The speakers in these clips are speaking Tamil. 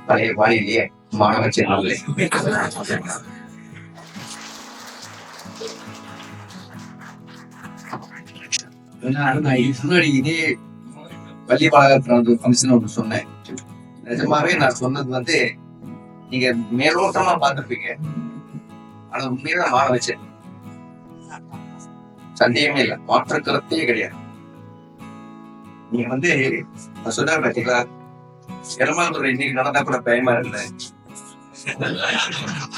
பழைய பாணியிலேயே மாணவ செல்வங்களே, முன்னாடி இதே பள்ளி வளாகத்துல வந்து ஃபங்க்ஷன் ஒன்று சொன்னேன். நிஜமாவே நான் சொன்னது வந்து நீங்க மேலோட்டமா பார்த்துருப்பீங்க. ஆனா உண்மையில நான் மாற வச்சேன். சந்தேகமே இல்லை, மாற்ற கருத்தையே கிடையாது. நீங்க வந்து நான் சொன்ன பார்த்தீங்களா, பெருமாள் இன்னைக்கு நடந்தா கூட பயமா இல்லை.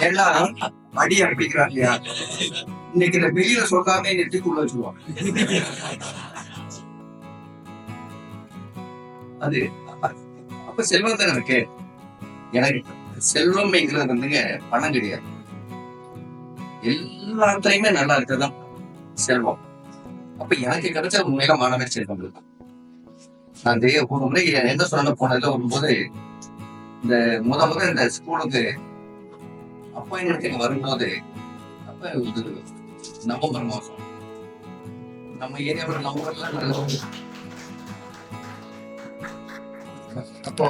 எல்லாம் அடி அனுப்பிக்கிறாங்க இல்லையா, இன்னைக்கு இந்த வெளியில சொல்லாம நெட்டிக்குள்ள வச்சுருவாங்க. அது அப்ப செல்வம் தானே இருக்கு. எனக்கு செல்வம் என்கிறது வந்துங்க பணம் கிடையாது, எல்லாத்துலயுமே நல்லா இருக்கதான் செல்வம். அப்ப எனக்கு கிடைச்ச உண்மையில மாணவர் செல்வம் தான். நான் ஒரு முறை எந்த சொன்ன போனதுல வரும்போது இந்த முதல்ல இந்த ஸ்கூலுக்கு அப்பாயின்மெண்ட் வரும்போது, அப்ப நவம்பர் மாசம் நம்ம ஏரியாவோட நவம்பர்ல அப்போ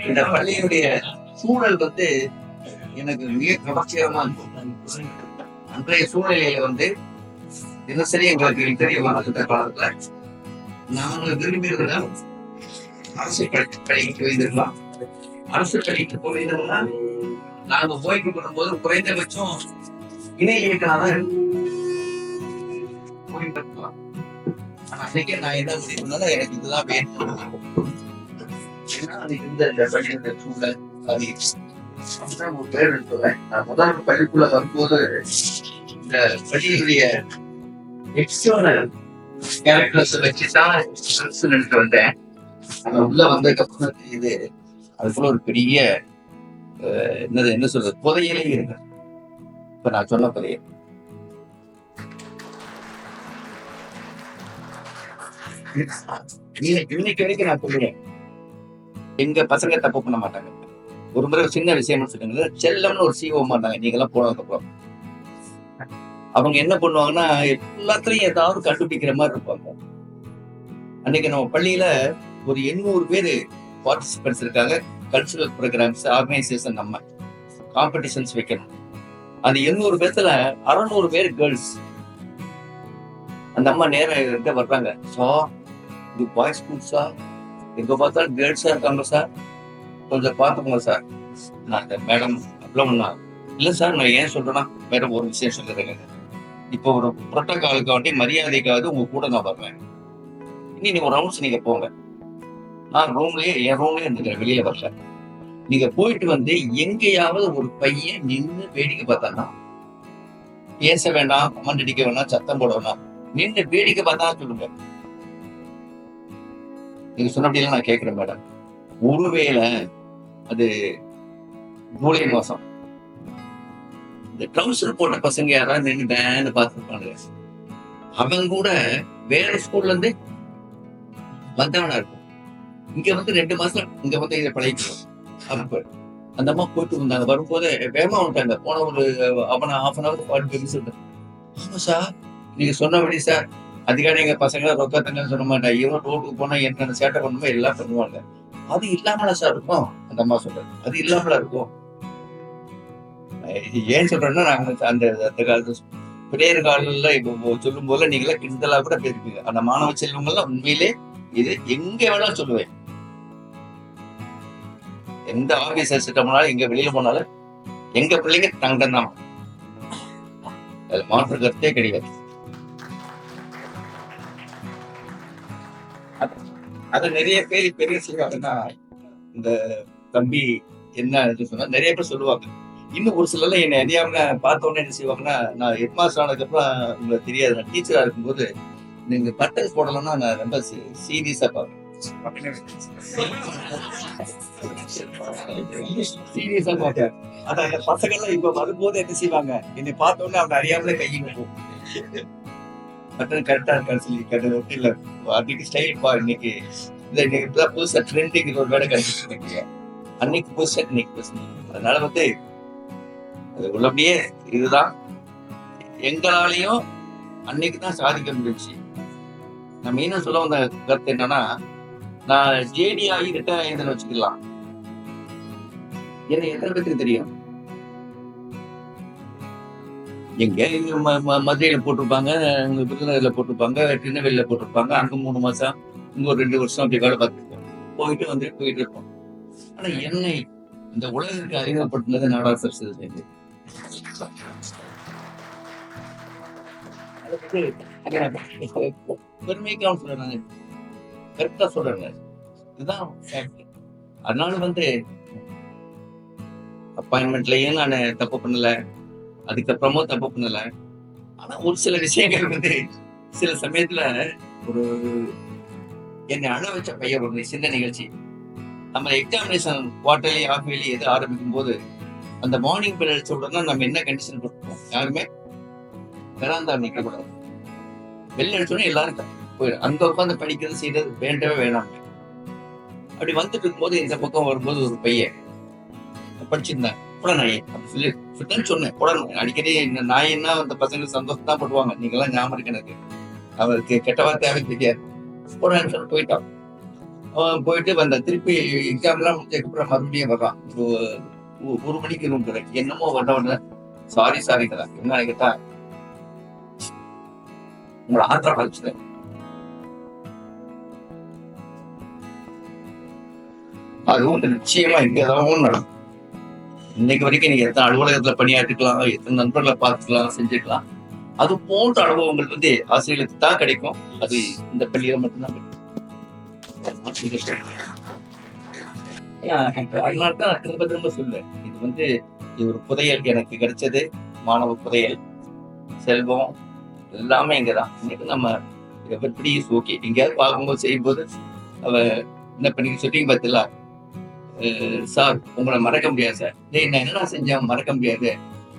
இந்த பள்ளியுடைய சூழல் வந்து எனக்கு மிக கவர்ச்சிகரமா இருக்கும். அன்றைய சூழ்நிலையில வந்து தினசரி எங்களுக்கு தெரிய வளர்த்த காலத்துல நாங்கள் விரும்பியதுனா அரசு பள்ளிக்கு போயிருக்கலாம். அரசு பள்ளிக்கு போயிருந்தோம்னா நாங்க போய்க்கு போடும்போது குறைந்தபட்சம் இணை இயக்கனாதான் போயிட்டு இருக்கலாம். ஆனா அன்னைக்கே நான் என்ன முடியும்னால எனக்கு இதுதான் வேணும். ஏன்னா அது இந்த பள்ளியோட சூழல் அது ஒரு பேர் எடுத்துவேன். நான் முதல் பள்ளிக்குள்ள வரும்போது இந்த பள்ளியுடைய எக்ஸ்டர்னல் கேரக்டர்ஸ் வச்சுதான் எடுத்து வந்தேன். அங்க உள்ள வந்ததுக்கு அப்புறம் தெரியுது அதுக்குள்ள ஒரு பெரிய என்ன சொல்றது புதையலே இருக்கு. இப்ப நான் சொன்ன புதையல் இன்னைக்கு வரைக்கும் நான் சொல்லுவேன், எங்க பசங்க தப்பு பண்ண மாட்டாங்க. ஒரு முறை சின்ன விஷயம்னு சொல்லுங்க, செல்லம்னு ஒரு சிஓ மாட்டாங்க. நீங்க எல்லாம் போனதுக்கு அப்புறம் அவங்க என்ன பண்ணுவாங்கன்னா எல்லாத்துலயும் ஏதாவது கண்டுபிடிக்கிற மாதிரி இருப்பாங்க. அன்னைக்கு நம்ம பள்ளியில ஒரு 800 பேரு பார்ட்டிசிபென்ட்ஸ் இருக்காங்க. கல்ச்சுரல் ப்ரோக்ராம்ஸ் ஆர்கனைசேஷன் நம்ம காம்படிஷன்ஸ் வைக்கணும். அந்த 800 பேர்த்துல 600 பேர் கேர்ள்ஸ். அந்த அம்மா நேரம் வர்றாங்க, சார் இது பாய்ஸ் ஸ்கூல் சார், எங்க பார்த்தாலும் கேர்ள்ஸா இருக்காங்க சார், கொஞ்சம் பார்த்துக்கோங்க சார். நான் மேடம் அவ்வளவுனா இல்லை சார், நான் ஏன் சொல்றேன்னா மேடம் ஒரு விஷயம் சொல்லுறேங்க, இப்போ ஒரு புரோட்டோகாலுக்கு வேண்டி மரியாதைக்காவது உங்க கூட நான் வருவேன். இனி நீங்க ஒரு ரவுண்ட்ஸ் நீங்க போங்க, நான் என் ரூம்லயே இருந்துக்கிறேன், வெளியில வரல. நீங்க போயிட்டு வந்து எங்கேயாவது ஒரு பையன் நின்று வேடிக்கை பார்த்தானா, பேச வேண்டாம், கமெண்ட் அடிக்க வேண்டாம், சத்தம் போட வேண்டாம், நின்று வேடிக்கை பார்த்தா சொல்லுங்க. நீங்க சொன்னபடியெல்லாம் நான் கேட்கிறேன் மேடம். ஒருவேளை அது ஜூலை மாசம் இந்த ட்ரவுசர் போட்ட பசங்க யாராவது நின்று பேன்னு பார்த்துருப்பாங்க, அவங்க கூட வேற ஸ்கூல்ல இருந்து வந்தவனா இருக்கும். இங்க வந்து 2 மாசம் இங்க வந்து இதை பழகிக்கணும். அப்ப அந்த அம்மா போயிட்டு இருந்தாங்க, வரும்போது வேகமா வந்துட்டாங்க. போன ஒரு அவனை 1/2 hour 40 minutes. ஆமா சார், நீங்க சொன்னபடி சார், அதிகாரி எங்க பசங்க ரொக்கத்தங்கன்னு சொல்ல மாட்டேன், இவன் ரோட்டுக்கு போனா என்ன சேட்டை பண்ணுமோ எல்லாம் பண்ணுவாங்க. அது இல்லாமல சார் இருக்கும். அந்த அம்மா சொல்றது அது இல்லாமல இருக்கும். ஏன் சொல்றேன்னா, நாங்க அந்த காலத்து பிள்ளையர் காலில் இப்போ சொல்லும் போல நீங்களா கிண்டலா கூட போயிருப்பீங்க. அந்த மாணவ செல்வங்கள்லாம் உண்மையிலே இது எங்க வேணாலும் சொல்லுவேன். எந்த ஆபீஸ் போனாலும் எங்க வெளியில போனாலும் எங்க பிள்ளைங்க தங்கம் தான், அது மாற்று கருத்தே கிடையாது. அது நிறைய பேர் பெரிய செய்வாங்கன்னா, இந்த தம்பி என்ன சொன்னா நிறைய பேர் சொல்லுவாங்க. இன்னும் ஒரு சில என்னை அறியாம பார்த்த உடனே என்ன செய்வாங்கன்னா, நான் ஹெட் மாஸ்டர் ஆனதுக்கு அப்புறம் உங்களுக்கு தெரியாது, நான் டீச்சரா இருக்கும்போது நீங்க பட்டன் போடலன்னா நான் ரொம்ப சீரியஸா பார்ப்பேன். சீரியஸா பார்ப்பேன். ஆனா அந்த பசங்க எல்லாம் இப்ப வரும்போது என்ன செய்வாங்க, என்னை பார்த்த உடனே அவங்க அறியாமலே கையிட்டு பட்டன் கரெக்டா இருக்கான்னு சொல்லி கட்டு இல்ல அன்னைக்கு ஸ்டைல் பா, இன்னைக்கு இல்ல இன்னைக்கு புதுசா ட்ரெண்டிங் ஒரு வேலை கிடைச்சிருக்கீங்க, அன்னைக்கு புதுசா இன்னைக்கு புதுசு. அதனால வந்து உள்ளபடியே இதுதான் எங்களாலையும் அன்னைக்குதான் சாதிக்க முடிஞ்சிச்சு. நான் மெயினா சொல்ல வந்த கருத்து என்னன்னா, நான் ஜேடி ஆகி ரிட்டையர் ஆயிருந்தேன்னு வச்சுக்கலாம், என்ன எத்தனை பேருக்கு தெரியும்? எங்க மதுரையில போட்டிருப்பாங்க, விருதுநகர்ல போட்டிருப்பாங்க, திருநெல்வேலியில போட்டிருப்பாங்க. அங்க 3 மாசம், இங்க ஒரு 2 வருஷம் அப்படி வேலை பார்த்துருக்கோம். போயிட்டு இருப்போம். ஆனா என்னை இந்த உலகிற்கு அறிமுகப்படுத்தினது நாடார் சிதம்பரம். பெருமைக்காக சொல்றேன், கரெக்டா சொல்றேன். இதுதான் அதனால அப்பாயின்மெண்ட்லயும் நான் தப்பு பண்ணல, அதுக்கப்புறமும் தப்பு பண்ணல. ஆனா ஒரு சில விஷயங்கள் சில சமயத்துல ஒரு என்னை அழ வச்ச பையன் ஒரு சின்ன நிகழ்ச்சி. நம்ம எக்ஸாமினேஷன் குவார்டர்லி ஆஃப் இயர்லி எது ஆரம்பிக்கும் போது அந்த மார்னிங் பீரியட் அடிச்ச உடனே நம்ம என்ன கண்டிஷன் கொடுப்போம்? யாருமே வெறாந்தா நிக்க கூடாது. வெளில அடிச்சோடனே எல்லாரும் போயிடும். அங்க உட்காந்து படிக்கிறது செய்யறது வேண்டவே வேணாம். அப்படி வந்துட்டு இருக்கும்போது இந்த பக்கம் வரும்போது ஒரு பையன் படிச்சிருந்தேன், போட நாயே அப்படி சொல்லி சொன்னேன். போட அடிக்கடி நாயின்னா அந்த பசங்க சந்தோஷம் தான் படுவாங்க. நீங்க எல்லாம் ஞாபகம் இருக்கு எனக்கு. அவருக்கு கெட்ட வார்த்தையாவே தெரியாது. போடான்னு சொல்லி போயிட்டான். அவன் போயிட்டு வந்தான். திருப்பி எக்ஸாம் எல்லாம் முடிஞ்சதுக்கப்புறம் மறுபடியும் வர்றான். ஒரு மணிக்கு ரூம் கிடைக்கும். என்னமோ வந்த சாரி தான் என்ன கேட்டா, உங்களை ஆத்திரம் கழிச்சுட்டேன். அதுவும் நிச்சயமா எங்கேதான் நடக்கும். இன்னைக்கு வரைக்கும் நீங்க எத்தனை அலுவலகத்துல பணியாற்றிக்கலாம், எத்தனை நண்பர்களை பார்த்துக்கலாம், செஞ்சுக்கலாம். அது போன்ற அனுபவங்கள் ஆசிரியர்களுக்கு தான் கிடைக்கும். அது இந்த பள்ளியில மட்டும்தான் கிடைக்கும். அதனால்தான் திரும்ப திரும்ப சொல்லுவேன், இது ஒரு புதையல். எனக்கு கிடைச்சது மாணவ புதையல். செல்வம் எல்லாமே இங்கதான். இன்னைக்கு நம்ம எப்படி ஓகே எங்கேயாவது பார்க்கும்போது செய்யும்போது அவ என்ன பண்ணி சொல்லிங்க பார்த்தீங்களா, சார் உங்களை மறக்க முடியாது சார். நான் என்னடா செஞ்சேன் மறக்க முடியாது,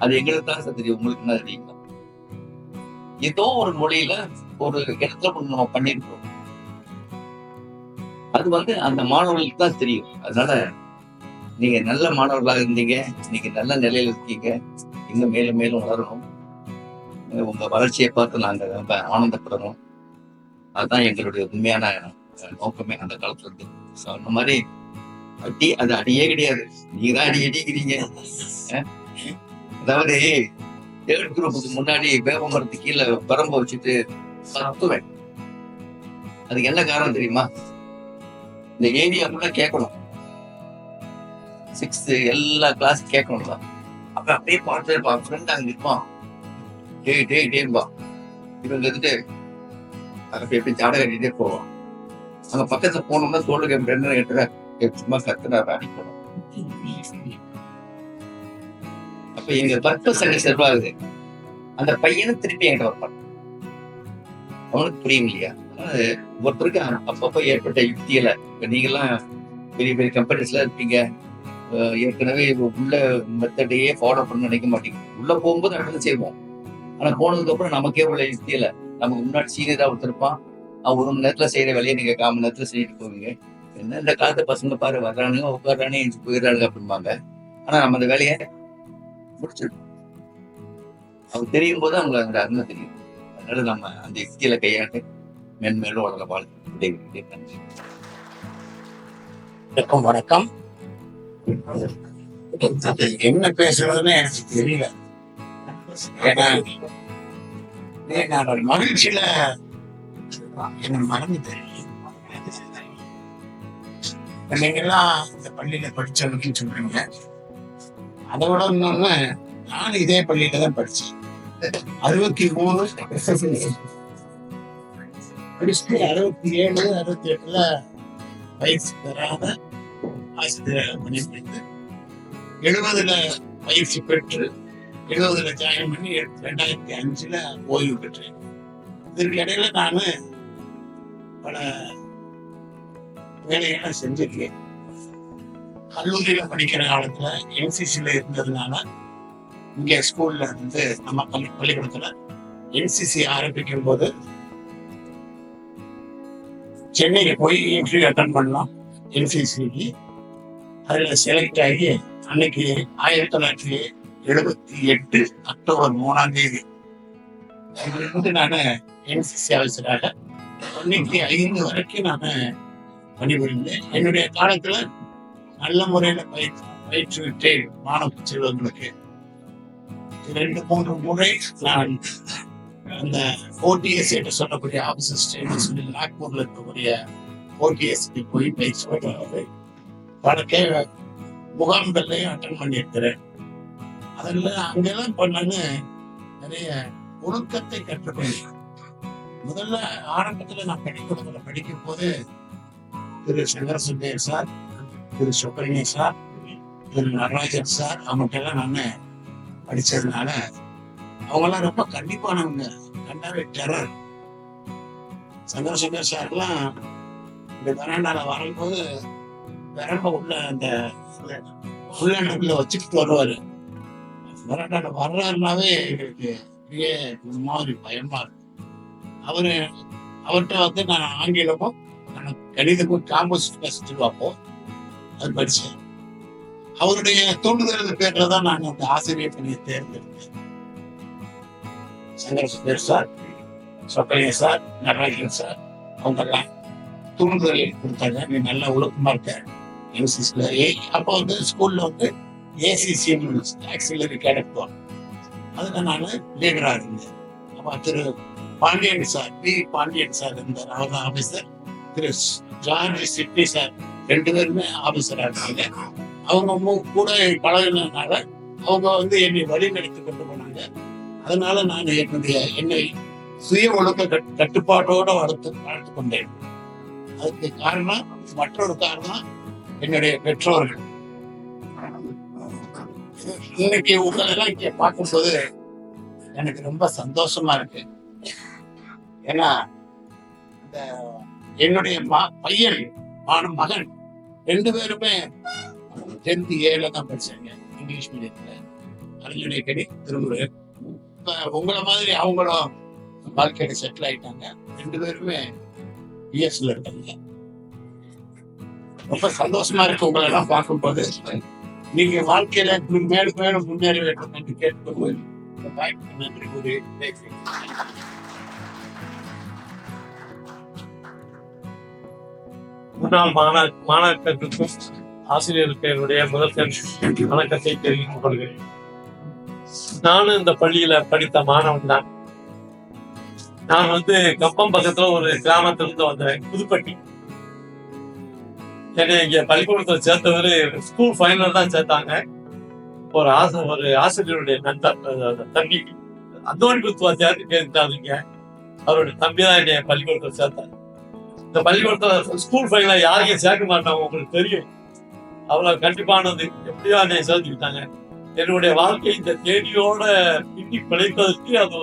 அது எங்களுக்கு தான் சார் தெரியும், உங்களுக்கு என்ன தெரியுமா? ஏதோ ஒரு மொழியில ஒரு இடத்துல நம்ம பண்ணிருக்கோம். அது அந்த மாணவர்களுக்கு தான் தெரியும். அதனால நீங்க நல்ல மாணவர்களாக இருந்தீங்க, நீங்க நல்ல நிலையில இருக்கீங்க, இன்னும் மேலும் மேலும் வளரணும். உங்க வளர்ச்சியை பார்த்து நாங்க ரொம்ப ஆனந்தப்படணும். அதுதான் எங்களுடைய உண்மையான நோக்கமே அந்த காலத்துல இருந்து. அந்த மாதிரி அது அடியே கிடையாது, நீங்க தான் அடிக்கிறீங்க. அதாவது தேர்ட் குரூப்புக்கு முன்னாடி வேப்ப மரத்து கீழே பரம்ப வச்சுட்டு சத்துவேன். அதுக்கு என்ன காரணம் தெரியுமா? இந்த ஏரியா கூட கேட்கணும், 6th எல்லா கிளாஸ் கேட்கணும் தான். அப்ப அப்படியே பார்த்து இருப்பான், ஃப்ரெண்ட் அங்க இருப்பான், டேம்பா இவங்க அப்படி எப்படி ஜாட கட்டிட்டே போவோம். அங்க பக்கத்துல போனோம்னா தோளுக்கு ஃப்ரெண்ட் கேட்டுற சும்மா கத்துனாரா அடிக்கணும். அப்ப எங்க பர்பஸ் அங்க செல்வாகுது. அந்த பையனை திருப்பி என்கிட்ட வைப்பான். அவனுக்கு புரியும் இல்லையா? ஒருத்தருக்கு அப்பப்ப ஏற்பட்ட யுக்திகளை, நீங்கெல்லாம் பெரிய பெரிய கம்பெனிஸ்ல இருப்பீங்க, ஏற்கனவே உள்ள மெத்தடையே ஃபாலோ பண்ண நினைக்க மாட்டீங்க. உள்ள போகும்போது அடுத்து செய்வோம். ஆனா போனதுக்கு அப்புறம் நமக்கே உள்ள யுக்தியில நமக்கு முன்னாடி சீனியரா ஒருத்தருப்பான். அவன் 1 மணி நேரத்துல செய்யற வேலையை நீங்க 1/4 மணி நேரத்துல செஞ்சுட்டு போவீங்க. என்ன இந்த காலத்து பசங்க பாரு, வர்றானுங்க உட்காடுறானே போயிடுறாங்க அப்படிம்பாங்க. ஆனா நம்ம அந்த வேலையை முடிச்சிருக்கோம். அவங்க தெரியும் போது அவங்களுக்கு அந்த அருமை தெரியும். அதனால நம்ம அந்த யுக்தியில கையாண்டு மென்மேலும் வளர வாழ்க்கை. வணக்கம். என்ன பேசுறதுன்னு எனக்கு தெரியல. ஏன்னா நான் மகிழ்ச்சியில என்ன மறந்துட்டேன். நீங்கெல்லாம் இந்த பள்ளியில படிச்சவங்கன்னு சொல்றீங்க. அதை விட இன்னொன்னு, நானும் இதே பள்ளியில தான் படிச்சேன். 63 படிச்சுட்டு 67, 68ல பயிற்சி பெறாத ஆசிரியர் பணிபுரிந்து 70ல பயிற்சி பெற்று 70ல ஜாயின் பண்ணி 2005ல ஓய்வு பெற்றேன். இதற்கு இடையில நான் பல வேலைகளை செஞ்சிருக்கேன். கல்லூரியில படிக்கிற காலத்துல என்சிசில இருந்ததுனால இங்க ஸ்கூல்ல நம்ம பள்ளிக்கூடத்துல என்சிசி ஆரம்பிக்கும் போது சென்னைக்கு போய் இன்டர்வியூ அட்டன் பண்ணலாம் என்சிசிக்கு. அதுல செலக்ட் ஆகி அன்னைக்கு 1978 அக்டோபர் 3ஆம் தேதி நான் என்சிசி ஆஃபீஸராக 95 வரைக்கும் நான் பணிபுரிந்தேன். என்னுடைய காலத்துல நல்ல முறையில பயிற்றுவித்தேன் மாணவ செல்வங்களுக்கு. 2-3 முறை நான் அந்த ஓடிஎஸ் என்று சொல்லக்கூடிய ஆபீசர் ஸ்டேட் சொல்லி நாக்பூர்ல இருக்கக்கூடிய ஓடிஎஸ்க்கு போய் பயிற்சி பெற்றது. பல முகாம்கள்லையும் அட்டன் பண்ணியிருக்கிறேன். அதில் அங்கெல்லாம் பண்ணு நிறைய ஒழுக்கத்தை கற்றுக்கொண்டேன். முதல்ல ஆரம்பத்துல நான் பள்ளிக்கூடத்துல படிக்கும் போது திரு சங்கரசுந்தர் சார், திரு சுப்பிரமணிய சார், திரு நடராஜன் சார் அவங்கள்ட்ட நான் படிச்சதுனால அவங்கெல்லாம் ரொம்ப கண்டிப்பானவங்க. கண்டாவே டெரர். சங்கரசுந்தர் சார்லாம் இந்த வராண்டால வரும்போது விரம்ப உள்ள அந்த உள்ளுக்குள்ள வச்சுக்கிட்டு வருவாரு. வராண்டால வர்றாருனாவே எங்களுக்கு ஒரு மாதிரி பயமா இருக்கு. அவர்கிட்ட நான் ஆங்கிலமும் கணிதமும் காம்போசிட் பேசிட்டு பார்ப்போம். அது படிச்சேன். அவருடைய தூண்டுதல் பேர்லதான் நான் அந்த ஆசிரியர் பணியை தேர்ந்தெடுத்தேன். சங்கரசுந்தர் சார், சொப்பையா சார், நடராஜன் சார் அவங்கெல்லாம் தூண்டுதலை கொடுத்தாங்க. நீ நல்லா ஒழுக்கமா இருக்க. என்சிசில அப்போ ஸ்கூல்ல ஏசிசி ஆக்சிலரி கேடட் போனேன். அதுல நான் லீடரா இருந்தேன். அப்ப Thiru Pandian sir, P Pandian sir இருந்தார், அவர் தான் officer. Thiru George Chitty sir 2 பேருமே ஆபீசரா இருந்தாங்க. அவங்க கூட பழகினதுனால அவங்க என்னை வழி நடத்தி கொண்டு போனாங்க. அதனால நான் என்னை சுய ஒழுக்க கட்டுப்பாட்டோட வளர்த்து கொண்டேன். அதுக்கு காரணம், மற்றொரு காரணம் என்னுடைய பெற்றோர்கள். இன்னைக்கு உங்களெல்லாம் இங்க பார்க்கும்போது எனக்கு ரொம்ப சந்தோஷமா இருக்கு. ஏன்னா என்னுடைய பையன் மகன் 2 பேருமே 10th A தான் படிச்சாங்க இங்கிலீஷ் மீடியத்துல. அறிஞனை திருமுருகன். இப்ப உங்களை மாதிரி அவங்களும் வாழ்க்கையில செட்டில் ஆயிட்டாங்க. 2 பேருமே யுஎஸ்ல இருக்காங்க. ரொம்ப சந்தோஷமா இருக்கு உங்களை எல்லாம் பார்க்கும்போது. நீங்க வாழ்க்கையில மேலும் மேலும் முன்னேற வேண்டும் என்று கேட்டுக்கொண்டு நன்றி கூறி முன்னாள் மாணாக்கருக்கும் ஆசிரியருக்கு என்னுடைய முதல் வணக்கத்தை தெரிவித்துக் கொள்கிறேன். நானும் இந்த பள்ளியில படித்த மாணவன் தான். நான் கம்பம் பக்கத்துல ஒரு கிராமத்திலிருந்து வந்தேன், புதுப்பட்டி. என்னை இங்க பள்ளிக்கூடத்துல சேர்த்தவரு ஸ்கூல் ஃபைனல் தான் சேர்த்தாங்க. ஒரு ஆசிரியருடைய தம்பி அந்தோணி குத்துவாத்தியாரு கேட்டாருங்க. அவருடைய தம்பி தான் என்னை பள்ளிக்கூடத்துல சேர்த்தாங்க. இந்த பள்ளிக்கூடத்துல ஸ்கூல் ஃபைனல யாரையும் சேர்க்க மாட்டாங்க, உங்களுக்கு தெரியும். அவ்வளவு கண்டிப்பானது. எப்படியோ என்னை சேர்த்துக்கிட்டாங்க. என்னுடைய வாழ்க்கை இந்த தேதியோட பின்னி பிழைப்பதற்கு அது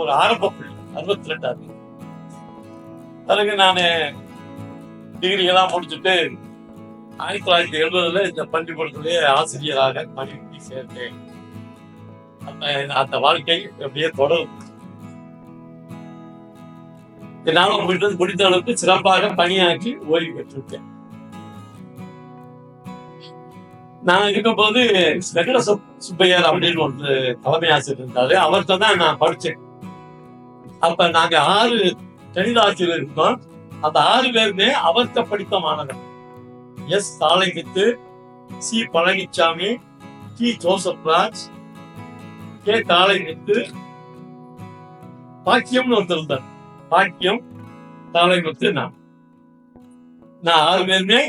ஒரு ஆரம்ப புள்ளி. 62ஆவது பிறகு நான் டிகிரியெல்லாம் முடிச்சுட்டு 1970 இந்த பள்ளிக்கூடத்திலேயே ஆசிரியராக பணிக்கு சேர்ந்தேன். அந்த வாழ்க்கை அப்படியே தொடரும். என்னால் முடிந்த அளவுக்கு சிறப்பாக பணியாற்றி ஓய்வு பெற்றிருக்கேன். நான் இருக்கும்போது வெங்கட சுப்பையர் அப்படின்னு ஒரு தலைமை ஆசிரியர் இருந்தாரு. அவர்கிட்ட தான் நான் படிச்சேன். அப்ப நாங்க 6 கணித ஆசிரியர் இருந்தோம். அந்த 6 பேருமே அவர்கிட்ட படித்த மாணவர். S Thalaimuthu, C Palanisamy, T Joseph Raj, K Thalaimuthu, பாக்கியம்னு ஒருத்தர் இருந்தார். பாக்கியம், தாளைமுத்து, நான் 6 பேருமே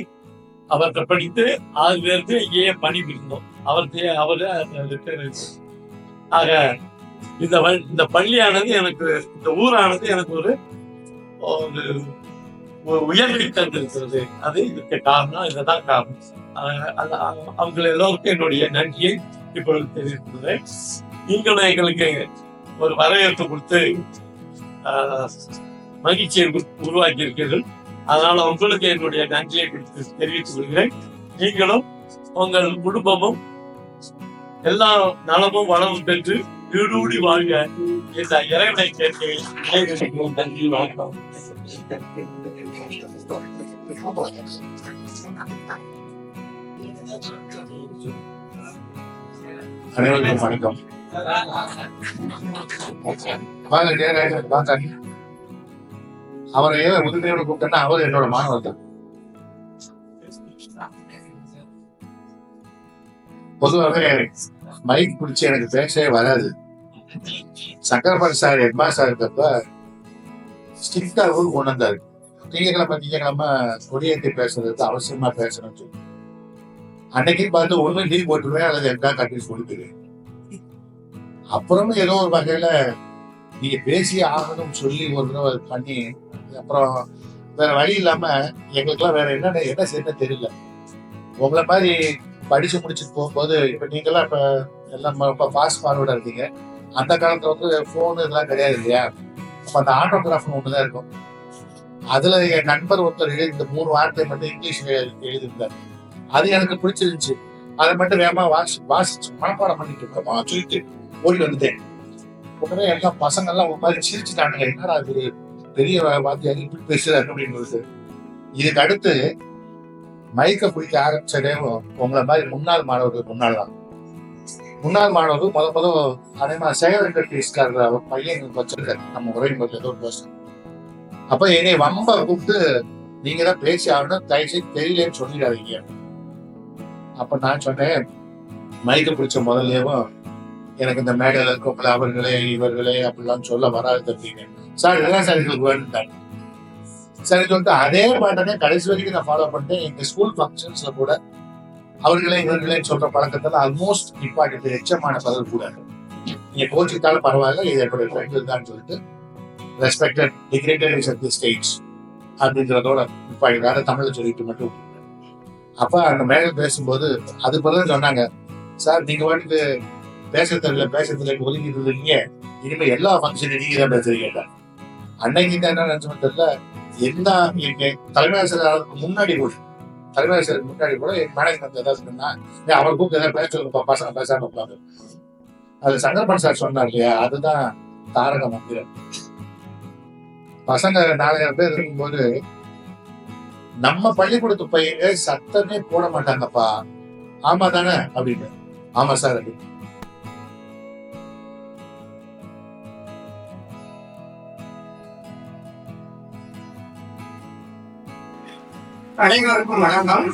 அவர்கிட்ட படித்து 6 பேருக்கு பணி புரிந்தோம். ஆக இந்த பள்ளியானது எனக்கு, இந்த ஊரானது எனக்கு ஒரு உயர்வை தந்திருக்கிறது. அது இதுக்கு காரணம், இதுதான் காரணம். அவங்க எல்லோருக்கும் என்னுடைய நன்றியை இப்பொழுது தெரிவிக்கிறேன். நீங்களும் எங்களுக்கு ஒரு வரவேற்பு கொடுத்து மகிழ்ச்சியை உருவாக்கி இருக்கிறீர்கள். அதனால உங்களுக்கு என்னுடைய நன்றியை தெரிவித்துக் கொள்கிறேன். நீங்களும் உங்கள் குடும்பமும் எல்லா நலமும் வளமும் பெற்று வீடூடி வாழ்க என்ற இறைவனை கேட்கிறேன். நன்றி, வணக்கம். அனைவருக்கும் வணக்கம். அவரை முதன்மையோட கூப்பிட்டா அவர் என்னோட மாணவர் தான். பொதுவாகவே மைக் பிடிச்சி எனக்கு பேசவே வராது. சங்கரபாணி சார் ஹெட்மாஸ்டர் இருக்கப்ப ஸ்ட்ரிக்டா ரூல் கொண்டு வந்தாரு. திங்கக்கிழமை கொடியேற்றி பேசுறது அவசியமா பேசணும்னு சொல்லி அன்னைக்கு பார்த்து ஒண்ணு லீவ் போட்டுருவேன் அல்லது எங்கா கட்டி சொல்லிடுவேன். அப்புறமும் ஏதோ ஒரு வகையில நீங்க பேசி ஆகணும்னு சொல்லி ஒரு தடவை பண்ணி அப்புறம் வேற வழி இல்லாம எங்களுக்கெல்லாம் வேற என்ன செய்யணும் தெரியல. உங்களை மாதிரி படிச்சு முடிச்சுட்டு போகும்போது இப்ப நீங்கெல்லாம் இப்ப எல்லாம் ரொம்ப ஃபாஸ்ட் ஃபார்வர்டா இருக்கீங்க. அந்த காலத்துல வந்து போன் இதெல்லாம் கிடையாது இல்லையா? அப்ப அந்த ஆட்டோகிராஃப் ஒண்ணுதான் இருக்கும். அதுல என் நண்பர் ஒருத்தர் இந்த 3 வார்த்தை மட்டும் இங்கிலீஷ்ல எழுதியிருந்தார். அது எனக்கு பிடிச்சிருந்துச்சு. அதை மட்டும் வேகமா வாசிச்சு மனப்பாடம் பண்ணிட்டு இருக்கோமா சொல்லிட்டு ஓடி வந்துட்டேன். உடனே எல்லாம் பசங்க எல்லாம் ஒரு மாதிரி சிரிச்சுட்டாங்க. என்னடா அது பெரிய வார்த்தையாக இப்படி பேசுறாரு அப்படின்னு. இதுக்கு அடுத்து மைக்க பிடிக்க ஆரம்பிச்சதே உங்களை மாதிரி முன்னாள் மாணவர்கள் முன்னாள் மாணவர்கள் முத அதே மாதிரி சேகரன் பையன் வச்சிருக்காரு நம்ம உரைமுறையில் ஏதோ ஒரு பர்சன். அப்ப என்னை வம்ப கூப்பிட்டு நீங்க தான் பேசி ஆகணும், தயவுசெய்து தெரியலன்னு சொல்லிடாதீங்க. அப்ப நான் சொன்னேன், மைக்க பிடிச்ச முதல்லேயும் எனக்கு இந்த மேடையில இருக்கவங்கள அவர்களே இவர்களே அப்படிலாம் சொல்ல வராது அப்படின்னு. சார் இதெல்லாம் சார் எங்களுக்கு வேணுட்டாங்க. சரி சொல்லிட்டு அதே பாட்டனே கடைசி வரைக்கும் நான் ஃபாலோ பண்ணிட்டேன். எங்க ஸ்கூல் ஃபங்க்ஷன்ஸ்ல கூட அவர்களே இவர்களே சொல்ற பழக்கத்துல ஆல்மோஸ்ட் நிப்பாட்டு எச்சமான பதில் கூட நீங்க கோச்சிட்டாலும் பரவாயில்ல, இது என்னுடைய ஃப்ரெண்ட் தான் சொல்லிட்டு ரெஸ்பெக்டட் டிகிரேட்டட் அட் தி ஸ்டேஜ் அப்படின்றதோட நிப்பாட்டினால தமிழ்ல சொல்லிட்டு மட்டும். அப்ப அந்த மேல பேசும்போது அது பிறகு சொன்னாங்க, சார் நீங்க வாட்டுக்கு பேச தெரியல ஒதுக்கிட்டு இருக்கீங்க, இனிமே எல்லா ஃபங்க்ஷனும் நீங்க தான் பேசுறீங்க. அன்னைக்கு என்ன நினைச்சோம் தெரியல. என்ன தலைமை ஆசிரியருக்கு முன்னாடி கூட மேனேஜ்மெண்ட் ஏதாவது சொன்னா அவர் கூப்பிட்டு ஏதாவது பேச சொல்லுப்பா, பசங்க பேசாம இருப்பாங்க. அது சங்கரபாணி சார் சொன்னார் இல்லையா, அதுதான் தாரக மந்திரம். பசங்க 4000 பேர் இருக்கும்போது நம்ம பள்ளிக்கூடத்து பையங்க சத்தமே போட மாட்டாங்கப்பா. ஆமா தானே அப்படின்னு. ஆமா சார் அப்படி. அனைவருக்கும் வணக்கம்.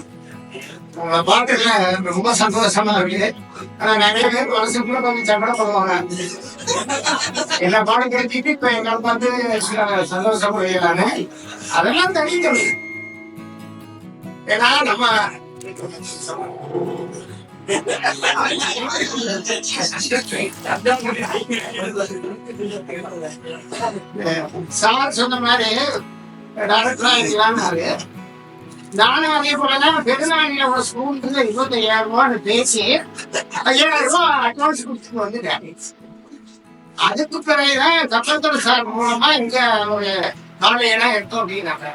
உங்களை பார்க்கல ரொம்ப சந்தோஷமா இருக்குது. ஆனா நிறைய பேர் வருஷத்துல கொஞ்சம் சங்கடப்படுவாங்க. என்ன பாடம் கேட்டுட்டு இப்ப எங்களை பார்த்து சந்தோஷப்படுகிறாங்க. அதெல்லாம் தெரியும். ஏன்னா நம்ம சார் சொன்ன மாதிரி டாக்டரா இருக்கலாம்னாரு. நானும் அதே போலதான் பெருநாளில ஒரு ஸ்கூலுக்கு 25,000 ரூபான்னு பேசி 5,000 ரூபாய் அட்வான்ஸ் கொடுத்துட்டு வந்துட்டேன். அதுக்கு பிறகுதான் தப்பத்தோட சார் மூலமா இங்க ஒரு காலையெல்லாம் எடுத்தோம் அப்படின்னாங்க.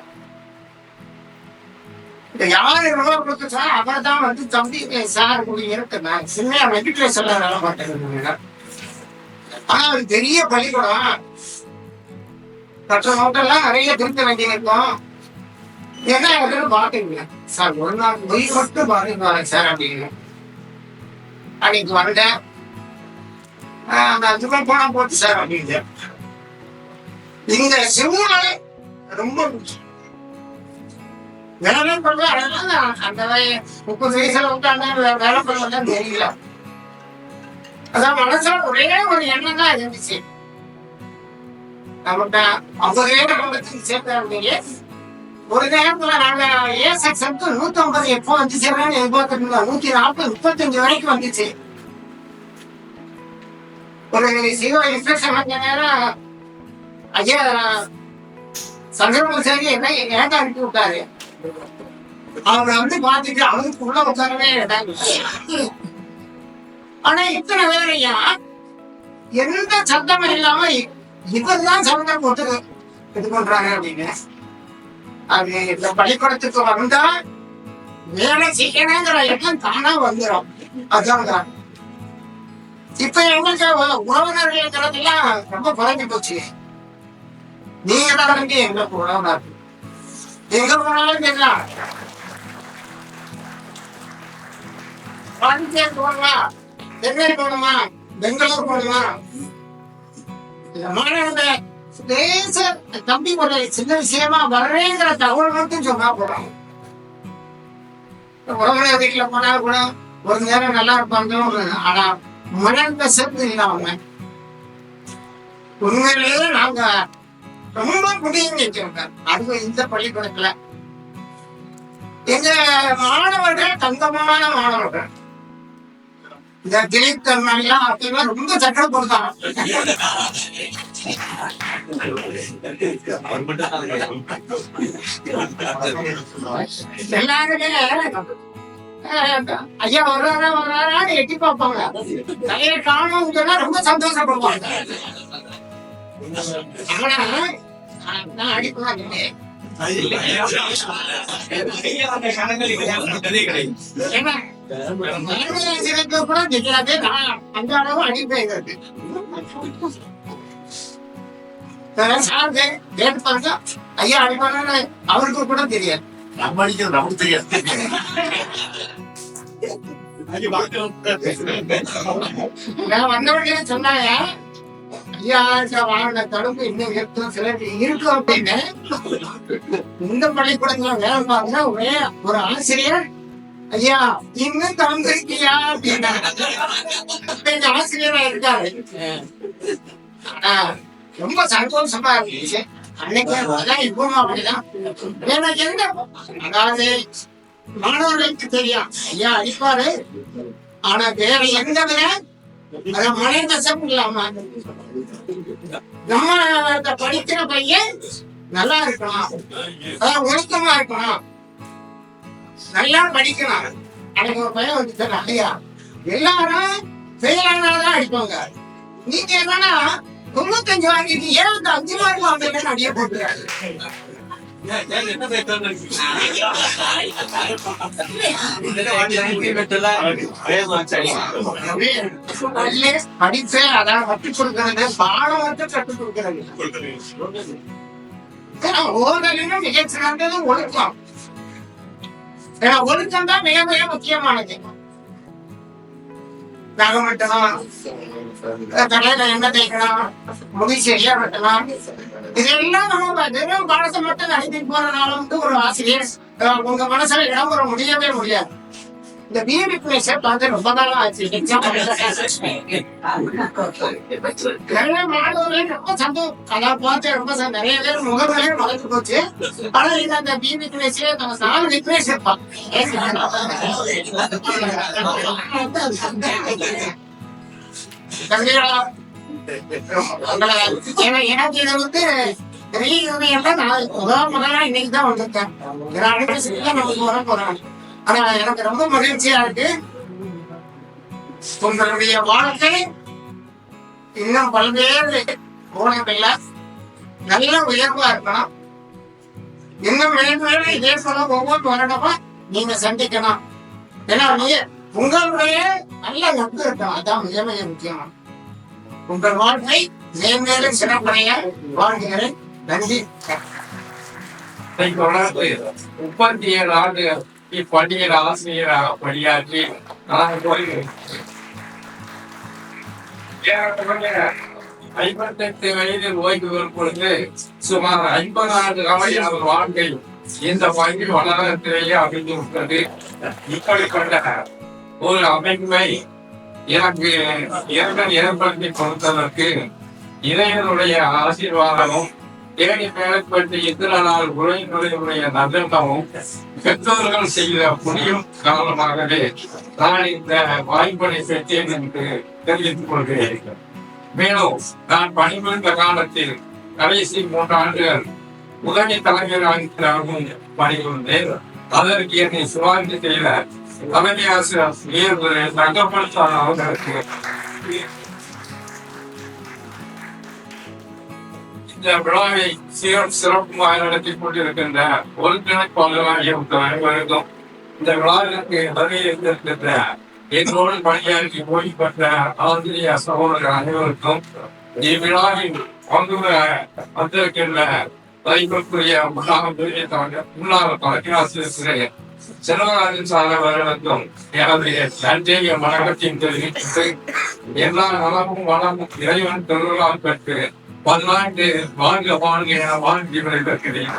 யாரு ரூபாய் கொடுத்து சார் அவரை தான் வந்து தம்பி சார் இருக்குன்னா சின்ன மெட்ரிகுலேஷன்ல வேலை பார்த்தேன். ஆனா அது பெரிய பள்ளிக்கூடம், கற்ற நோட்டெல்லாம் நிறைய திருத்த வேண்டியிருக்கும். என்ன பாத்துங்க சார், ஒரு நாள் பொய் மட்டும் பாருங்க சார் அப்படின்னு. அன்னைக்கு வந்தேன், அந்த 5 ரூபாய் போனா போச்சு சார் அப்படின்னு. இந்த சிம்முனை ரொம்ப வேலை பண்றது. அதனால அந்த 30 வயசுல விட்டாங்க வேலை பண்றதுதான் தெரியல. அதான் மனசுல ஒரே ஒரு எண்ணம் தான் இருந்துச்சு. நம்மகிட்ட 50,000 குடும்பத்துக்கு சேர்த்தாங்க. ஒரு நேரத்துல நாங்க ஏ செக்ஷனுக்கு 150 எப்போ வந்துச்சு எதிர்பார்த்துட்டு இருந்தோம். 140 35 வரைக்கும் வந்துச்சு. ஒரு சிஓ இன்ஸ்பெக்ஷன் வந்த நேரம் ஐயா சந்திரபாபு சார் என்ன ஏங்க அனுப்பி விட்டாரு. அவரை வந்து பாத்துட்டு அவருக்கு உள்ள உட்காரவே ஆனா இத்தனை வேலையா எந்த சத்தமும் இல்லாம இவர்தான் சட்டம் போட்டு இது பண்றாங்க அப்படின்னு. அது இந்த பள்ளிக்கூடத்துக்கு வந்தா வேலை செய்யணுங்கிற எண்ணம் தானா வந்துடும். அதான் இப்ப எங்களுக்கு உறவினர்கள்ங்கிறதெல்லாம் ரொம்ப குறைஞ்சு போச்சு. நீங்க தான் எங்களுக்கு உறவினர். எங்க போனாலும் தெரியலாம், பாண்டிச்சேரி போகணுமா, சென்னை போகணுமா, பெங்களூர் போகணுமா, மாணவங்க தம்பி ஒரு சின்ன விஷயமா வர்றேங்கிற தகவல் மட்டும் சொன்னா போறோம். உறவினர் வீட்டுல போனா கூட ஒரு நேரம் நல்லா இருப்பாங்க. ஆனா மனந்த சேர்ந்து இல்லாம உண்மையிலேயே நாங்க ரொம்ப முடியும் வச்சிருக்க. அது இந்த பள்ளிக்கூடத்துல எங்க மாணவர்கள் தங்கமான மாணவர்கள். இந்த திலீப் கர்மாலாம் அப்படின்னா ரொம்ப சட்டம் கொடுத்தாங்க. எல்லாருமே ஐயா வர்றாரான்னு எட்டி பார்ப்பாங்க. கையை காணும் ரொம்ப சந்தோஷப்படுவாங்க. ஆனா நான் அடிப்பேன் கூட தெரியாது. நான் அந்த அளவு அடிப்பேன். கேட்டு பாருங்க ஐயா அடிப்பாங்க அவருக்கு கூட தெரியாது. நம்ம அடிக்கிறது நமக்கு தெரியாது. நான் வந்தவர்களே சொன்னாங்க ஐயா வாழ்ந்த தடுப்பு இன்னும் இருக்கும் சிலர் இருக்கும் அப்படின்னு. இந்த பள்ளிக்கூடத்துல வேலை பார்த்தா ஒரே ஒரு ஆசிரியர் ஐயா இன்னும் தந்திருக்கியா அப்படின்னா எங்க ஆசிரியரா இருக்காரு. ஆனா ரொம்ப சந்தோஷமா இருந்துச்சு அன்னைக்கு. அதான் இப்பவும் அப்படிதான். எனக்கு என்ன அதாவது மாணவர்களுக்கு தெரியும் ஐயா அடிப்பாரு. ஆனா வேற எந்த விட அத மலை தசம் இல்லாம நம்ம படிக்கிற பையன் நல்லா இருக்கணும், அதான் ஒழுக்கமா இருக்கணும், நல்லா படிக்கணும். எனக்கு ஒரு பையன் வந்து ஐயா எல்லாரும் ஃபெயிலானாதான் அடிப்பாங்க, நீங்க என்னன்னா 95 வாங்கிட்டு 75 மார்க் வாங்கிட்டு அடிய போட்டுறாரு. படிப்பே அதான் கற்றுக் கொடுக்கறது, பாடம் வந்து கற்றுக் கொடுக்கறது. ஓதலினும் மிக சிறந்தது ஒழுக்கம். ஏன்னா ஒழுக்கம் தான் மிக மிக முக்கியமானது. நகை வெட்டணும், தலையில எண்ணெய் தேய்க்கணும், முடி சரியா வெட்டணும், இதெல்லாம் நம்ம வெறும் பாடத்தை மட்டும் நடத்திட்டு போறதுனால வந்து ஒரு ஆசிரியர் உங்க மனசுல இடம் பெற முடியவே முடியாது. இந்த பிஏபி பிளேஸை பார்த்து ரொம்ப நாளா ஆச்சு. மாணவர்களே ரொம்ப சந்தோஷம். அதை பார்த்து ரொம்ப நிறைய பேர் முகங்களே மறைச்சு போச்சு. ஆனா இது அந்த பிஏபி பிளேஸே நம்ம 4 பிளேஸ் இருப்பான். எனக்கு இதை வந்து முதலா இன்னைக்குதான் வந்திருக்கேன். நமக்கு வர போறேன். ஆனா எனக்கு ரொம்ப மகிழ்ச்சியா இருக்கு. உங்களுடைய வாழ்க்கை இன்னும் பல்வேறு கோணங்கள்ல நல்ல உயர்வா இருக்கணும். இன்னும் மேலும் இதே போல ஒவ்வொரு வருடமும் நீங்க சந்திக்கணும். ஏன்னா உங்களுடைய நல்ல நட்பு இருக்கணும். அதான் மிக மிக முக்கியம். உங்கள் வாழ்க்கை மேன்மேலும் சிறப்புடைய வாழ்கிறேன். நன்றி. 37 ஆண்டுகள் இப்பள்ளியில் ஆசிரியராக பணியாற்றி நான் போய் 58 வயதில் ஓய்வு பெறும் பொழுது சுமார் 50 ஆண்டு கால எனது வாழ்க்கை இந்த பள்ளி வளாகத்திலேயே அமைந்து விட்டது. இப்படிப்பட்ட ஒரு அமைப்பை எனக்கு இறைவன் ஏற்படுத்தி கொடுத்ததற்கு இறைவனுடைய ஆசீர்வாதமும் தேடி மேற்பட்டு இத்தனை நாள் உரையினுடைய நகர்த்தமும் பெற்றோர்கள் செய்த புண்ணியம் காரணமாகவே நான் இந்த வாய்ப்பை பெற்றேன் என்று தெரிவித்துக் கொள்கிறேன். மேலும் நான் பணிபுரிந்த காலத்தில் கடைசி 3 ஆண்டுகள் உதவி தலைமையாகவும் பணிபுரிந்தேன். அதற்கு என்னை சுவாதி செய்த தலைமை ஆசிரியர் தங்கப்படுத்த அவர்களுக்கு இந்த விழாவை சிறப்புமாக நடத்திக் கொண்டிருக்கின்ற ஒருங்கிணைப்பாளராகிய அனைவருக்கும், இந்த விழாவிற்கு வருகின்ற என்னோடு பணியாற்றி ஓய்வு பெற்ற ஆசிரியர் சகோதரர் அனைவருக்கும், இவ்விழாவில் பங்கு வந்திருக்கின்ற வைப்புக்குரிய முன்னாள் தலைமையாசிரியர் செல்வராஜன் சார் அவர்களுக்கும் எனது நன்றிய வணக்கத்தையும் தெரிவித்து எல்லா நலமும் வளமும் இறைவன் திருவிழால் பெற்று 10 வாழ்க வாழ்க என வாழ்க்கை விடைபெறுகிறேன்.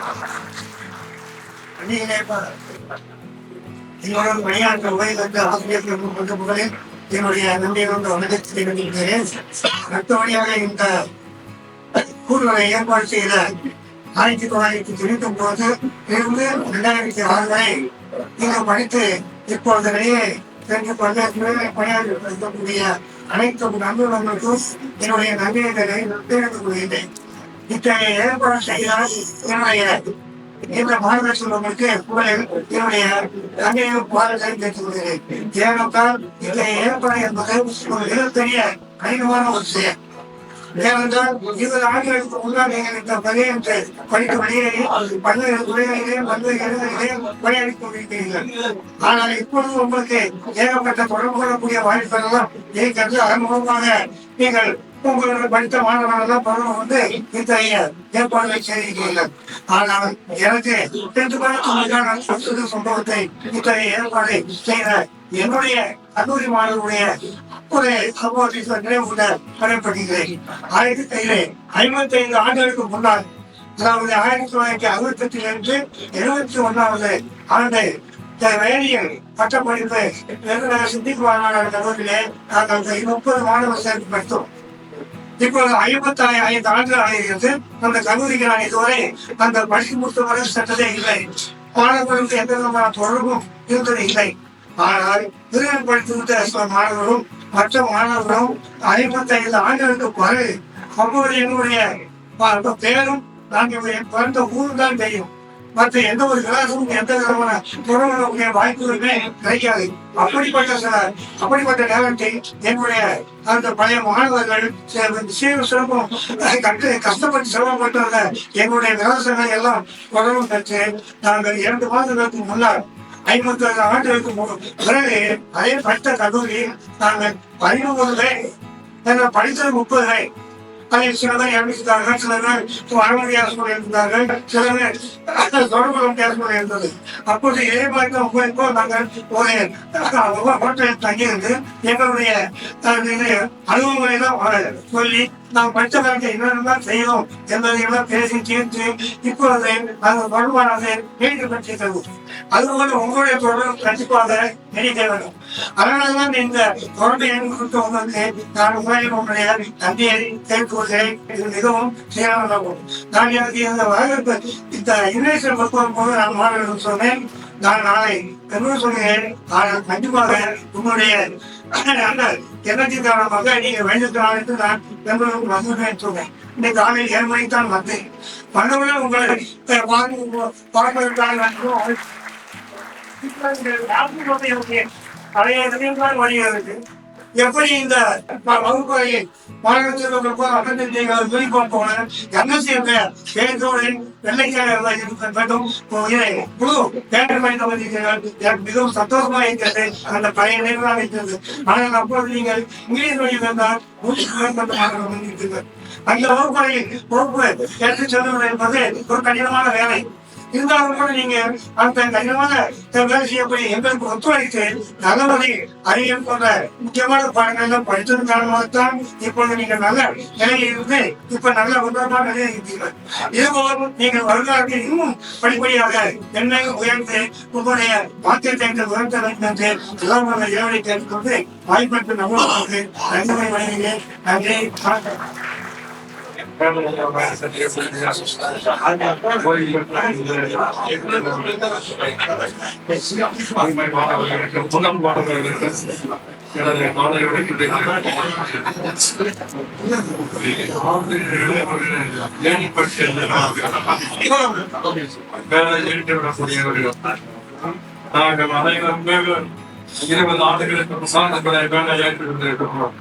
என்னுடன் பணியாற்ற உரையிலிருந்து ஆசிரியர்கள் கொண்ட முதலில் என்னுடைய நன்றியை வந்து வணக்கத்தை தெரிவிக்கிறேன். மற்றபடியாக இந்த கூடுதலை ஏற்பாடு செய்த 1999 இருந்து 2006 வரை இங்கு படித்து இப்பொழுது வெளியே சென்று பணியாற்றி இருக்கக்கூடிய அனைத்து நண்பர்களுக்கும் என்னுடைய நன்றியை தெரிவித்துக் கொள்கின்றேன். இத்தகைய ஏற்பாடு செய்தால் என்னுடைய இந்த மாநிலங்களுக்கு புகழில் என்னுடைய நன்றியும் பாராட்டை தெரிவித்துக் கொள்கிறேன். ஏனென்றால் இத்தகைய ஏற்பாடு என்பது ஒரு மிகப்பெரிய கடினமான ஒரு செயல். ஏனென்றால் 20 ஆண்டுகளுக்கு முன்னால் நீங்கள் இந்த பணியை படித்து வெளியேறி பல்வேறு துறைகளிலே பல்வேறு இடங்களிலே பணியாற்றிக் கொண்டிருக்கிறீர்கள். ஆனால் இப்பொழுது உங்களுக்கு ஏகப்பட்ட தொடர்பு கொள்ளக்கூடிய வாய்ப்புகளெல்லாம் இருக்கிறது. அனுபவமாக நீங்கள் உங்களுக்கு படித்த மாணவர்களெல்லாம் பருவம் வந்து இத்தகைய ஏற்பாடுகளை செய்திருக்கிறீர்கள். ஆனால் எனக்கு 10 வருடத்துக்கு சம்பவத்தை இத்தகைய ஏற்பாடு செய்த என்னுடைய கல்லூரி மாணவர்களுடைய ஒரு சம்பவத்தை நினைவுகூட கடமைப்படுகிறேன். 1955 ஆண்டுகளுக்கு முன்னால், அதாவது 1968 71வது ஆண்டு வேதியியல் பட்டப்படிப்பு சித்திக்குவார் கல்லூரியிலே நாங்கள் 30 மாணவர் சேர்த்து படித்தோம். இப்போது 55 ஆண்டுகள் ஆகிறது. அந்த கல்லூரிக்கு நான் இதுவரை அந்த படித்து முடித்தவரை சென்றதே இல்லை. மாணவர்களுக்கு எந்த விதமான தொடர்பும் இருந்தது இல்லை. ஆனால் திருமணம் படித்து மாணவர்களும் மற்ற மாணவர்களும் 55 ஆண்டுகளுக்கு பிறகு அப்போது என்னுடைய பேரும் நாங்கள் பிறந்த ஊர் தான் தெரியும். மற்ற எந்த ஒரு கிளாஸும் எந்த விதமான தொடர்புடைய வாய்ப்புகளுமே கிடைக்காது. அப்படிப்பட்ட நேரத்தை என்னுடைய அந்த பழைய மாணவர்கள் சிறப்பும் கஷ்டப்பட்டு சிரமப்பட்ட எங்களுடைய விவசாயங்கள் எல்லாம் தொடர்பு பெற்று நாங்கள் 2 மாதங்களுக்கு முன்னால் 50 ஆண்டுகளுக்கு பிறகு அதே படித்த கல்லூரி நாங்கள் 13 பேர் படித்தது 30 பேர். அதில் சில பேர் இறந்துட்டார்கள், சில பேர் வரமுடியாத சூழல் இருந்தார்கள், சில பேர் தொடர்பு முடியாத சூழல் இருந்தது. அப்போது எதிர்பார்க்க உங்களுக்கு நாங்கள் ஒரு ஹோட்டலில் தங்கியிருந்து எங்களுடைய அனுபவங்களை எல்லாம் சொல்லி நாம் படித்த காலத்தை என்னென்னதான் செய்யணும் என்பதை எல்லாம் பேசி தீர்த்து இப்பொழுது நாங்கள் வருமானத்தை மீண்டு பெற்றிருக்கிறது. அதுபோல உங்களுடைய தொடர்பு கண்டிப்பாக நினைக்க வேண்டும். அதனால்தான் இந்த தொடர்பை கொடுத்து உங்களுக்கு நான் உங்களுடைய தந்தையை கேட்புகிறேன். இது மிகவும் சீரானதாகும். நான் எனக்கு இந்த வரவேற்பு இந்த யுனேஸ்வர் மருத்துவம் போது நான் மாணவர்கள் சொன்னேன். நான் நாளை பெருமை சொல்கிறேன். ஆனால் கண்டிப்பாக உங்களுடைய எண்ணத்தின் காரணமாக நீங்க வேண்டியதுனால நான் பெருமைக்கு வந்துவிட்டேன் சொன்னேன். இன்னைக்கு காலையில் 7 மணிக்கு தான் வந்தேன். வந்தவுடன் உங்களை பார்ப்பதற்காக வருகிறது. எப்படி இந்த வகுப்பறையில் மாநிலத்தில் யூனிஃபார்ம் போன என்எஸ்சி வெள்ளைக்கார மிகவும் சந்தோஷமா இருக்கிறது. அந்த பழைய நேரம் இருக்கிறது. ஆனால் அப்போது நீங்கள் இங்கிலீஷ் வழி வந்தால் 100 மாணவர்கள் அந்த வகுப்பறையில் பொறுப்பு எடுத்து செல்வது என்பது ஒரு கடினமான வேலை. இருந்தாலும் கூட நீங்க அந்த கடினமான வேலை செய்யக்கூடிய எங்களுக்கு ஒத்துழைத்து நல்லவரை அறிவியல் போன்ற முக்கியமான பாடங்கள் எல்லாம் படித்ததன் காரணமாகத்தான் இப்பொழுது நீங்கள் நல்ல நிலையில் இருந்து இப்ப நல்ல உன்னதமான நிலையில் இருக்கிறீர்கள். இதுபோல் நீங்கள் வருங்காலத்தில் இன்னும் படிப்படியாக என்னை உயர்ந்து உங்களுடைய பாத்திரத்தை உயர்த்த வேண்டும் என்று எல்லாம் இறைவனை கேட்டுக்கொண்டு வாய்ப்பெற்று நம்மளுக்கு நன்மை வழங்குகிறேன். நன்றி, வணக்கம். நாங்கள் அனைவரும் 20 ஆண்டுகளுக்கு சார்ந்தவர்களை வேலை ஏற்றுக்கொண்டிருக்கிறோம்.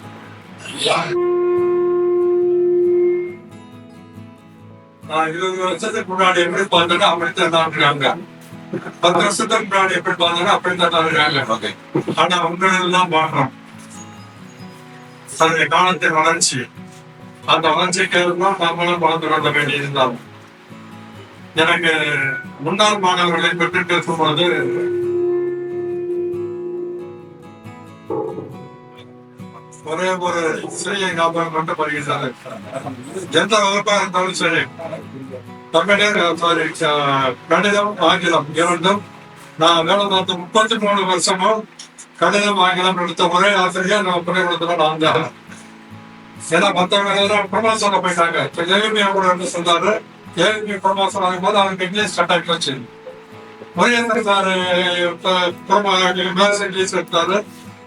20 வருஷத்துக்கு முன்னாடி எப்படி பார்த்தோன்னா அப்படித்தான் இருக்காங்க. 10 வருஷத்துக்கு முன்னாடி எப்படி பார்த்தோன்னா அப்படித்தான் இருக்காங்க. ஆனா உங்களெல்லாம் பாக்குறோம் அந்த காலத்தின் வளர்ச்சி, அந்த வளர்ச்சிக்கு நாமளும் வளர்ந்து கொள்ள வேண்டியிருந்தாலும் எனக்கு முன்னாள் மாணவர்களை பெற்று பேசும்போது ஒரே ஒரு சிலையை ஞாபகம் கொண்டு வருகின்றது. எந்த வகுப்பாக இருந்தாலும் சரி, தமிழர் கணிதம் ஆங்கிலம் இரண்டும் நான் வேலை பார்த்த 33 வருஷமும் கணிதம் ஆங்கிலம் எடுத்த ஒரே ஆசிரியர் நம்ம பள்ளிக்கூடத்துல நான் தான். ஏன்னா மற்றவங்க எல்லாம் ப்ரமோஷன்ல போயிட்டாங்க. இப்போ ஏவிபியா கூட இருந்து சொன்னாரு, ஏவிபி ப்ரமோஷன் ஆகும்போது அவருக்கு இங்கிலீஷ் கட் ஆகி வச்சு முருகேந்திர சார் மேத்ஸ் இங்கிலீஷ் எடுத்தாரு.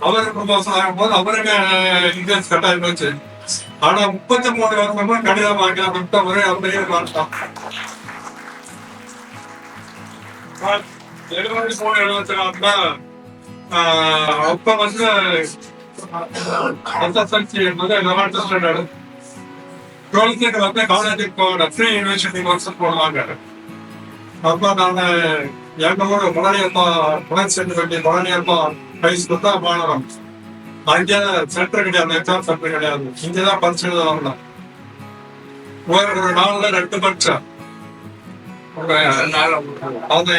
அவருக்கு ப்ரமோஷன் ஆகும்போது அவருக்கு இங்கிலீஷ் கட் ஆகி வச்சு. ஆனா 33 வருஷமா கணிதம் ஆங்கிலம் எடுத்த ஒரே அப்படியே பார்த்தான். 73-74 அப்ப வந்து SSLC என்பது 11th ஸ்டாண்டர்ட் 12th வந்து காலேஜுக்கு போகிற ஃப்ரீ யூனிவர்சிட்டி கோர்ஸ் போடுவாங்க. அப்ப நான் எங்க ஊர் பழனியப்பா ஹை ஸ்கூல் தான் மாணவன். அங்கே சென்டர் கிடையாது, எக்ஸாம் சென்டர் கிடையாது. இங்கதான் பரிசு எழுதுவாங்க. ஒரு நாள்ல 2 பரீட்சை. அது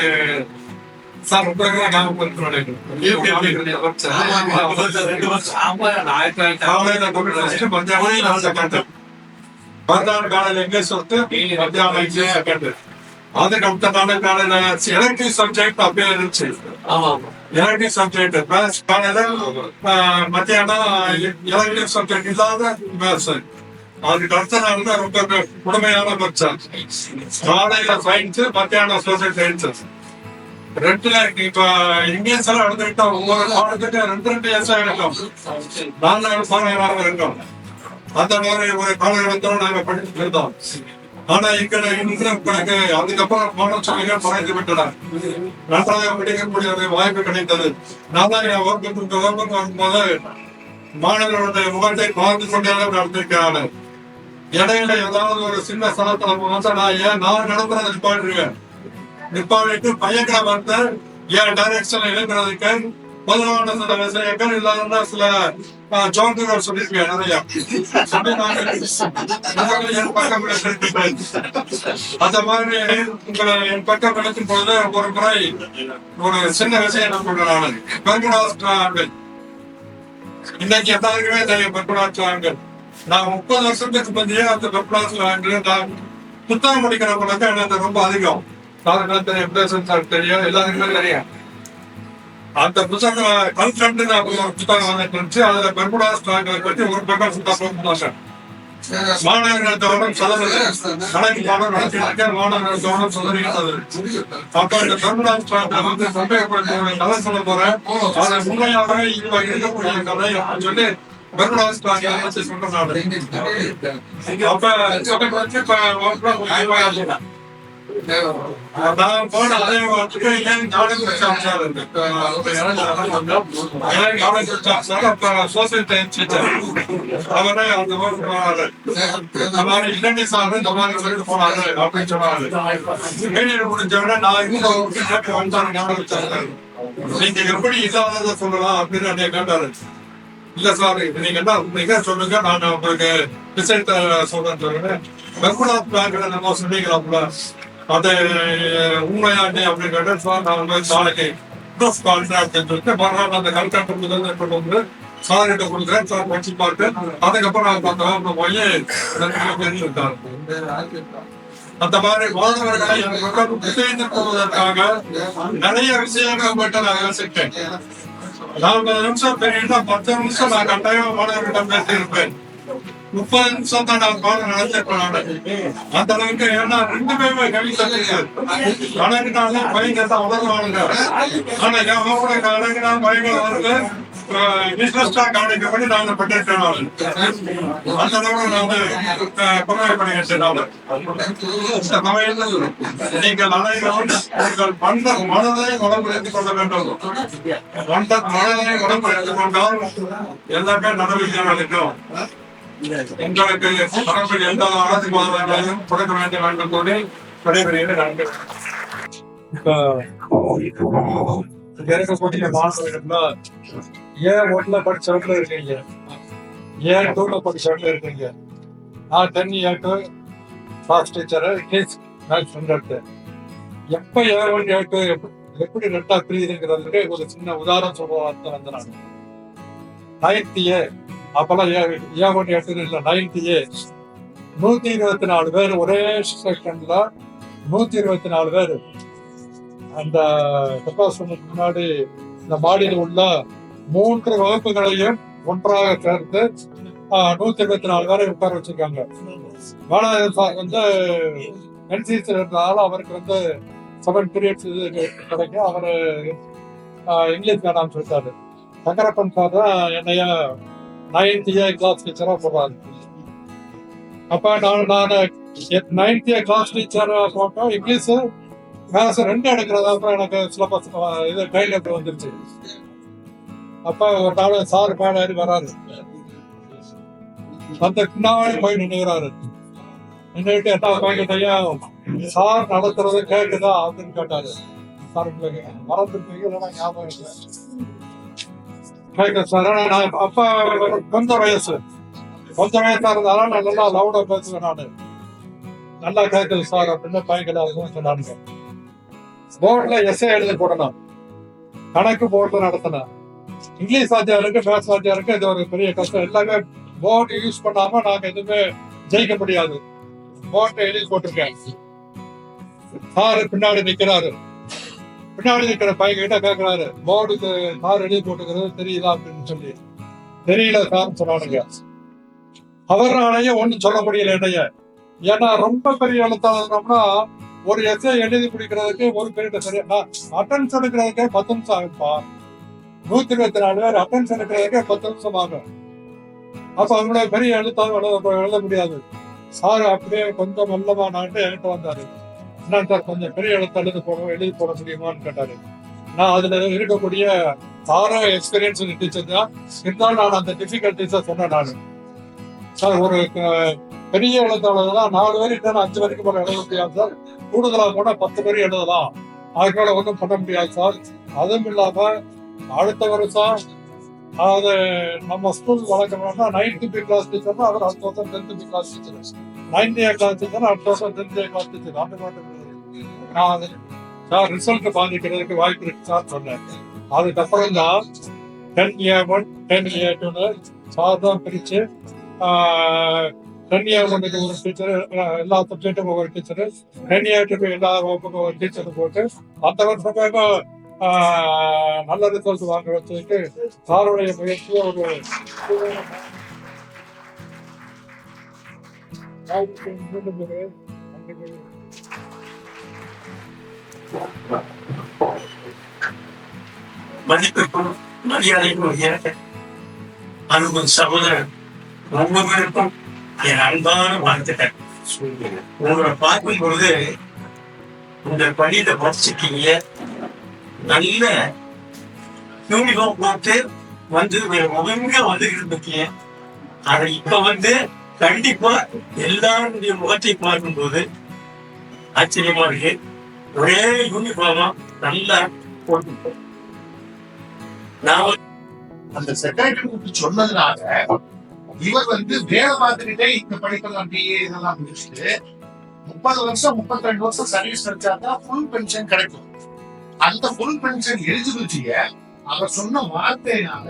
சார் உங்களுக்கு ஞாபகம் காலையில இங்கிலீஷ் வந்து மத்தியானம் இங்கிலீஷ் செகண்ட். அதுக்கு அடுத்த நாள் காலையில எலக்டிவ் சப்ஜெக்ட் அப்படியே இருந்துச்சு. எலக்டிவ் சப்ஜெக்ட் காலையில மத்தியானம் எலக்டிவ் சப்ஜெக்ட் இல்லாத மேத்ஸ். அதுக்கு அடுத்த நாள் தான் ரொம்ப புதுமையான பரீட்சை. காலையில சயின்ஸ், மத்தியானம் சோசியல் சயின்ஸ். 2ல இப்ப இங்கிலீஷ் எல்லாம் எடுத்துக்கிட்டா ஒவ்வொரு பாடத்துக்கு 2 இயர்ஸா இருக்கும். 4 பாடம் இருக்கும். அந்த மாதிரி ஒரு காலகட்டத்தில் நாங்க படிச்சுட்டு இருந்தோம். ஆனா இங்க எனக்கு அதுக்கப்புறம் மாணவர்கள் மறைந்து விட்டனர். நன்றாக படிக்கக்கூடிய வாய்ப்பு கிடைத்தது. நான் தான் என் வகுப்புக்கு வரும்போது மாணவர்களுடைய முகத்தை பார்த்து கொண்டே நடத்திருக்கிறாங்க. இடையில ஏதாவது ஒரு சின்ன ஸ்தலத்துல வந்து நான் நடத்துறதை நிப்பாட்டிருவேன். நிப்பாட்டிட்டு பையன்களை வந்து என் டைரக்ஷன்ல எழுதுறதுக்கு பொதுவான சில விஷயங்கள் இல்லாத சில ஜோக்குகள் சொல்லியிருக்கேன். நிறைய என் பக்கம் அந்த மாதிரி உங்களை என் பக்கம் எடுக்கும் பொழுது ஒரு முறை ஒரு சின்ன விஷயம் நான் சொல்றேன். பெர்குடாஸ்ட்ராங்கள் இன்னைக்கு எல்லாருக்குமே தெரியும். பெர்குடாஸ்ட்ராங்கள் நான் 30 வருஷத்துக்கு முந்தைய அந்த பெர்குடாஸ்ட்ராங்கள் நான் புத்தகம் படிக்கிறவங்களுக்கு எனக்கு ரொம்ப அதிகம். சாருக்கு தெரியும், சார் தெரியும், எல்லாருக்குமே தெரியும். அந்த புத்தகம் கல்கண்டு ஒரு புத்தகம் வந்துட்டு இருந்துச்சு. அதுல பெர்குடாஸ்ட்ராங்களை பற்றி ஒரு பக்கம் சுத்தமாக மாணவர்கள் கவனம் சதவீத கணக்கு பாடம் நடத்தினாக்க மாணவர்கள் கவனம் சதவீதம். அப்ப இந்த பெர்குடாஸ்ட்ராங்களை வந்து சந்தேகப்படுத்த கதை சொல்ல போறேன். அதை உண்மையாக இருக்கக்கூடிய கதை அப்படின்னு சொல்லி பெர்குடாஸ்ட்ராங்களை பற்றி சொல்றேன். அப்ப நான் போன அதே வாரத்துக்கு ஏன் நாளைக்கு சோசியல் சயின்ஸ் அவரே அந்த போனாரு. இந்த மாதிரி இல்லடி சார் இந்த மாதிரி சொல்லிட்டு போனாரு அப்படின்னு சொன்னாரு. மீடியம் முடிஞ்சவன நான் இன்னும் வந்தாரு ஞாபகம் வச்சாரு. நீங்க எப்படி இல்லாததை சொல்லலாம் அப்படின்னு என்னை கேட்டாரு. இல்ல சார் நீங்க என்ன நீங்க சொல்லுங்க, நான் உங்களுக்கு ரிசல்ட் சொல்றேன்னு சொல்லுவேன். பெர்குடாஸ்ட்ராங்களை நம்ம சொல்லிக்கலாம்ல, அது உண்மையானே அப்படின்னு கேட்டேன். சார் நான் வந்து நாளைக்கு கான்ட்ராக்ட் சொல்லிட்டு மறுநாள் அந்த கல்கண்டு முதல்ல கொண்டு வந்து சார்கிட்ட கொடுக்குறேன். சார் படிச்சு பார்த்து அதுக்கப்புறம் அந்த போய் இருக்காரு. அந்த மாதிரி மாணவர்களை புத்தகத்தை போவதற்காக நிறைய விஷயங்கள் மட்டும் நான் யோசித்தேன். 40 நிமிஷம் தெரியும்னா 10 நிமிஷம் நான் கட்டாயம் மாணவர்களிடம் பேசியிருப்பேன். 30 நிமிஷம் தான் நான் பாடம் நடத்திருப்பேன். அந்த அளவுக்கு ஏன்னா 2 பேருமே கணக்குனால பயங்கர வளருவானுங்க. ஆனா என் மாப்பிள்ளை கணக்குனா பயங்கர வருது. பிசினஸ்டா கவனிக்க பண்ணி நாங்க பண்ணிருக்கேன். அந்த அளவுக்கு நான் வந்து குறைவை பண்ணிக்கிட்டேன். நீங்கள் அனைவரும் உங்கள் பண்ட மனதை உடம்புலைத்துக் கொள்ள வேண்டும். பண்ட மனதை உடம்புலைத்துக் கொண்டால் எல்லாமே நடவடிக்கை நடக்கும். உங்களுக்கு மனப்பில் எந்த ஆராய்ச்சியும் கொடுக்க வேண்டும் என்று கூறி விடைபெறுகிறேன். நன்றி. இருக்கக்கூடிய மாணவர்கள்ல ஏன் 1ல படிச்சவங்க இருக்கீங்க, ஏன் 2ல படிச்சவங்க இருக்கீங்க. நான் 10 A2 class teacher, English maths பண்றது. எப்ப A1 A2 எப்படி 2ஆ பிரியுதுங்கிறதுக்கு ஒரு சின்ன உதாரணம் சொல்லுவாங்க. வந்து நான் 9th A அப்பெல்லாம் A1 A2 இல்லை, 9th A 124 பேர் ஒரே செக்ஷன்ல 124 பேர். அந்த டெபாசிட் முன்னாடி இந்த மாடியில் உள்ள 3 வகுப்புகளையும் ஒன்றாக சேர்த்து 124 பேரை உட்கார வச்சிருக்காங்க. வேலாயுதம் சார் வந்து என்சிசி இருந்ததால அவருக்கு வந்து 7 பீரியட்ஸ் கிடைக்கும். அவரு இங்கிலீஷ் வேணாம்னு சொல்லிட்டாரு. சங்கரப்பன் சார் தான் என்னைய 9th A கிளாஸ் டீச்சரா போடுறாரு. அப்ப நான் 9th A கிளாஸ் டீச்சரா போட்டோம். இங்கிலீஷ் மேத்ஸ் 2 எடுக்கிறதா அப்புறம் எனக்கு சிலபஸ் இது கையில் வந்துருச்சு. அப்ப ஒரு நாள் சார் மேல ஏறி வராரு. அந்த பின்னாடி போய் நின்னுகிறாரு. நின்றுட்டு என்ன வாங்கிட்டையா சார் நடத்துறது கேட்டுதா அப்படின்னு கேட்டாரு. சார் உங்களுக்கு மறந்துருப்பீங்க இல்லைன்னா ஞாபகம் இல்லை. கேட்க சார் நான் அப்ப கொஞ்சம் வயசா இருந்தாலும் நான் நல்லா லவுடா பேசுவேன். நானு நல்லா கேட்குது சார் அப்படின்னு பயங்கர சொன்னாங்க. போர்ட்ல எஸ்ஏ எழுதி போடணும். கணக்கு போர்ட்ல நடத்தினேன். இங்கிலீஷ் வாத்தியாருக்கு மேத்ஸ் வாத்தியாருக்கு இது ஒரு பெரிய கஷ்டம். எல்லாமே போர்டு யூஸ் பண்ணாம நாங்க எதுவுமே ஜெயிக்க முடியாது. போர்ட்டை எழுதி போட்டிருக்கேன். சாரு பின்னாடி நிக்கிறாரு. பின்னாடி நிக்கிற பையன் கிட்ட கேட்கிறாரு, போர்டுக்கு சார் எழுதி போட்டுக்கிறது தெரியுதா அப்படின்னு சொல்லி. தெரியல சார் சொன்னானுங்க. அவராலேயே ஒண்ணும் சொல்ல முடியல என்னைய. ஏன்னா ரொம்ப பெரிய எழுத்தாளர்னா ஒரு எஸ்ஐ எழுதி பிடிக்கிறதுக்கு ஒரு பீரியட் சரியா அட்டன்ஸ் எடுக்கிறதுக்கே 10 நிமிஷம் ஆகும்பா. 124 பேர் அட்டன்ஸ் எடுக்கிறதுக்கே 10 நிமிஷம் ஆகும். அப்ப அவங்கள பெரிய எழுத்தாளர் எழுத முடியாது. சார் அப்படியே கொஞ்சம் மெல்லமா நாட்டு என்கிட்ட வந்தாரு. என்ன சார் கொஞ்சம் பெரிய எழுத்து எழுதி போட முடியுமான்னு கேட்டாரு. நான் அதுல இருக்கக்கூடிய 6 எக்ஸ்பீரியன்ஸ் டீச்சர் தான் இருந்தாலும் நான் அந்த டிஃபிகல்டிஸை சொன்னேன். நான் சார் ஒரு பெரிய எழுத்தாளர் தான் 4 பேர் 5 வரைக்கும் போல எழுத முடியாது சார். கூடுதலாக போனா 10 பேர் எழுதலாம். அதுக்காக ஒன்றும் பண்ண முடியாது சார். அதுவும் இல்லாம அடுத்த வருஷம் அதாவது நம்ம ஸ்கூல் வழக்கம்னா 9th B கிளாஸ் டீச்சர்னா அவர் அடுத்த வருஷம் 10th B class teacher, 9th A class teacher அடுத்த வருஷம் 10th A கிளாஸ் டீச்சர். அந்த மாதிரி நான் சார் ரிசல்ட் பாதிக்கிறதுக்கு வாய்ப்பு இருக்கு சார் சொன்னேன். அதுக்கப்புறம் தான் 10A1 10A2 சார் தான் பிரிச்சு 10A1க்கு ஒரு டீச்சர், எல்லா சப்ஜெக்ட்டுக்கும் ஒரு டீச்சரு, 10A2க்கு எல்லா வகுப்புக்கும் ஒரு டீச்சர் போட்டு அந்த வருஷமே நல்ல ரிசல்ட் வாங்க வச்சுட்டு சாருடைய முயற்சியை ஒரு மதிப்பிற்கும் மரியாதைக்கும் அன்பு சகோதரன் ஒவ்வொருவருக்கும் என் அன்பான வாழ்த்துக்கள். உங்களை பார்க்கும் பொழுது இந்த பள்ளியில படிச்சிருக்கீங்க. நல்ல யூனிஃபார்ம் போட்டு வந்து முகங்க வந்து இருந்துக்கீங்க. ஆனா இப்ப வந்து கண்டிப்பா எல்லாருடைய முகத்தை பார்க்கும்போது ஆச்சரியமா இருக்கு. ஒரே யூனிஃபார்மா நல்லா போட்டு நான் அந்த செக்ரட்டரி சொன்னதுனால இவர் வந்து வேலை பார்த்துக்கிட்டே இந்த படிப்பெல்லாம் பிஏ இதெல்லாம் முடிச்சுட்டு 30 வருஷம் 32 வருஷம் சர்வீஸ் வச்சாதான் ஃபுல் பென்ஷன் கிடைக்கும். அந்த ஃபுல் பென்ஷன் எலிஜிபிலிட்டிய அவர் சொன்ன வார்த்தையினால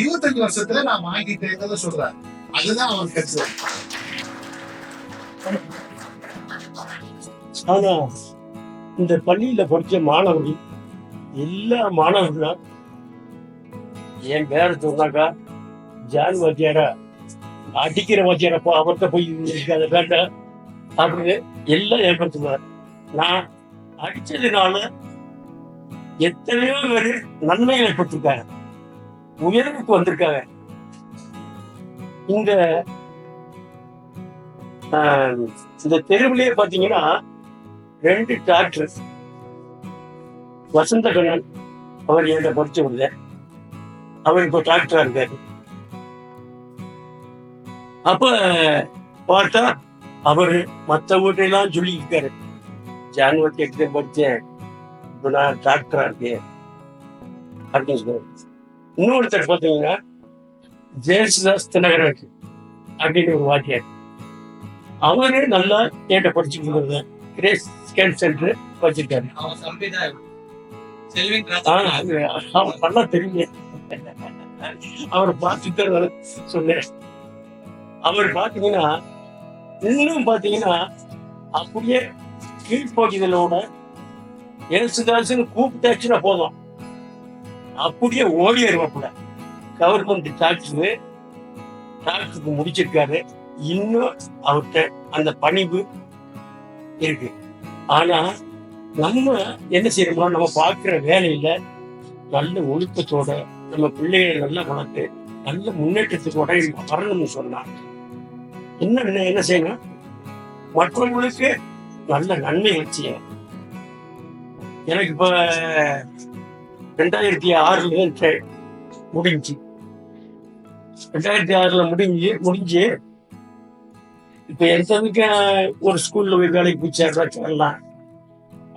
25 வருஷத்துல நான் வாங்கிட்டேன்னு சொல்றாரு. அதுதான் அவர் கட்சி. ஆனா இந்த பள்ளியில படிச்ச மாணவர்கள் எல்லா மாணவர்களும் என் பேர சொன்னாக்கா ஜான் வாத்தியாரா அடிக்கிற வாத்தியாரப்போ அவர்கிட்ட போய் இருக்காத வேண்டாம் அப்படின்னு எல்லாம் ஏற்படுத்துவார். நான் அடிச்சதுனால எத்தனையோ பேர் நன்மைகள் ஏற்பட்டிருக்காங்க, உயர்வுக்கு வந்திருக்காங்க. இந்த தெருவிலேயே பாத்தீங்கன்னா 2 டாக்டர், வசந்த கண்ணன் அவர் என்கிட்ட படிச்சு விடுத, அவர் இப்போ டாக்டரா இருக்காரு. அப்ப பார்த்தா அவரு மற்ற வீட்டையெல்லாம் சொல்லியிருக்காரு, ஜான்வரி எக்ஸ படிச்சேன், இப்போ நான் டாக்டரா இருக்கேன் அப்படின்னு சொல்லுவாரு. இன்னொருத்தர் பார்த்தீங்கன்னா ஜெயசுதாஸ் தினகரன் அப்படின்னு ஒரு வாத்தியார், அவரு நல்லா கேட்ட படிச்சுட்டு கிரேஸ் ஸ்கேன் சென்டர் வச்சிருக்காரு. அவர் நல்லா தெரியும். அவரை பார்த்துட்டு சொன்னேன். அவர் பாத்தீங்கன்னா இன்னும் பாத்தீங்கன்னா அப்படியே கீழ்ப்பகுதிகளோட ஏசுதாசுன்னு கூப்பிட்டாச்சுன்னா போதும், அப்படியே ஓடிடுவாப்புல. கவர்மெண்ட் டாக்டருக்கு முடிச்சிருக்காரு. இன்னும் அவர்கிட்ட அந்த பணிவு இருக்கு. ஆனா நம்ம என்ன செய்யறோமோ, நம்ம பார்க்கிற வேலையில நல்ல ஒழுக்கத்தோட நம்ம பிள்ளைகளை நல்லா வளர்த்து நல்ல முன்னேற்றத்தோட வரணும்னு சொன்னா என்ன செய்யணும், மற்றவங்களுக்கு நல்ல நன்மைகள் செய்யணும். எனக்கு இப்ப 2006 முடிஞ்சு 2006 முடிஞ்சு இப்ப எந்ததுக்கு ஒரு ஸ்கூல்ல போய் வேலைக்கு போய் சேரலாம்,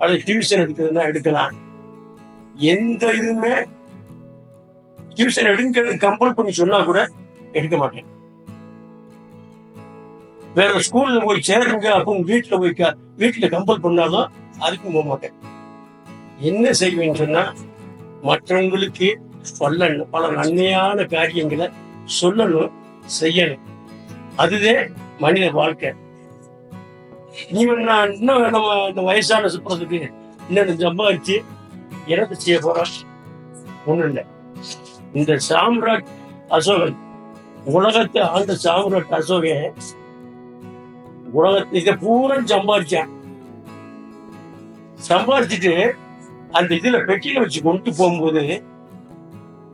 அது டியூஷன் எடுக்கிறதுனா எடுக்கலாம். எந்த இதுவுமே டியூஷன் எடுக்கிறது கம்பல் பண்ணி சொன்னா கூட எடுக்க மாட்டேன். வேற ஸ்கூல்ல போய் சேருங்க அப்போ வீட்டுல கம்பல் பண்ணாலும் அதுக்கும் போக மாட்டேன். என்ன செய்வேன்னு சொன்னா, மற்றவங்களுக்கு பல நன்மையான காரியங்களை சொல்லணும், செய்யணும். அதுதான் மனித வாழ்க்கை. நீ இன்னும் நம்ம இந்த வயசான சுற்றுறதுக்கு இன்னும் சம்பாதிச்சு இறந்து செய்ய போறோம் ஒண்ணும் இல்லை. இந்த சாம்ராட் அசோகன், உலகத்தை ஆண்ட சாம்ராட் அசோகன் உலகத்தை இதை பூரா சம்பாதிச்சுட்டு அந்த இதுல பெட்டியில வச்சு கொண்டு போகும்போது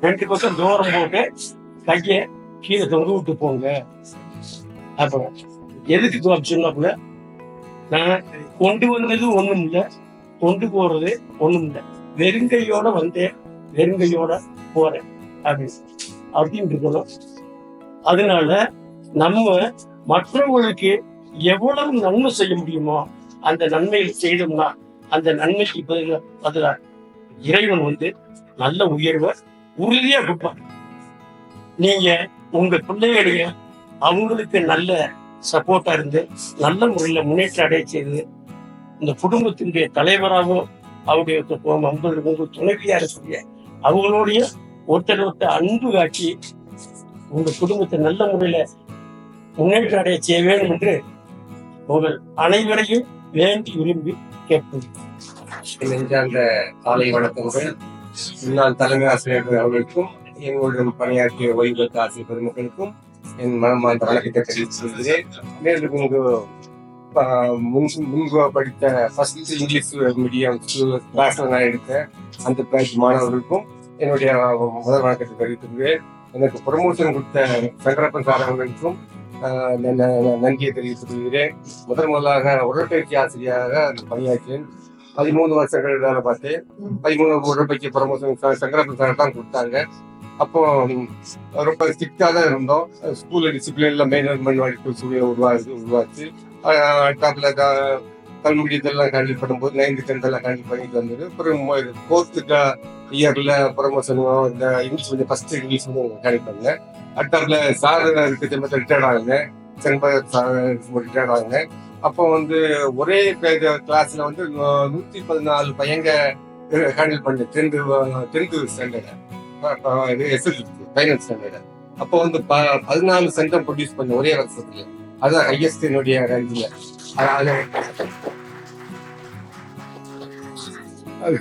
2 பக்கம் தூரம் போட்டு கைய கீழே தொங்க விட்டு போங்க. அப்புறம் எதுக்கு சொன்னாப்புல, நான் கொண்டு வந்தது ஒண்ணும் இல்லை, கொண்டு போறது ஒண்ணும் இல்லை, வெறுங்கையோட வந்தேன், வெறுங்கையோட போறேன் அப்படின்னு இருக்கணும். அதனால நம்ம மற்றவங்களுக்கு எவ்வளவு நன்மை செய்ய முடியுமோ அந்த நன்மையை செய்தோம்னா அந்த நன்மைக்கு பதிலாக இறைவன் நல்ல உயர்வை உறுதியா கொடுப்பார். நீங்க உங்க பிள்ளைகளுடைய அவங்களுக்கு நல்ல சப்போர்ட்டா இருந்து நல்ல முறையில முன்னேற்றம் அடைய செய்து இந்த குடும்பத்தினுடைய தலைவராகவும் அவருடைய உங்க துணைவியா இருக்கக்கூடிய அவங்களுடைய ஒருத்தர் அன்பு காட்சி உங்க குடும்பத்தை நல்ல முறையில முன்னேற்றம் அடைய செய்ய வேண்டும் என்று உங்கள் அனைவரையும் வேண்டி விரும்பி கேட்பது. அந்த காலை வணக்கங்கள் முன்னாள் தலைமை ஆசிரியர்கள் அவர்களுக்கும் எங்களுடன் பணியாற்றிய ஓய்வு பெற்ற ஆசிரியர் பெருமக்களுக்கும் என் மனமார்ந்த வணக்கத்தை தெரிவித்துள்ளேன். மேலும் முன்பு படித்த ஃபர்ஸ்ட் இங்கிலீஷ் மீடியம் கிளாஸ்ல நான் எடுத்த அந்த கிளாஸ் மாணவர்களுக்கும் என்னுடைய முதல் வணக்கத்தை தெரிவித்துள்ளேன். எனக்கு ப்ரமோஷன் கொடுத்த சங்கரப்பன் சார் அவர்களுக்கும் நன்றியை தெரிவித்துக் கொள்கிறேன். முதலாக உடற்பயிற்சி ஆசிரியராக பணியாற்றினேன். 13 வருஷங்கள் வேலை பார்த்தேன். 13 உடற்பயிற்சி ப்ரமோஷன் சங்கரப்பன் சார் தான் கொடுத்தாங்க. அப்போ ரொம்ப ஸ்ட்ரிக்டா தான் இருந்தோம். ஸ்கூல்ல டிசிப்ளின்ல மேனேஜ்மெண்ட் சூழ்நிலை உருவாச்சு. டாப்ல தமிழ் இதெல்லாம் ஹேண்டில் பண்ணும்போது 9th 10th எல்லாம் ஹேண்டில் பண்ணிட்டு வந்தது. அப்புறம் 4th இயர்ல ப்ரமோஷன் இந்த இங்கிலீஷ் ஃபர்ஸ்ட் இங்கிலீஷ் ஹேண்டில் பண்ணேன். டாப்ல சார் ரிட்டையர்ட் ஆகுங்க, ரிட்டையர்ட் ஆகுங்க. அப்போ ஒரே கிளாஸ்ல 114 பையங்க ஹேண்டில் பண்ணேன். 10th standard final standard. அப்போ 14 சென்டம் ப்ரொடியூஸ் பண்ண ஒரே வருஷத்துல. அதுதான் ஹையஸ்ட் என்னுடைய ரேஞ்சில்.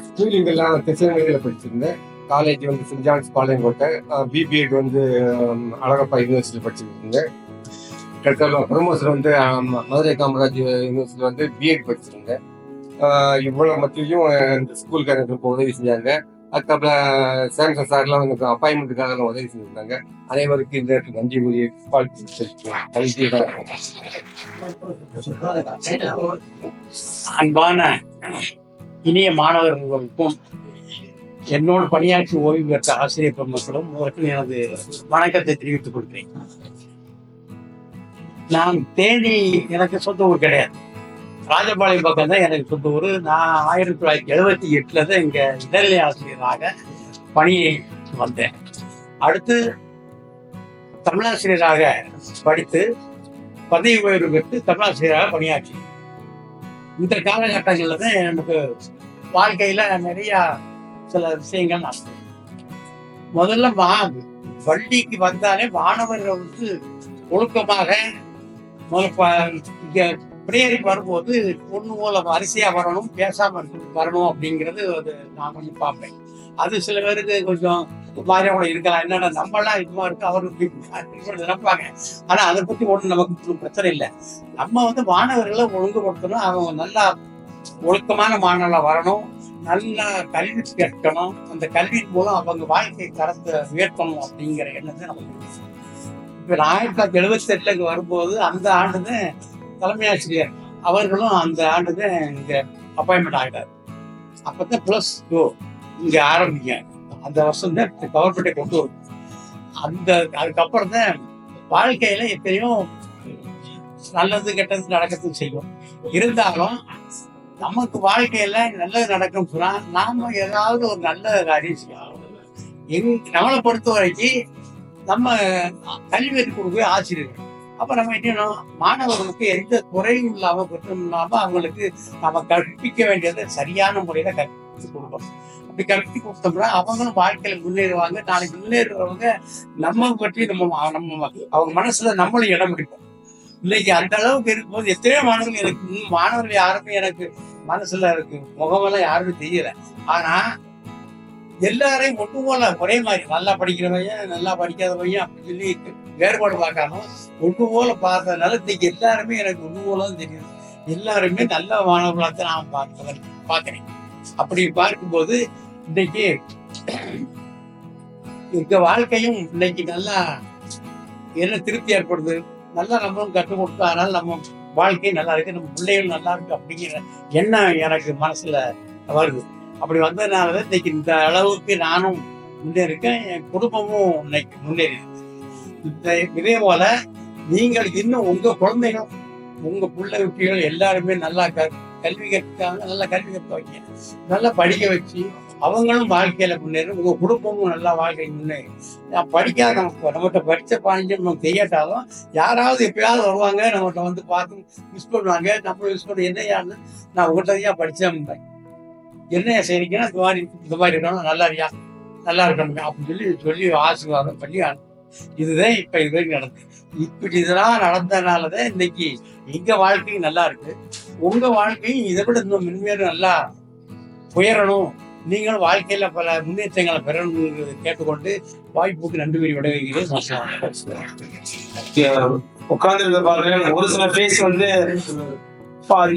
ஸ்கூலிங் எல்லாம் கிருஷ்ணகிரியில படிச்சிருந்தேன். College St John's Palayamkottai, BPEd Alagappa university படிச்சிருந்தேன். ப்ரமோஷன் மதுரை காமராஜ் யூனிவர்சிட்டியில பிஎட் படிச்சிருந்தேன். இவ்வளவு மத்தியும் இந்த ஸ்கூலுக்கு எனக்கு உதவி செஞ்சாங்க. அதுக்கப்புறம் சாம்சங் சார்லாம் எனக்கு அப்பாயின்மெண்ட்டுக்காக உதவி செஞ்சிருந்தாங்க. அனைவருக்கு இந்த நன்றி கூறிய அன்பான இனிய மாணவர்களுக்கும் என்னோடு பணியாற்றி ஓய்வு பெற்ற ஆசிரியர் பெருமக்களும் அவருக்கு எனது வணக்கத்தை தெரிவித்துக் கொள்கிறேன். நான் தேனி எனக்கு சொந்த ஊர் கிடையாது, ராஜபாளையம் பக்கம் தான் எனக்கு சொந்த ஊர். நான் 1978 தான் இங்க இடைநிலை ஆசிரியராக பணியை வந்தேன். அடுத்து தமிழாசிரியராக படித்து பதவி உயர்வு பெற்று தமிழாசிரியராக பணியாற்றி இந்த காலகட்டங்களில் தான் எனக்கு வாழ்க்கையில நிறைய சில விஷயங்கள் நான் முதல்ல பள்ளிக்கு வந்தாலே மாணவர்கள் ஒழுக்கமாக பிரேயருக்கு வரும்போது பொண்ணு போல வரிசையா வரணும், பேசாம வரணும் அப்படிங்கிறது நான் கொஞ்சம் பார்ப்பேன். அது சில பேருக்கு கொஞ்சம் மாதிரியா கூட இருக்கலாம். என்னன்னா நம்மளாம் இதுமா இருக்கு அவருக்கு நினைப்பாங்க. ஆனா அதை பத்தி ஒண்ணு நமக்கு பிரச்சனை இல்லை. நம்ம மாணவர்களை ஒழுங்குபடுத்தணும். அவங்க நல்லா ஒழுக்கமான மாணவர்களா வரணும், நல்ல கல்வி கற்கணும், அந்த கல்வியின் மூலம் அவங்க வாழ்க்கை தரத்தை உயர்த்தணும் அப்படிங்கிற எண்ணத்தை நமக்கு. இப்ப 1978 இங்க வரும்போது அந்த ஆண்டுதான் தலைமை ஆசிரியர் அவர்களும் அந்த ஆண்டுதான் இங்க அப்பாயின்மெண்ட் ஆகிட்டார். அப்பதான் +2 இங்க ஆரம்பிங்க. அந்த வருஷம் தான் கவர்மெண்ட்டை கொண்டு வரும். அதுக்கப்புறம் தான் வாழ்க்கையில எப்பயும் நல்லது கெட்டது நடக்கிறது செய்யும். இருந்தாலும் நமக்கு வாழ்க்கையில நல்லது நடக்கும் சொன்னா நாம ஏதாவது ஒரு நல்ல காரியம் செய்யணும். நம்மளை பொறுத்த வரைக்கும் நம்ம கல்வி கொடுக்கவே ஆசிரியர்கள். அப்ப நம்ம என்ன மாணவர்களுக்கு எந்த குறையும் இல்லாம குற்றம் இல்லாம அவங்களுக்கு நம்ம கற்பிக்க வேண்டியதை சரியான முறையில கற்பித்து கொடுக்கணும். அப்படி கற்பித்து கொடுத்தோம்னா அவங்களும் வாழ்க்கையில முன்னேறுவாங்க. நாளைக்கு முன்னேறுறவங்க நம்ம பற்றி நம்ம அவங்க மனசுல நம்மளும் இடம் பிடிப்போம். இன்னைக்கு அந்த அளவுக்கு இருக்கும்போது எத்தனையோ மாணவர்கள் எனக்கு மாணவர்கள் யாருமே எனக்கு மனசுல இருக்கு, முகமெல்லாம் யாருமே தெரியல. ஆனா எல்லாரையும் ஒன்று போல ஒரே மாதிரி நல்லா படிக்கிறவங்க நல்லா படிக்காதவங்க அப்படி சொல்லி வேறுபாடு பார்க்காம ஒன்று போல பார்த்ததுனால இன்னைக்கு எல்லாருமே எனக்கு ஒன்று போல தான் தெரியுது. எல்லாருமே நல்ல மாணவர்களாக நான் பார்க்கிறேன். அப்படி பார்க்கும்போது இன்னைக்கு எங்க வாழ்க்கையும் இன்னைக்கு நல்லா என்ன திருப்தி ஏற்படுது. நல்லா நம்மளும் கற்றுக் கொடுத்தோம். அதனால நம்ம வாழ்க்கை நல்லா இருக்கு, நம்ம பிள்ளைகள் நல்லா இருக்கு அப்படிங்கிற எண்ணம் எனக்கு மனசுல வருது. அப்படி வந்ததுனாலதான் இன்னைக்கு இந்த அளவுக்கு நானும் முன்னேறிக்கேன், என் குடும்பமும் இன்னைக்கு முன்னேறி. இதே போல நீங்கள் இன்னும் உங்க குழந்தைகள் உங்க பிள்ளை குட்டிகள் எல்லாருமே நல்லா கல்வி கற்காங்க, நல்லா கல்வி கற்க வைக்க, நல்லா படிக்க வச்சு அவங்களும் வாழ்க்கையில முன்னேறும். உங்க குடும்பமும் நல்லா வாழ்க்கை முன்னேறி. நான் படிக்காத நம்மகிட்ட படிச்ச பாஞ்சு நமக்கு தெரியாட்டாலும் யாராவது எப்பயாவது வருவாங்க, நம்மகிட்ட பார்த்து மிஸ் பண்ணுவாங்க. நம்மளும் மிஸ் பண்ண என்னையான்னு நான் உங்கள்கிட்ட படிச்சேன், என்னையா செய்றீங்கன்னா இந்த மாதிரி இருக்கணும், நல்லா இருக்கணும் அப்படின்னு சொல்லி ஆசீர்வாதம் பண்ணி இதுதான் இப்ப இது வரைக்கும் நடந்தது. இப்படி இதெல்லாம் நடந்ததுனாலதான் இன்னைக்கு எங்க வாழ்க்கையும் நல்லா இருக்கு. உங்க வாழ்க்கையும் இதை விட இன்னும் மென்மேலும் நல்லா உயரணும், நீங்களும் வாழ்க்கையில பல முன்னேற்றங்களை பெறணும் கேட்டுக்கொண்டு வாய்ப்புக்கு நன்றி கூறி விடைகிறேன். உட்கார்ந்து பாருங்க, ஒரு சில பேஸ்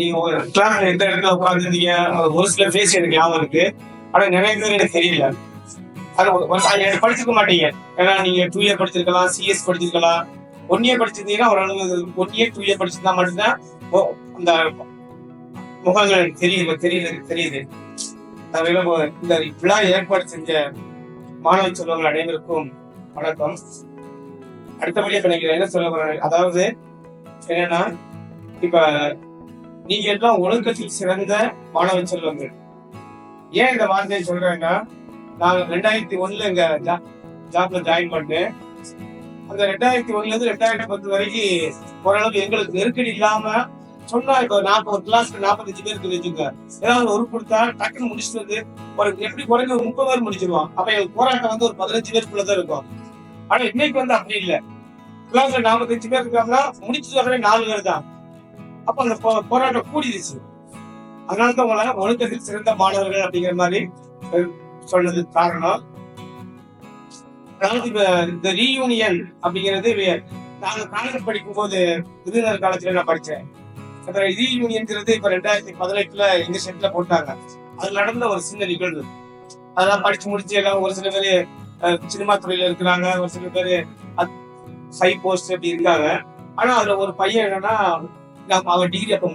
நீங்க ஒரு கிளாஸ் எந்த இடத்துல உட்காந்துருந்தீங்க, ஒரு சில பேஸ் எனக்கு ஞாபகம் இருக்கு. ஆனா நிறைய பேர் எனக்கு தெரியல. அது படிச்சிருக்க மாட்டீங்க. ஏன்னா நீங்க 2 இயர் படிச்சிருக்கலாம், CS படிச்சிருக்கலாம். 1 இயர் படிச்சிருந்தீங்கன்னா ஒரு 1 இயர் 2 இயர் படிச்சிருந்தா மட்டும்தான் அந்த முகங்கள் தெரியுது. இந்த விழா ஏற்பாடு செஞ்ச மாணவ செல்வங்கள் அனைவருக்கும் வணக்கம். அடுத்தபடியா இப்ப நீங்க என்ன சொல்ல போறாங்க, அதாவது என்னன்னா இப்ப நீங்க எல்லாம் ஒழுக்கத்தில் சிறந்த மாணவ செல்வங்கள். ஏன் இந்த வார்த்தையை சொல்றேன்னா, நான் 2001 இங்க ஜாப்ல ஜாயின் பண்ணேன். அந்த 2001 இருந்து 2010 வரைக்கும் ஓரளவுக்கு எங்களுக்கு நெருக்கடி இல்லாம சொன்னா, இப்போ ஒரு கிளாஸ்ல 45 பேருக்கு வச்சுங்க, ஏதாவது ஒரு கொடுத்தா டக்குன்னு முடிச்சுட்டு ஒரு எப்படி குறைஞ்ச ஒரு 30 பேர் முடிச்சிருவான். அப்ப எங்களுக்கு போராட்டம் ஒரு 15 பேருக்குள்ளதான் இருக்கும். ஆனா இன்னைக்கு அப்படி இல்லை. கிளாஸ்ல 45 பேர் இருக்காங்கன்னா முடிச்சு வரவே 4 பேர் தான். அப்ப அந்த போராட்டம் கூடிடுச்சு. அதனாலதான் உங்களால ஒழுக்கத்தில் சிறந்த மாணவர்கள் அப்படிங்கிற மாதிரி சொன்னது காரணம். அதாவது இந்த ரீயூனியன் அப்படிங்கிறது நாங்க காலேஜ் படிக்கும் போது விருதுநகர் காலேஜ்ல நான் படிச்சேன். அந்த ரீயூனியன்ங்கிறது இப்ப 2018 எங்க செட்ல போட்டாங்க. அது நடந்த ஒரு சின்ன நிகழ்வு. அதெல்லாம் படிச்சு முடிச்சு எல்லாம் ஒரு சில பேரு சினிமா துறையில இருக்கிறாங்க, ஒரு சில பேரு ஹை போஸ்ட் அப்படி இருக்காங்க. ஆனா அதுல ஒரு பையன் என்னன்னா, அவன் டிகிரி அப்ப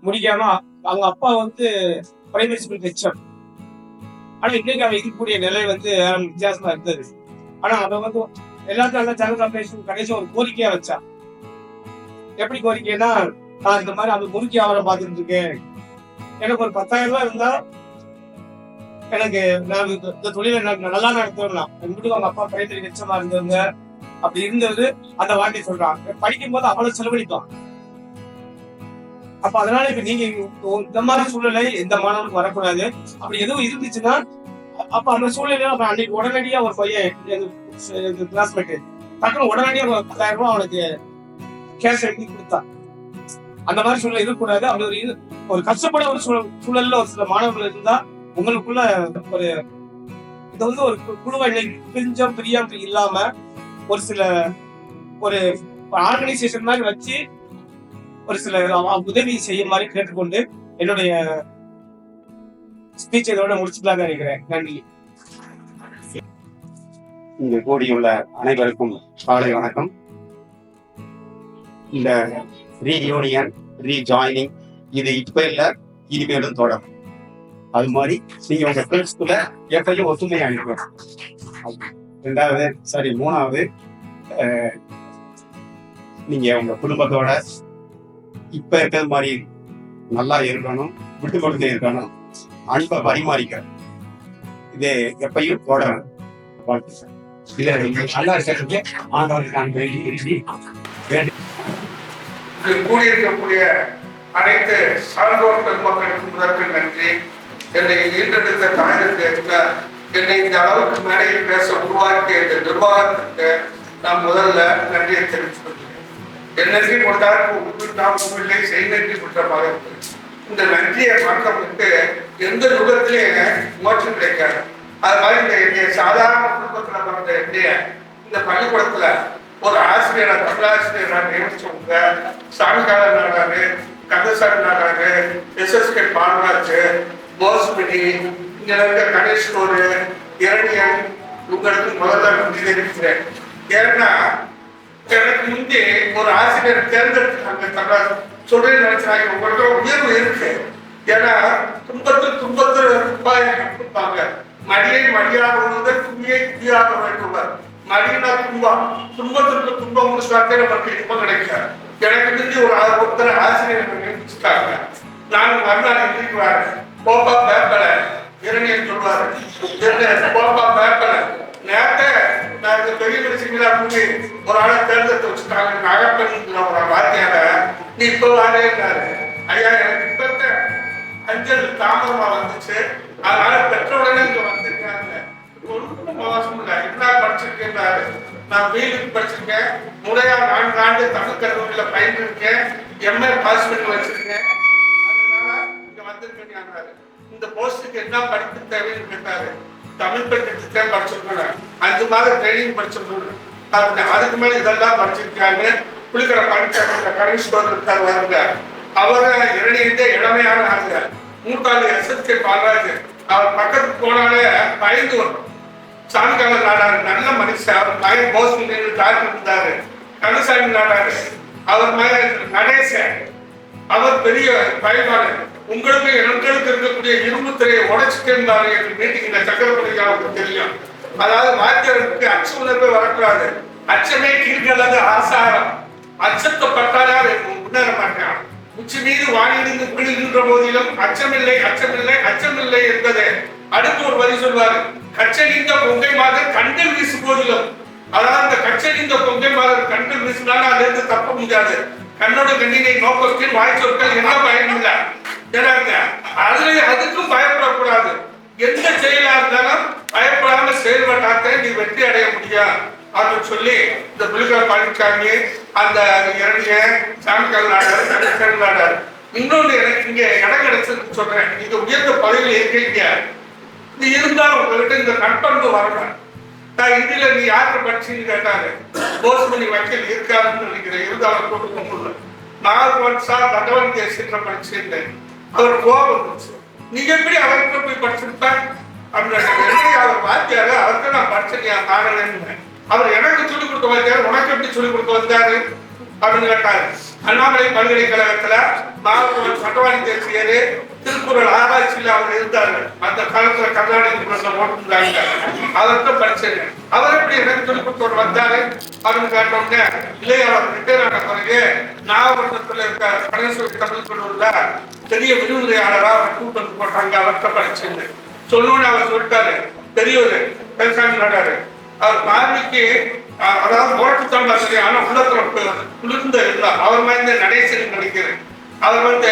முடிக்காம அவங்க அப்பா பிரைமரி ஸ்கூல் ஹெச்எம். ஆனா இன்னைக்கு அவன் இருக்கக்கூடிய நிலை வித்தியாசமா இருந்தது. ஆனா அவன் எல்லாத்தையும் ஜனதா கடைசி ஒரு கோரிக்கையா வச்சான். எப்படி கோரிக்கைன்னா, நான் இந்த மாதிரி அவன் முறுக்கி அவரை பார்த்துட்டு இருக்கேன், எனக்கு ஒரு 10,000 ரூபாய் இருந்தா எனக்கு நான் இந்த தொழிலை நல்லா நடத்தலாம். வீட்டுக்கு அவங்க அப்பா பிரைமரி ஹெச்எம்மா இருந்தவங்க அப்படி இருந்தது. அந்த வார்த்தையை சொல்றான். படிக்கும் போது அவ்வளவு செலவழிப்பான். அப்ப அதனால இப்ப நீங்க இந்த மாதிரி சூழ்நிலை எந்த மாணவனுக்கு வரக்கூடாது. அப்படி எதுவும் இருந்துச்சுன்னா அப்ப அந்த சூழ்நிலையில அன்னைக்கு உடனடியா ஒரு பையன் கிளாஸ்மேட் டக்குனு உடனடியா 10,000 ரூபாய் அவனுக்கு கேஷ் எழுதி கொடுத்தான். அந்த மாதிரி சூழல் இருக்கக்கூடாது. அப்படி ஒரு கஷ்டப்பட ஒரு சூழல்ல ஒரு சில மாணவர்கள் இருந்தா உங்களுக்குள்ள ஒரு இது வந்து ஒரு குழுவை பிரிஞ்சம் பிரியாம இல்லாம ஒரு சில ஒரு ஆர்கனைசேஷன் மாதிரி வச்சு ஒரு சில உதவி செய்ய மாதிரி கேட்டுக்கொண்டு என்னுடைய ஸ்பீச் இதோட முடிச்சுக்கலாம்னு நினைக்கிறேன். நன்றி. இங்கு கூடியுள்ள அனைவருக்கும் காலை வணக்கம். இந்த ரீயூனியன் ரீஜாயினிங் இது இப்ப இல்ல, இனிமேலும் தொடரும். அது மாதிரி நீங்க உங்க ஃப்ரெண்ட்ஸ்குள்ள எப்பயும் ஒத்துமையா இருக்கணும். மூணாவது நீங்க உங்க குடும்பத்தோட இப்ப இருக்கிறது மாதிரி நல்லா இருக்கணும், விட்டு கொடுத்து இருக்கணும், அன்பை பரிமாறிக்க. இது எப்பயும் தொடரும். இதை நல்லா இருக்கிறதுக்கு ஆண்டவருக்கு நான் வேண்டி கூடியிருக்கக்கூடிய அனைத்து சான்றோர் பெருமக்களுக்கும் முதற்கு நன்றி. என்னை ஈன்றெடுத்த தாயத்திற்கு, என்னை இந்த அளவுக்கு மேடையில் பேச உருவாக்கிய இந்த நிர்வாகத்திற்கு நான் முதல்ல நன்றியை தெரிவித்துக் கொள்கிறேன். என்னன்றி கொண்டாருக்கு நாம் உங்களை செய்நன்றி குற்றமாக இருக்கு. இந்த நன்றியை மக்களுக்கு எந்த யுகத்திலே மோட்சம் கிடைக்காது. அது மாதிரி இந்த சாதாரண குடும்பத்துல பிறந்த என்னைய இந்த பள்ளிக்கூடத்துல ஒரு ஆசிரியரை தமிழாசிரியராக நியமிச்சவங்க சாமிகால நாடாரு, கந்தசாமி நாடாரு, SSK பாலராஜ், போஸ்மினி, இங்க இருக்க கணேஷ்கோரு, இரணியன், உங்களுக்கு முதல்ல நன்றி தெரிவிக்கிறேன். ஏன்னா எனக்கு முந்தி ஒரு ஆசிரியர் தேர்ந்தெடுத்தாங்க. சொல்றேன்னு நினைச்சாங்க உங்களுக்கு உயர்வு இருக்கு. ஏன்னா துன்பத்தில் கொடுப்பாங்க. மடியை மடியாக உள்ளவர், துணியை துணியாக வேண்டுவர். மடியினா துன்பம், துன்பத்திற்கு துன்பம் முடிச்சாக்கே நமக்கு இன்பம் கிடைக்காது. எனக்கு முந்தி ஒருத்தர் ஆசிரியர் நியமிச்சுட்டாங்க. நான் மறுநாள் எழுதிக்குவாரு, போப்பா பேப்பல இரணியன் சொல்லுவாரு, போப்பா பேப்பல நேரத்தை நான் பெரிய பிரச்சனைகளா கூடி ஒரு ஆளை தேர்ந்தெடுத்து வச்சுட்டாங்க. நகப்பெண் ஒரு வார்த்தையால நீ இப்ப வாடகைன்னாரு. ஐயா எனக்கு இப்ப அஞ்சல் தாமதமா வந்துச்சு, அதனால பெற்றோடனே இங்க வந்திருக்காங்க. ஒரு மோசம் இல்லை, என்ன படிச்சிருக்கேன்னாரு. நான் வீட்டுக்கு படிச்சிருக்கேன், முறையா 4 ஆண்டு தமிழ் கல்லூரியில பயின்றிருக்கேன், MA பாஸ் பண்ணி வச்சிருக்கேன், அதனால இங்க வந்திருக்கேன். இந்த போஸ்டுக்கு என்ன படிப்பு தேவைன்னு கேட்டாரு. தமிழ் படிச்சுட்டே படிச்சிருக்கேன், 5 மாதம் ட்ரைனிங் படிச்சிருக்கேன். அதுக்கு மேல இதெல்லாம் படிச்சிருக்காங்க. குளிக்கிற படிச்சாங்க. கணேஷ்வர் இருக்காரு வருங்க, அவரை இரணியிட்டே இளமையான ஆளுங்க. மூட்டாளு SSK பாலராஜ், அவர் பக்கத்துக்கு போனாலே பயந்து வரும். சாமிகால நாடாரு நல்ல மனுஷன், அவர் மகன் போஸ் டாக்டர் இருந்தாரு. கந்தசாமி நாடாரு, அவர் மகன் நடேசன், அவர் பெரிய பயனாளர். உங்களுக்கு எங்களுக்கு இருக்கக்கூடிய இரும்பு திரையை உடைச்சிட்டு இருந்தாரு என்று மீட்டிங் சக்கரப்படிக்கு தெரியும். அதாவது வாத்தியருக்கு அச்ச உணர்வே வரக்கூடாது. அச்சமே கீழ்கலது ஆசாரம், அச்சத்தப்பட்டாலே முன்னேற மாட்டான். உச்சி மீது வானிலிருந்து விழுகின்ற போதிலும் அச்சமில்லை அச்சமில்லை அச்சமில்லை என்பது. அடுத்து ஒரு வரி சொல்வாரு, கச்சடிந்த பொங்கை மாதம் கண்கள் வீசு போதிலும். அதாவது இந்த கச்சடிந்த பொங்கை மாதம் கண்கள் வீசினாலும் அதுல இருந்து தப்ப முடியாது. கண்ணோட கண்ணினை நோக்கத்தில் வாய் சொற்கள் என்ன பயன் இல்லை. அதுக்கும் பயப்படக்கூடாது. எந்த செயலா இருந்தாலும் பயப்படாம செயல்பட்டாக்க நீ வெற்றி அடைய முடியாது அப்படின்னு சொல்லி இந்த புலிகர் பழனிசாமி, அந்த இரணிய சாமிகால் நாடார், கணேசன் நாடார். இன்னொன்று எனக்கு இங்க இடம் கிடைச்சதுன்னு சொல்றேன். நீங்க உயர்ந்த பதவியில் இருக்கீங்க, நீ இருந்தாலும் உங்ககிட்ட இந்த நட்பண்பு வரணும். நான் இந்தியில நீ யாருக்கு படிச்சுன்னு கேட்டாரு. போஸ்மணி வக்கீல் இருக்காருன்னு நினைக்கிறேன், இருந்தாலும் போட்டு கொண்டு நான் சார் தண்டவன் தேசியத்துல படிச்சிருந்தேன். அவர் கோபம் வந்துச்சு, நீங்க எப்படி அவர்கிட்ட போய் படிச்சிருப்பேன் அப்படின்னு. அவர் வாத்தியாரு, அவருக்கு நான் படிச்சிருக்கேன் காரணம். அவர் எனக்கு சொல்லிக் கொடுக்க வாத்தியார், உனக்கு எப்படி சொல்லிக் கொடுக்க வந்தாரு அப்படின்னு கேட்டாரு. அண்ணாமலை பல்கலைக்கழகத்துல மாவட்ட சட்டவாணி தேசியரு, திருக்குறள் ஆராய்ச்சியில் அவர் இருந்தாரு. அந்த காலத்துல கர்நாடக போட்டிருந்தாங்க, அவர்கிட்ட படிச்சது. அவர் எப்படி எனக்கு சொல்லிக் கொடுத்து வந்தாரு அப்படின்னு கேட்டோம்னே, இல்லையா அவர் ரிட்டையர் ஆன பிறகு நாகப்பட்டினத்துல இருக்க கணேஸ்வரி தமிழ் கல்லூரில பெரிய விரிவுரையாளரா அவர் கூட்டம் போட்டாங்க. அவர்கிட்ட படிச்சது சொன்னோன்னு அவர் சொல்லிட்டாரு, பெரியவர் பெருசாமி நாடாரு. அவர் பார்வைக்கு அதாவது போராட்டத்தான் சரி, ஆனா உள்ளத்துல குளிர்ந்த இருந்தா அவர் மாதிரி நடேசன் நினைக்கிறேன். அவர்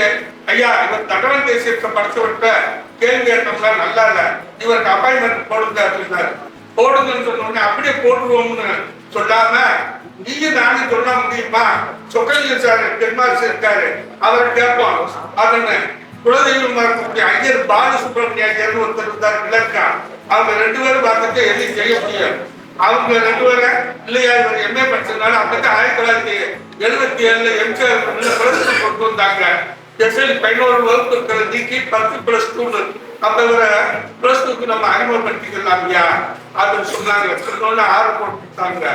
ஐயா இவர் தகவல் தேசியத்தை படிச்சவர்கிட்ட கேள்வி கேட்டோம்னா நல்லா இல்ல, இவருக்கு அப்பாயின்மெண்ட் போடுங்க அப்படின்னாரு. போடுங்கன்னு சொன்ன உடனே அப்படியே போட்டுருவோம்னு சொல்லாம நீங்க நானும் சொல்ல முடியுமா? சொக்கலிங்கம் சார் ஹெட்மாஸ்டர் இருக்காரு, அவர் கேட்போம். அதனை குலதெய்வமா இருக்கக்கூடிய ஐயர் பாலசுப்ரமணிய ஐயர் ஒருத்தர் இருந்தார் கிழக்கா. அவங்க 2 பேரும் பார்த்துட்டு எதையும் செய்ய முடியாது. அவங்க 2 பேரும் இல்லையா இவர் எம்ஏ படிச்சதுனால அப்பதான் 1977 எம்ஜிஆர் கொண்டு வந்தாங்க. ஸ்பெஷல் 11 வகுப்பு இருக்கிற நீக்கி 10+2 அப்ப இவரை +2க்கு நம்ம அறிமுகப்படுத்திக்கலாம் ஐயா அப்படின்னு சொன்னாங்க. சொன்னோன்னு ஆர்வம் கொடுத்தாங்க.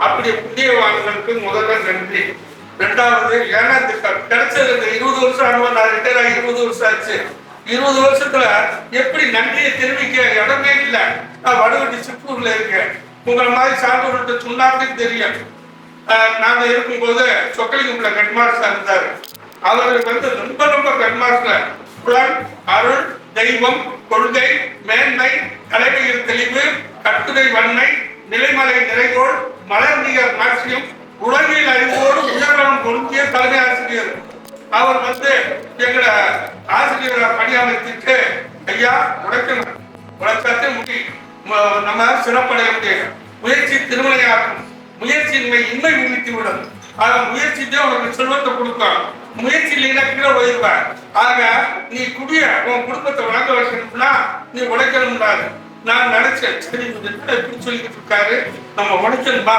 அப்படி புண்ணியவான்களுக்கு முதல்ல நன்றி. 2வது ஏன்னா கிடைச்சது இந்த 20 வருஷம் அனுபவம். நான் ரிட்டையர் ஆகி 20 வருஷம் ஆச்சு. 20 வருஷத்துல எப்படி நன்றியை தெரிவிக்க இடமே இல்லை. நான் வடுவட்டி சித்தூர்ல இருக்கேன். உங்களை மாதிரி சான்றோர்கிட்ட சொன்னாலே தெரியும். நாங்க இருக்கும்போது சொக்கலிங்கம்ல ஹெட்மாஸ்டர் இருந்தாரு. அவர் ரொம்ப ஹெட்மாஸ்டர் புலன், அருள், தெய்வம், கொள்கை, மேன்மை, தலைமையில் தெளிவு, கட்டுரை வன்மை, நிலைமலை நிறைகோள், மலர்நிகர் மாட்சியம், உலகில் அறிவோடு உயர்வன் பொருந்திய தலைமை ஆசிரியர். அவர் எங்களை ஆசிரியரை பணியமைத்துட்டு ஐயா உழைக்கணும், உழைச்சாத்தே முடியும், நம்ம சிறப்படைய முடியும். முயற்சி திருமணையாக்கும், முயற்சியின்மை இன்மை உமிழ்த்தி விடும். முயற்சித்தே உனக்கு செல்வத்தை கொடுக்கும். முயற்சி இல்லைன்னா கீழே உழைப்பார். ஆக நீ குடிய உன் குடும்பத்தை வழங்க வைக்கணும்னா நீ உழைக்கணும்னாரு. நான் நினைச்சேன், சரி எப்படி சொல்லிக்கிட்டு இருக்காரு, நம்ம உழைக்கணுமா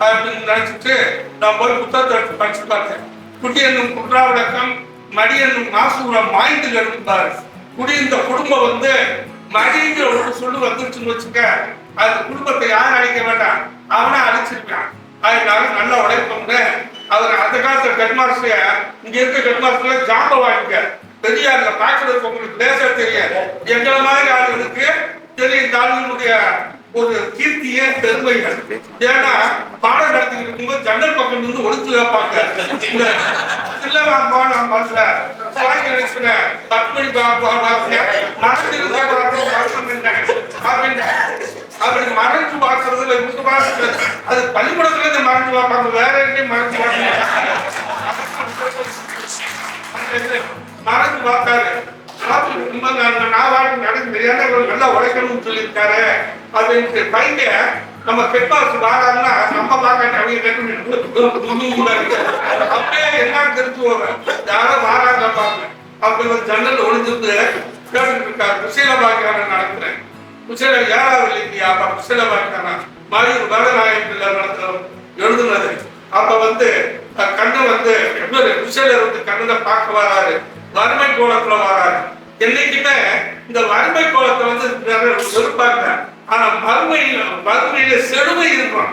அப்படின்னு நினைச்சிட்டு நான் போய் புத்தகத்தை எடுத்து படிச்சு பார்த்தேன். குடி என்னும் குற்றாவிளக்கம், மடி என்னும் மாசூரம் மாய்ந்து கெடுப்பாரு. குடி இந்த குடும்பம் மடிங்கிற ஒரு சொல்லு வந்துருச்சுன்னு வச்சுக்க, அது குடும்பத்தை யாரும் அழிக்க வேண்டாம், அவனா அழிச்சிருக்கான். அதனால நல்லா உழைப்போம்னு அவர் அந்த காலத்துல ஹெட்மாஸ்டர், இங்க இருக்க ஹெட்மாஸ்டர்ல ஜாம்ப வாங்கிக்க பெரியார்ல பாக்குறதுக்கு உங்களுக்கு பேச தெரியாது. எங்களை மாதிரி ஆளுகளுக்கு தெரியும் இந்த ஆளுங்களுடைய ஒரு கீர்த்தியே பெருமைகள். ஏன்னா பாடம் நடத்திட்டு இருக்கும்போது ஜன்னல் பக்கம் இருந்து ஒழுத்து வைப்பாங்க. இந்த அப்படி மறைஞ்சு பார்க்கறதுல அது பள்ளிக்கூடத்துல இருந்து மறைஞ்சு பார்ப்பாங்க, வேற எங்கேயும் மறைஞ்சு மறைஞ்சு பார்த்தாரு. நல்லா உழைக்கணும்னு சொல்லியிருக்காரு அப்படின்ட்டு பையங்க நம்ம ஹெட்மாஸ்டர் வாராங்கன்னா நம்ம பார்க்க அப்படியே என்ன தெரிஞ்சுவோங்க யாரும் வாராங்க பாருங்க. அப்படி ஒரு ஜன்னல் ஒளிஞ்சிருந்து கேட்டுட்டு இருக்காரு. குசேலபாக்கியான நடத்துறேன், குசேல 7வது இல்லையா, அப்ப குசேலபாக்கியான மாயூர் வேதநாயகத்தில் நடத்துற எழுதுனது. அப்ப கண்ணு குசேலர் கண்ணனை பார்க்க வராரு. வறுமை கோலத்துல வராரு. என்னைக்குமே இந்த வறுமை கோலத்தை வெறுப்பாங்க, ஆனா வறுமையில செழுமை இருக்கும்.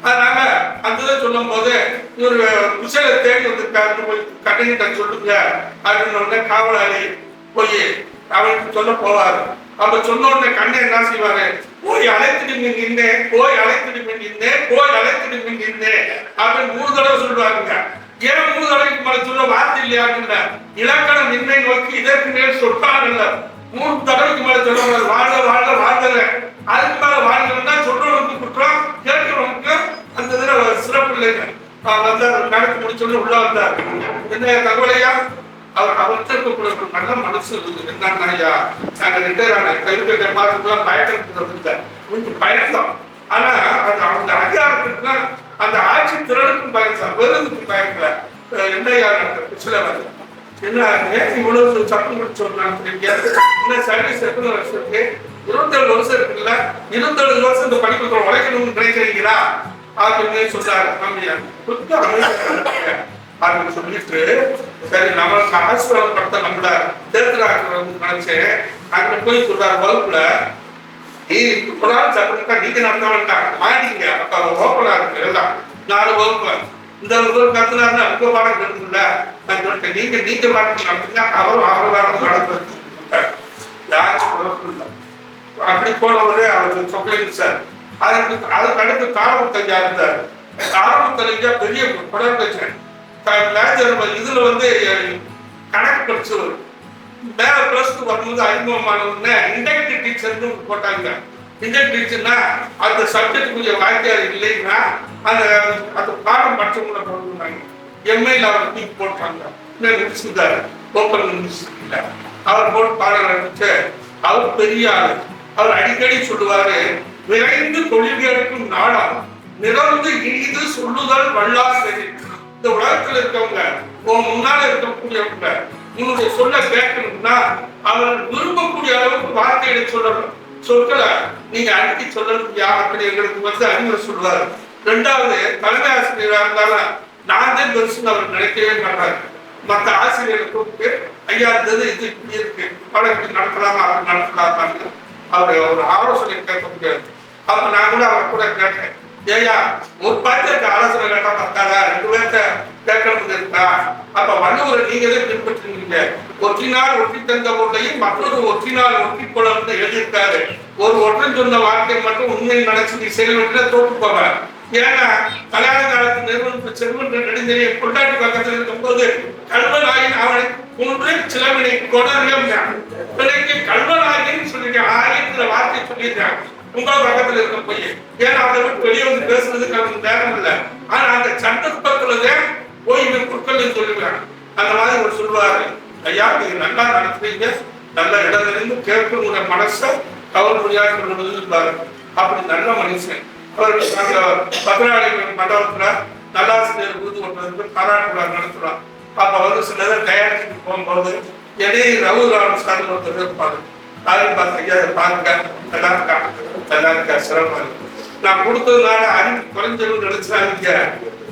அதனால அந்த சொல்லும் போது இவரு குசேல தேடி வந்திருக்காருன்னு போய் கண்ணகிட்ட சொல்லுங்க அப்படின்னு காவலாளி போய் அவனுக்கு சொல்ல போவாரு. அப்ப சொன்ன உடனே கண்ணை என்ன செய்வாரு, போய் அழைத்துட்டு மின்கின்றேன், போய் அழைத்துட்டு மின்கின்றேன், போய் அழைத்துட்டு மின்கின்றேன் அப்படின்னு 3 தடவை சொல்லுவாருங்க. ஏன் 3 தடவைக்கு மேல சொல்ல வார்த்தை இல்லையான்னு இலக்கணம் நின்மை நோக்கி இதற்கு மேல் சொற்கால 3 தடவைக்கு மேல சொல்ல வாழ்க வாழ்க வாழ்ந்தல. அதுக்கு மேல வாழ்ந்தா சொல்றவனுக்கு குற்றம், கேட்கிறவனுக்கு அந்த இதுல சிறப்பு இல்லைங்க. நடக்க முடிச்சோன்னு உள்ள வந்தார். என்ன தகவலையா அவர்கிட்ட இருக்கக்கூடிய நல்ல மனசு என்னன்னா, நாங்க ரிட்டையர் ஆன கல்வி மாதத்துலாம் பயணம் கொஞ்சம் பயணம். ஆனா அது அவங்க அதிகாரத்துக்குன்னா அந்த ஆட்சி திறனுக்கும் பயன்தான், வெறுதுக்கும் பயன்ல. என்னையா சில என்ன இவ்வளவு சட்டம் முடிச்சோம்னா சர்வீஸ் எத்தனை வருஷம் இருக்கு? 27 வருஷம் இருக்குல்ல. 27 வருஷம் இந்த படிப்பு உழைக்கணும்னு நினைக்கிறீங்களா அப்படின்னு சொன்னாரு. அப்படின்னு சொல்லிட்டு சரி நம்மளுக்கு ஆசிரியர் படத்தை நம்மள தேர்தல் நினைச்சேன். அங்க போய் சொல்றாரு வகுப்புல, நீங்க நடத்த வேண்டாம் மாடிங்க. அப்ப ஓப்பனா இருக்கு எல்லாம் 4 வகுப்பு. இந்த வகுப்பு கத்துனாருன்னா உங்க பாடம் இருக்குல்ல. நான் சொல்லிட்டேன் நீங்க பாடம் அப்படின்னா அவரும் பாடம் நடத்துறது யாரும் அப்படி போனவரே அவருக்கு சொக்கலிங்க சார். அதுக்கு அடுத்து தாரமுத்தஞ்சா இருந்தார். தாரமுத்தஞ்சா பெரிய குடற்பேச்சன் இதுல கணக்கு படிச்சு மேல பிளஸ் 2 வரும்போது அறிமுகமானவுடனே இண்டக்டிவ் டீச்சர்னு போட்டாங்க. இண்டக்டிவ் டீச்சர்னா அந்த சப்ஜெக்ட் கொஞ்சம் வாய்க்காரு இல்லைன்னா அந்த பாடம் படிச்சவங்கள போட்டுருந்தாங்க. எம்ஐல அவர் தூக்கி போட்டாங்க. நினைச்சுட்டாரு ஓப்பன் யூனிவர்சிட்டியில அவர் போட்டு பாடம் நடந்துச்சு. அவர் பெரிய ஆளு. அவர் அடிக்கடி சொல்லுவாரு, விரைந்து தொழில்களுக்கும் நாடாகும் நிறந்து இனிது சொல்லுதல் வல்லார் சரி. இந்த உலகத்துல இருக்கவங்க உன் முன்னால இருக்கக்கூடியவங்க உன்னுடைய சொல்ல கேட்கணும்னா அவர்கள் விரும்பக்கூடிய அளவுக்கு வார்த்தைகளை சொல்லணும். சொற்களை நீங்க அடிக்கி சொல்லணும். அப்படி எங்களுக்கு வந்து அறிவுரை சொல்லுவாரு. ரெண்டாவது, தலைமை ஆசிரியராக இருந்தாலும் நான் தான் பெருசுன்னு அவர் நினைக்கவே மாட்டாரு. மற்ற ஆசிரியரை கூப்பிட்டு ஐயா இருந்தது இது இப்படி இருக்கு, அவளை இப்படி நடத்தலாமா அவர் நடத்தலாமான்னு அவர் ஒரு ஆலோசனை கேட்க முடியாது. அப்ப நான் கூட அவர் கூட கேட்டேன், ஏயா ஒரு பாத்தியத்தை ஆலோசனை கேட்டா பத்தாதா, 2 பேர்த்த கேட்கறது இருக்கா? அப்ப வள்ளுவரை நீங்களே பின்பற்றுவீங்க. ஒற்றினால் ஒற்றி தந்த பொருளையும் மற்றொரு ஒற்றினால் ஒற்றி கொள்ளு எழுதியிருக்காரு. ஒரு ஒற்றன் சொன்ன வார்த்தை மட்டும் உண்மையை நினைச்சு நீ செயல்பட்டு தோற்று போவ. ஏன்னா கல்யாண காலத்து நிறுவனத்து செல்வன் நெடுஞ்செறிய கொண்டாட்டி பக்கத்தில் இருக்கும்போது கல்வனாயின் அவனை குன்று சிலவினை கொடர்கள் பிள்ளைக்கு கல்வனாயின்னு சொல்லிருக்கேன். ஆயிரத்துல வார்த்தை சொல்லியிருக்காங்க உங்களோட பக்கத்துல இருக்க போய். ஏன்னா அதை விட்டு வெளியே வந்து பேசுறதுக்கு அவனுக்கு நேரம் இல்லை. ஆனா அந்த சந்தர்ப்பத்துலதான் போய் இவன் குற்கள் சொல்லுவேன். அந்த மாதிரி ஒரு சொல்லுவாரு, ஐயா நீங்க நல்லா நடத்துறீங்க, நல்ல இடத்திலிருந்து கேட்கக்கூடிய மனசை கவர் முடியாது இருப்பாரு. அப்படி நல்ல மனுஷன். அவருக்கு நாங்க பத்ராளி மண்டபத்துல நல்லாசிரியர் விருது கொண்டதுக்கு பாராட்டு விழா நடத்துறோம். அப்ப வந்து சில தயாரிச்சுட்டு போகும்போது இடையே ரகுராம் சார் ஒருத்தர் இருப்பாரு. யாரும் பார்த்து பாருங்க நல்லா இருக்கா சிறப்பா இருக்கு. நான் கொடுத்ததுனால அறிவு குறைஞ்சவங்க நினைச்சாங்க.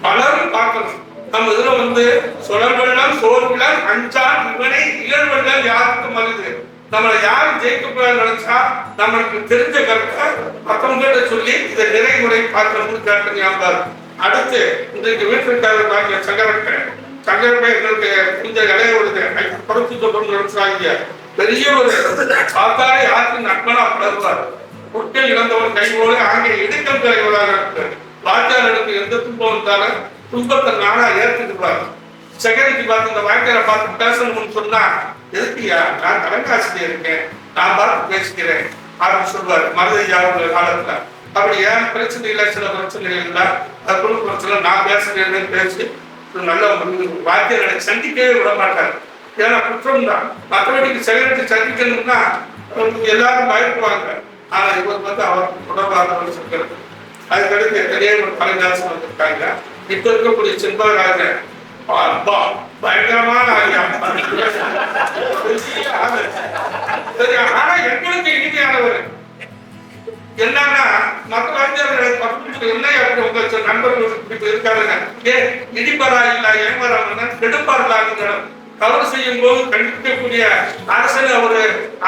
பலரும் பார்க்கணும். நம்ம இதுல வந்து சுழல்வெள்ளம் சோர்விழம் அஞ்சான் இவனை இழல்வெள்ளம் யாருக்கும் வருது. நம்மளை யாரும் ஜெயிக்க நினைச்சா நம்மளுக்கு தெரிஞ்ச கருத்தை மற்றவங்கிட்ட சொல்லி இதை நிறைமுறை பார்க்கணும்னு கேட்டு. அடுத்து இன்றைக்கு வீட்டிற்காக பாருங்க சங்கரப்பை எங்களுக்கு கொஞ்சம் இலைய விடுது குறைச்சு சொல்றோம்னு நினைச்சாங்க. பெரிய ஒரு பார்த்தாலே யாருக்கும் நண்பனா பழகுவார். குட்டை இழந்தவர் கைவோடு ஆகிய இடுக்கம் தலைவராக இருக்கு. வாத்தியாளருக்கு எந்த துன்பம் வந்தாலும் துன்பத்தை நானா ஏற்றுக்குவார். செக்ரட்டரி பார்த்து இந்த வாக்கியரை பார்த்து பேசணும்னு சொன்னா, எதுக்குயா நான் தலைமையாசிரியர் இருக்கேன், நான் பார்த்து பேசிக்கிறேன் அப்படின்னு சொல்லுவார். மருதையாவுடைய காலத்துல அப்படி ஏன் பிரச்சனை இல்லை, சில பிரச்சனைகள் இல்லை, அது குடும்ப பிரச்சனை நான் பேசுறேன்னு பேசி நல்ல வாக்கியர்களை சந்திக்கவே விட மாட்டார். ஏன்னா குற்றம் தான். மற்றபடிக்கு செக்ரட்டரி சந்திக்கணும்னா எல்லாரும் பயப்படுவாங்க. ஆனா இவர் வந்து அவருக்கு தொடர்பாக சொல்றது. அதுக்கடுத்து எத்தனையோ ஒரு கலைஞாசம் வந்திருக்காங்க. இப்ப இருக்கக்கூடிய செல்வராஜ பயங்கரமான சரி. ஆனா எங்களுக்கு இனிமையானவர் என்னன்னா மற்ற அறிஞர்களை என்ன உங்க நண்பர்கள் இருக்காருங்க, இடிப்பரா இல்ல ஏமரா கெடுப்பார்களாங்க தவறு செய்யும் போது கண்டிக்கக்கூடிய அரசியல் ஒரு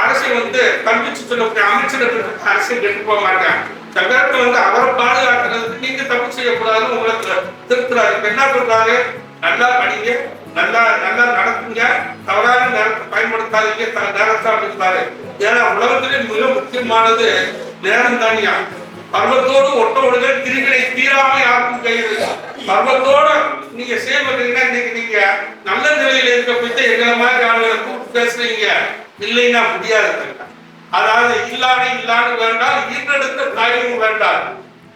அரசியல் வந்து கல்விச்சு சொல்லக்கூடிய அமைச்சர் அரசியல் கெட்டு போக மாட்டாங்க. சங்கரத்தை வந்து அவரை பாதுகாக்கிறதுக்கு நீங்க தப்பு செய்யக்கூடாதுன்னு உங்களுக்கு திருத்துறாரு. என்ன சொல்றாரு, நல்லா படிங்க, நல்லா நல்லா நடக்குங்க, தவறான நேரத்தை பயன்படுத்தாதீங்க, நேரத்தை அப்படின்பாரு. ஏன்னா உலகத்திலே மிக முக்கியமானது நேரம் தானியா. பருவத்தோடு ஒட்ட ஒழுங்க திரிகளை தீராம யாருக்கும் கைது. பருவத்தோட நீங்க செய்வீங்கன்னா இன்னைக்கு நீங்க நல்ல நிலையில இருக்க போயிட்டு எங்களை மாதிரி ஆளுகளை கூப்பிட்டு பேசுறீங்க, இல்லைன்னா முடியாது. அதாவது இல்லான்னு வேண்டாம், ஈன்றெடுத்த தாயும் வேண்டாம்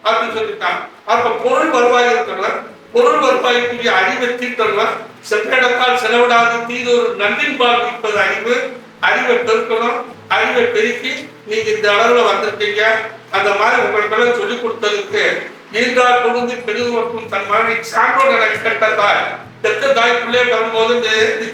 அப்படின்னு சொல்லிட்டாங்க. அப்ப பொருள் வருவாய் இருக்கிறவர், பொருள் வருவாய்க்குரிய அறிவை தீட்டலாம். சென்றடத்தால் செலவிடாது தீது ஒரு நன்றின்பால் இருப்பது அறிவு. அறிவை பெருக்கணும், அறிவை பெருக்கி நீங்க இந்த அளவுல வந்திருக்கீங்க. அந்த மாதிரி உங்களுக்கு சொல்லிக் கொடுத்ததுக்கு ஈன்றால் கொடுந்து பெருகும் தன் மகனை சான்றோட கட்டத்தாய் பெற்ற தாய் பிள்ளைய பெறும்போது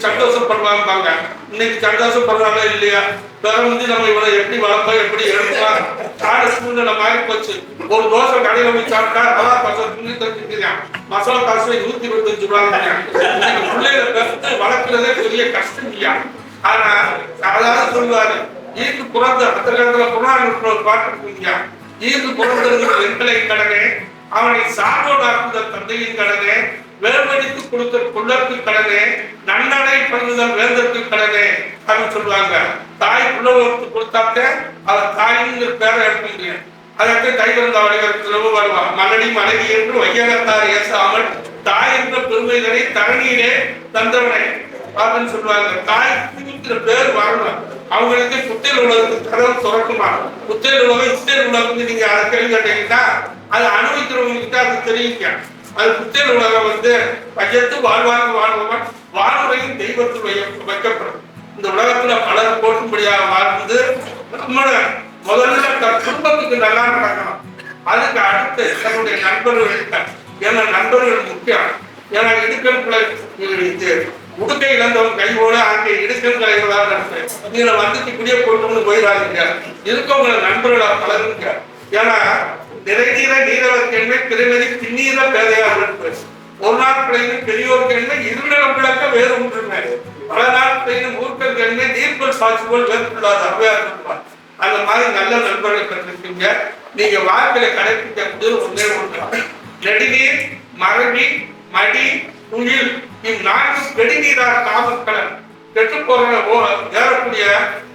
சந்தோஷப்படுவாங்க. இன்னைக்கு சந்தோஷப்படுறாங்க இல்லையா? வேற வந்து நம்ம இவ்வளவு எப்படி வளர்ப்போம், எப்படி எடுப்போம், சாட சூழ்நிலை மாறி போச்சு. ஒரு தோசை கடையில போய் சாப்பிட்டா அதான் மசாலா காசு 125 ரூபாய். இன்னைக்கு பிள்ளைகளை பெற்று வளர்க்கிறதே பெரிய கஷ்டம் இல்லையா? ஆனா அதாவது சொல்லுவாரு, ஈர்க்கு புறந்த அந்த காலத்துல புறான்னு ஒரு பாட்டு இருக்குங்க. ஈர்க்கு புறந்தது வெண்கலை கடனே, அவனை சான்றோடாக்குதல் தந்தையின் கடனே, வேர்மடித்து கொடுத்த புள்ளற்கு கடனே, நன்னடை பண்ணுதல் வேந்தற்கு கடனே அப்படின்னு சொல்லுவாங்க. தாய் புள்ளவருக்கு கொடுத்தாக்க அவர் தாய்ங்கிற பேரை எடுக்க முடியும். அதற்கு கைவந்த வழிகளுக்கு வருவார். மகனி மனைவி என்று வையகத்தார் ஏசாமல் தாய் என்ற பெருமைகளை தரணியிலே தந்தவனே அப்படின்னு சொல்லுவாங்க. தாய் பேர் வரணும். அவங்களுக்கு புத்தேல் உலகத்துக்கு கதவு திறக்குமா? புத்தேல் உலகம் இஸ்ரேல் உலகம் நீங்க அதை கேள்வி கேட்டீங்கன்னா அதை அனுபவிக்கிறவங்களுக்கு அது தெரியுங்க. அது புத்தேல் உலகம் வந்து பையத்து வாழ்வன் வாழ்வுரையும் தெய்வத்தில் வைக்கப்படும். இந்த உலகத்துல பலர் போட்டும்படியாக வாழ்ந்து நம்மள முதல்ல குடும்பத்துக்கு நல்லா நடக்கணும். அதுக்கு அடுத்து தன்னுடைய நண்பர்கள், ஏன்னா நண்பர்கள் முக்கியம். ஏன்னா இடுக்கணுக்குள்ள உடுக்கை இழந்தவன் கையோட அங்கே இடுக்கணுக்களை நீங்க வந்துட்டு இப்படியே போட்டோம்னு போயிடாதீங்க. இருக்கவங்களை நண்பர்களா பழகுங்க. ஏன்னா நிறைநீர நீரவருக்கு என்ன பிறநதி பின்னீர பேதையாக இருக்கு. ஒரு நாள் பிள்ளைங்க பெரியோருக்கு என்ன இருநிலம் விளக்க வேறு ஒன்றுமே. பல நாள் பிள்ளைங்க மூர்க்கருக்கு என்ன நீர்பல் சாட்சி போல் வேறுபடாத அவையாக இருப்பார். அந்த மாதிரி நல்ல நண்பர்களை பெற்றிருக்கீங்க. நீங்க வாழ்க்கையில கடைபிடிக்கக்கூடிய ஒன்றே ஒன்று, நெடுநீர், மரபி, மடி, துயில், இந்நான்கு வெடிநீரார் காவற்கலன் கெட்டு போற ஏறக்கூடிய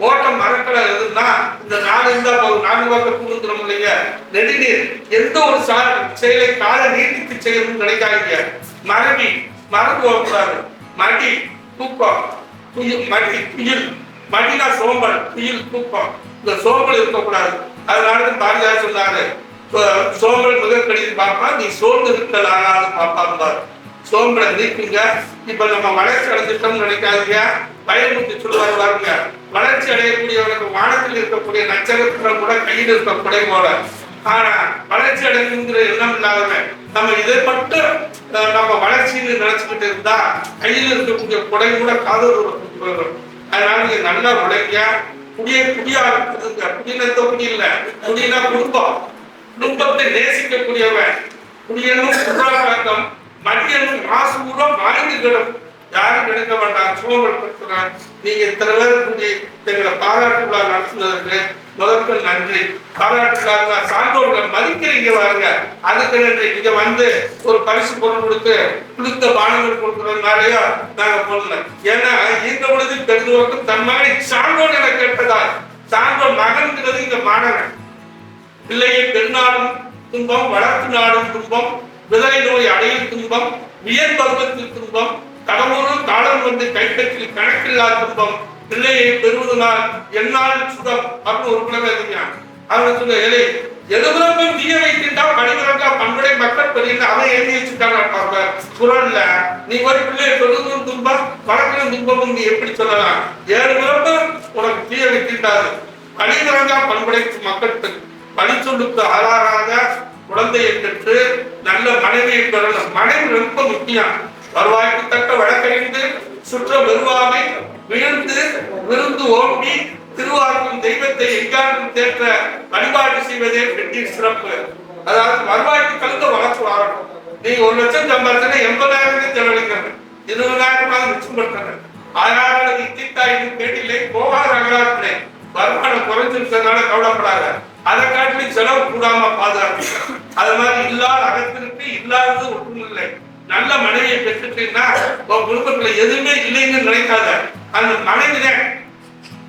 ஓட்டம் மரக்கலை எதுன்னா இந்த நாடு இருந்தா போதும். 4 பக்கம் கொடுக்குறோம் இல்லைங்க. நெடுநீர், எந்த ஒரு செயலை கால நீட்டித்து செய்யணும்னு நினைக்காதீங்க. மரபி, மறந்து போகக்கூடாது. மடி, தூக்கம், மடி, துயில், மடினா சோம்பல், துயில் தூக்கம். இந்த சோம்பல் இருக்கக்கூடாது. அதனால பாரதியார் சொன்னாரு, சோம்பல் முதற்கடியில் பார்ப்பா, நீ சோர்ந்து விட்டல் ஆனாலும் பாப்பாரு. சோம்பலை நீக்குங்க. இப்ப நம்ம வளர்ச்சி அடைஞ்சிட்டோம்னு நினைக்காதீங்க. பயமுத்தி சொல்லுவாரு பாருங்க, வளர்ச்சி அடையக்கூடியவனுக்கு வானத்தில் இருக்கக்கூடிய நட்சத்திரம் கூட கையில் இருக்கக்கூடிய போல. ஆனா வளர்ச்சி அடைங்கிற எண்ணம் இல்லாதவன் நம்ம இதை மட்டும் நம்ம வளர்ச்சின்னு நினைச்சுக்கிட்டு இருந்தா கையில் இருக்கக்கூடிய கொடை கூட காதல் போயிடும். அதனால நீங்க நல்லா உழைங்க. குடியா இருக்குதுங்க. குடியினத்த குடி இல்ல, குடினா குடும்பம். குடும்பத்தை நேசிக்கக்கூடியவன். குடியனும் குற்றாலம், மத்தியனும் மாசு கூட வாங்கி கிடும். யாரும் கிடைக்க மாட்டாங்க. சோழர் நீங்க இத்தனை பேர் கூடி எங்களை பாராட்டு விழா நடத்துவதற்கு முதற்கல் நன்றி. பாராட்டு விழா சான்றோர்களை மதிக்கிறீங்க பாருங்க, அதுக்கு நன்றி. இங்க வந்து ஒரு பரிசு பொருள் கொடுத்து குளித்த பானங்கள் கொடுக்கறதுனாலயோ நாங்க போடல. ஏன்னா இந்த பொழுது பெருந்துவக்கும் தன் மகனை சான்றோர் என கேட்டதா. சான்றோர் மகன்கிறது இங்க மாணவன். பிள்ளையை பெருநாடும் துன்பம், வளர்த்து நாடும் துன்பம், விதவை நோய் அடையும் துன்பம், வியன் பருவத்தில் துன்பம், கடவுளும் காலம் வந்து கைப்பற்றில் கணக்கில்லா துன்பம், பிள்ளையை பெறுவதனால் என்னால் சுகம் அப்படின்னு ஒரு பிள்ளை எழுதினான். அவன் சொல்ல, ஏழை எதுவும் தீய வைத்திருந்தா படிக்கிறா பண்புடைய மக்கள் பெரிய அவன் எழுதி வச்சுட்டாங்க குரல்ல. நீ ஒரு பிள்ளையை பெறுவதும் துன்பம், வளர்க்கணும் துன்பமும் நீ எப்படி சொல்லலாம்? 7 பிறப்பு உனக்கு தீய வைத்திருந்தாரு. படிக்கிறா பண்புடைய மக்கள் பணி சொல்லுக்கு ஆளாராக குழந்தையை பெற்று நல்ல மனைவியை பெறணும். மனைவி ரொம்ப முக்கியம். வருவாய்க்கு தக்க வழக்கறிந்து சுற்ற வருவாமை விழுந்து விருந்து ஓட்டி திருவார்க்கும் தெய்வத்தை எங்காண்டும் தேற்ற வழிபாடு செய்வதே பெரிய சிறப்பு. அதாவது வருவாய்க்கு கலந்து வளர்ப்பு வாழணும். நீங்க 1 லட்சம் சம்பாதிச்சா 80,000 செலவழிக்கிறது, 20,000 மிச்சம் பண்றது. 6,000 இத்தித்தாயின் கேட்டில்லை போகாத அகலாத்திலே வருமானம் குறைஞ்சிருக்கிறதுனால கவலைப்படாத. அதை காட்டி செலவு கூடாம பாதுகாப்பு. அது மாதிரி இல்லாத அகத்திற்கு இல்லாதது ஒன்றும் இல்லை. நல்ல மனைவியை பெற்றுட்டீங்கன்னா உன் குடும்பத்துல எதுவுமே இல்லைன்னு நினைக்காத. அந்த மனைவிதான்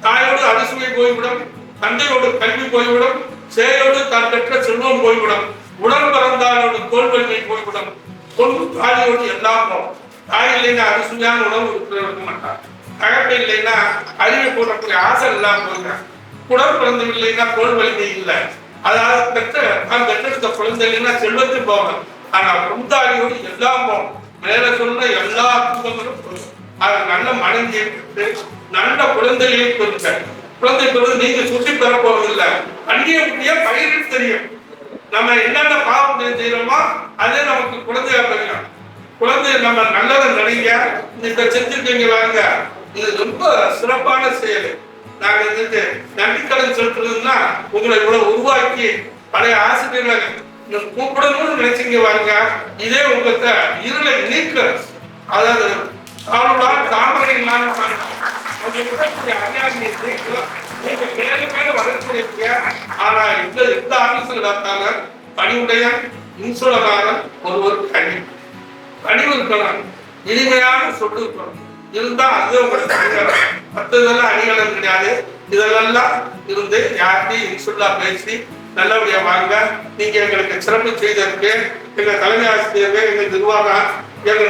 தாயோடு அரிசுவை போய்விடும், தந்தையோடு கல்வி போய்விடும், சேயோடு தான் பெற்ற செல்வம் போய்விடும், உடல் பிறந்தாலோடு தோல்வலிமை போய்விடும், பொண்ணு தாயோடு எல்லாம் போகும். தாய் இல்லைன்னா அரிசுவையான உணவு இருக்க மாட்டான். தகப்பை இல்லைன்னா அறிவை போடக்கூடிய ஆசை இல்லாம போகிறான். குடல் பிறந்த இல்லைன்னா தோல் வலிமை இல்லை. அதாவது தான் பெற்றெடுத்த குழந்தை இல்லைன்னா செல்வத்தை போகும். ஆனா பொந்தாரியோடு எல்லாம் போகும். மேல சொன்ன எல்லா துன்பங்களும் போகும். அது நல்ல மனைவியை பெற்று நல்ல குழந்தையை பெறுங்க. குழந்தை பெறுவது நீங்க சுற்றி பெற போவதில்லை. அந்நிய பயிரில் தெரியும். நம்ம என்னென்ன பாவம் செய்யறோமோ அதே நமக்கு குழந்தையா தெரியும். குழந்தைய நம்ம நல்லதை நினைங்க. இப்ப செஞ்சிருக்கீங்க வாங்க, இது ரொம்ப சிறப்பான செயல். நாங்க நன்றிக்கடன் செலுத்துறதுன்னா உங்களை இவ்வளவு உருவாக்கி பழைய ஆசிரியர்களை கூப்பிடணும்னு நினைச்சீங்க வாங்க. இதே உங்களுக்கு இருளை நீக்க, அதாவது தாமரை வளர்ச்சிருக்க. ஆனா எந்த ஆபீஸ்ல பார்த்தாலும் பணிவுடைய இன்சூரன்ஸ் ஒருவர் பணிவு இருக்கலாம், இனிமையான சொல்லு இருக்கணும். இருந்தா அதுவே உங்களுக்கு அணிகலம். மற்றதெல்லாம் அணிகலம் கிடையாது. இதெல்லாம் இருந்து யார்கிட்டையும் இன்சுல்லா பேசி நல்லபடியா வாங்க. நீங்க எங்களுக்கு சிறப்பு செய்ததற்கு எங்க தலைமை ஆசிரியர்கள், எங்க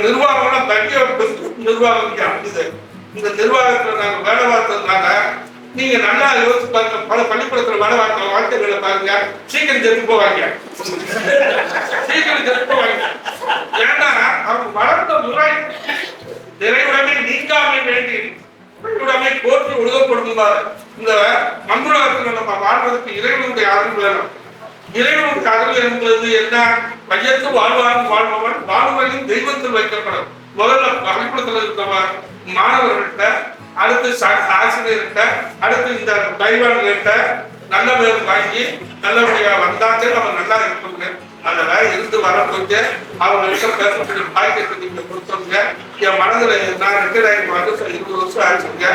நிர்வாகம்லாம் பங்கிய நிர்வாகம் இது. இந்த நிர்வாகத்துல நாங்க வேலை பார்த்ததுனால நீங்க நல்லா யோசிச்சு பாருங்க. பல பள்ளிக்கூடத்துல வேலை பார்த்த வாழ்க்கைகளை பாருங்க, சீக்கிரம் செத்து போவாங்க. சீக்கிரம் செத்து போவாங்க. ஏன்னா அவங்க வளர்ந்த முறை நிறைவுடமை நீங்காமை வேண்டி உடமை போற்றி ஒழுகப்படும். இந்த மங்குளத்தில் நம்ம வாழ்வதற்கு இறைவனுடைய ஆதரவு வேணும். இறைவனுக்கு அருள் என்பது என்ன? மையத்து வாழ்வான் வாழ்பவன் வாழ்வழின் தெய்வத்தில் வைக்கப்படும். முதல்ல பள்ளிக்கூடத்தில் இருக்கவன் மாணவர்கள்ட்ட, அடுத்து ஆசிரியர்கிட்ட, அடுத்து இந்த டைவான்கிட்ட நல்ல பேர் வாங்கி நல்லபடியா வந்தாங்க அவன் நல்லா இருப்பாங்க. அதெல்லாம் இருந்து வர கொஞ்சம் அவங்களுக்கு பேசக்கூடிய பாய்க்கத்தை நீங்க கொடுத்தவங்க. என் மனதுல நான் ரிட்டையர் ஆகி வந்து 20 வருஷம் ஆச்சுங்க.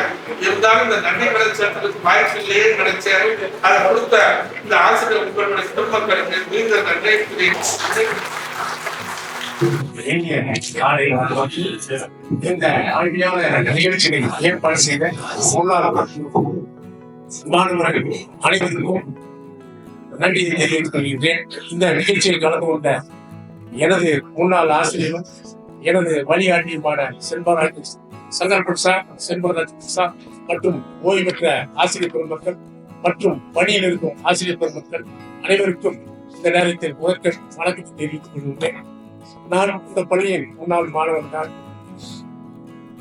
இருந்தாலும் இந்த நன்றி கடன் சேர்த்ததுக்கு வாய்ப்பு இல்லையே நினைச்சேன். அதை கொடுத்த இந்த ஆசிரியர் உங்களுடைய குடும்பங்களுக்கு நீங்க நன்றி. இந்த அருமையான நிகழ்ச்சியை ஏற்பாடு செய்த முன்னாள் மாணவர்கள் அனைவருக்கும் நன்றியை தெரிவித்துக் கொள்கின்றேன். இந்த நிகழ்ச்சியில் கலந்து கொண்ட எனது முன்னாள் ஆசிரியரும் எனது வழிகாட்டியுமான செல்வராஜ் சங்கரபட் சார், செல்வராஜ் சார் மற்றும் ஓய்வு பெற்ற ஆசிரியர் பெருமக்கள் மற்றும் பணியில் இருக்கும் ஆசிரியர் பெருமக்கள் அனைவருக்கும் இந்த நேரத்தில் முதற்கண் வணக்கத்தை தெரிவித்துக் கொள்கின்றேன். நான் இந்த பள்ளியின் முன்னாள் மாணவன் தான்.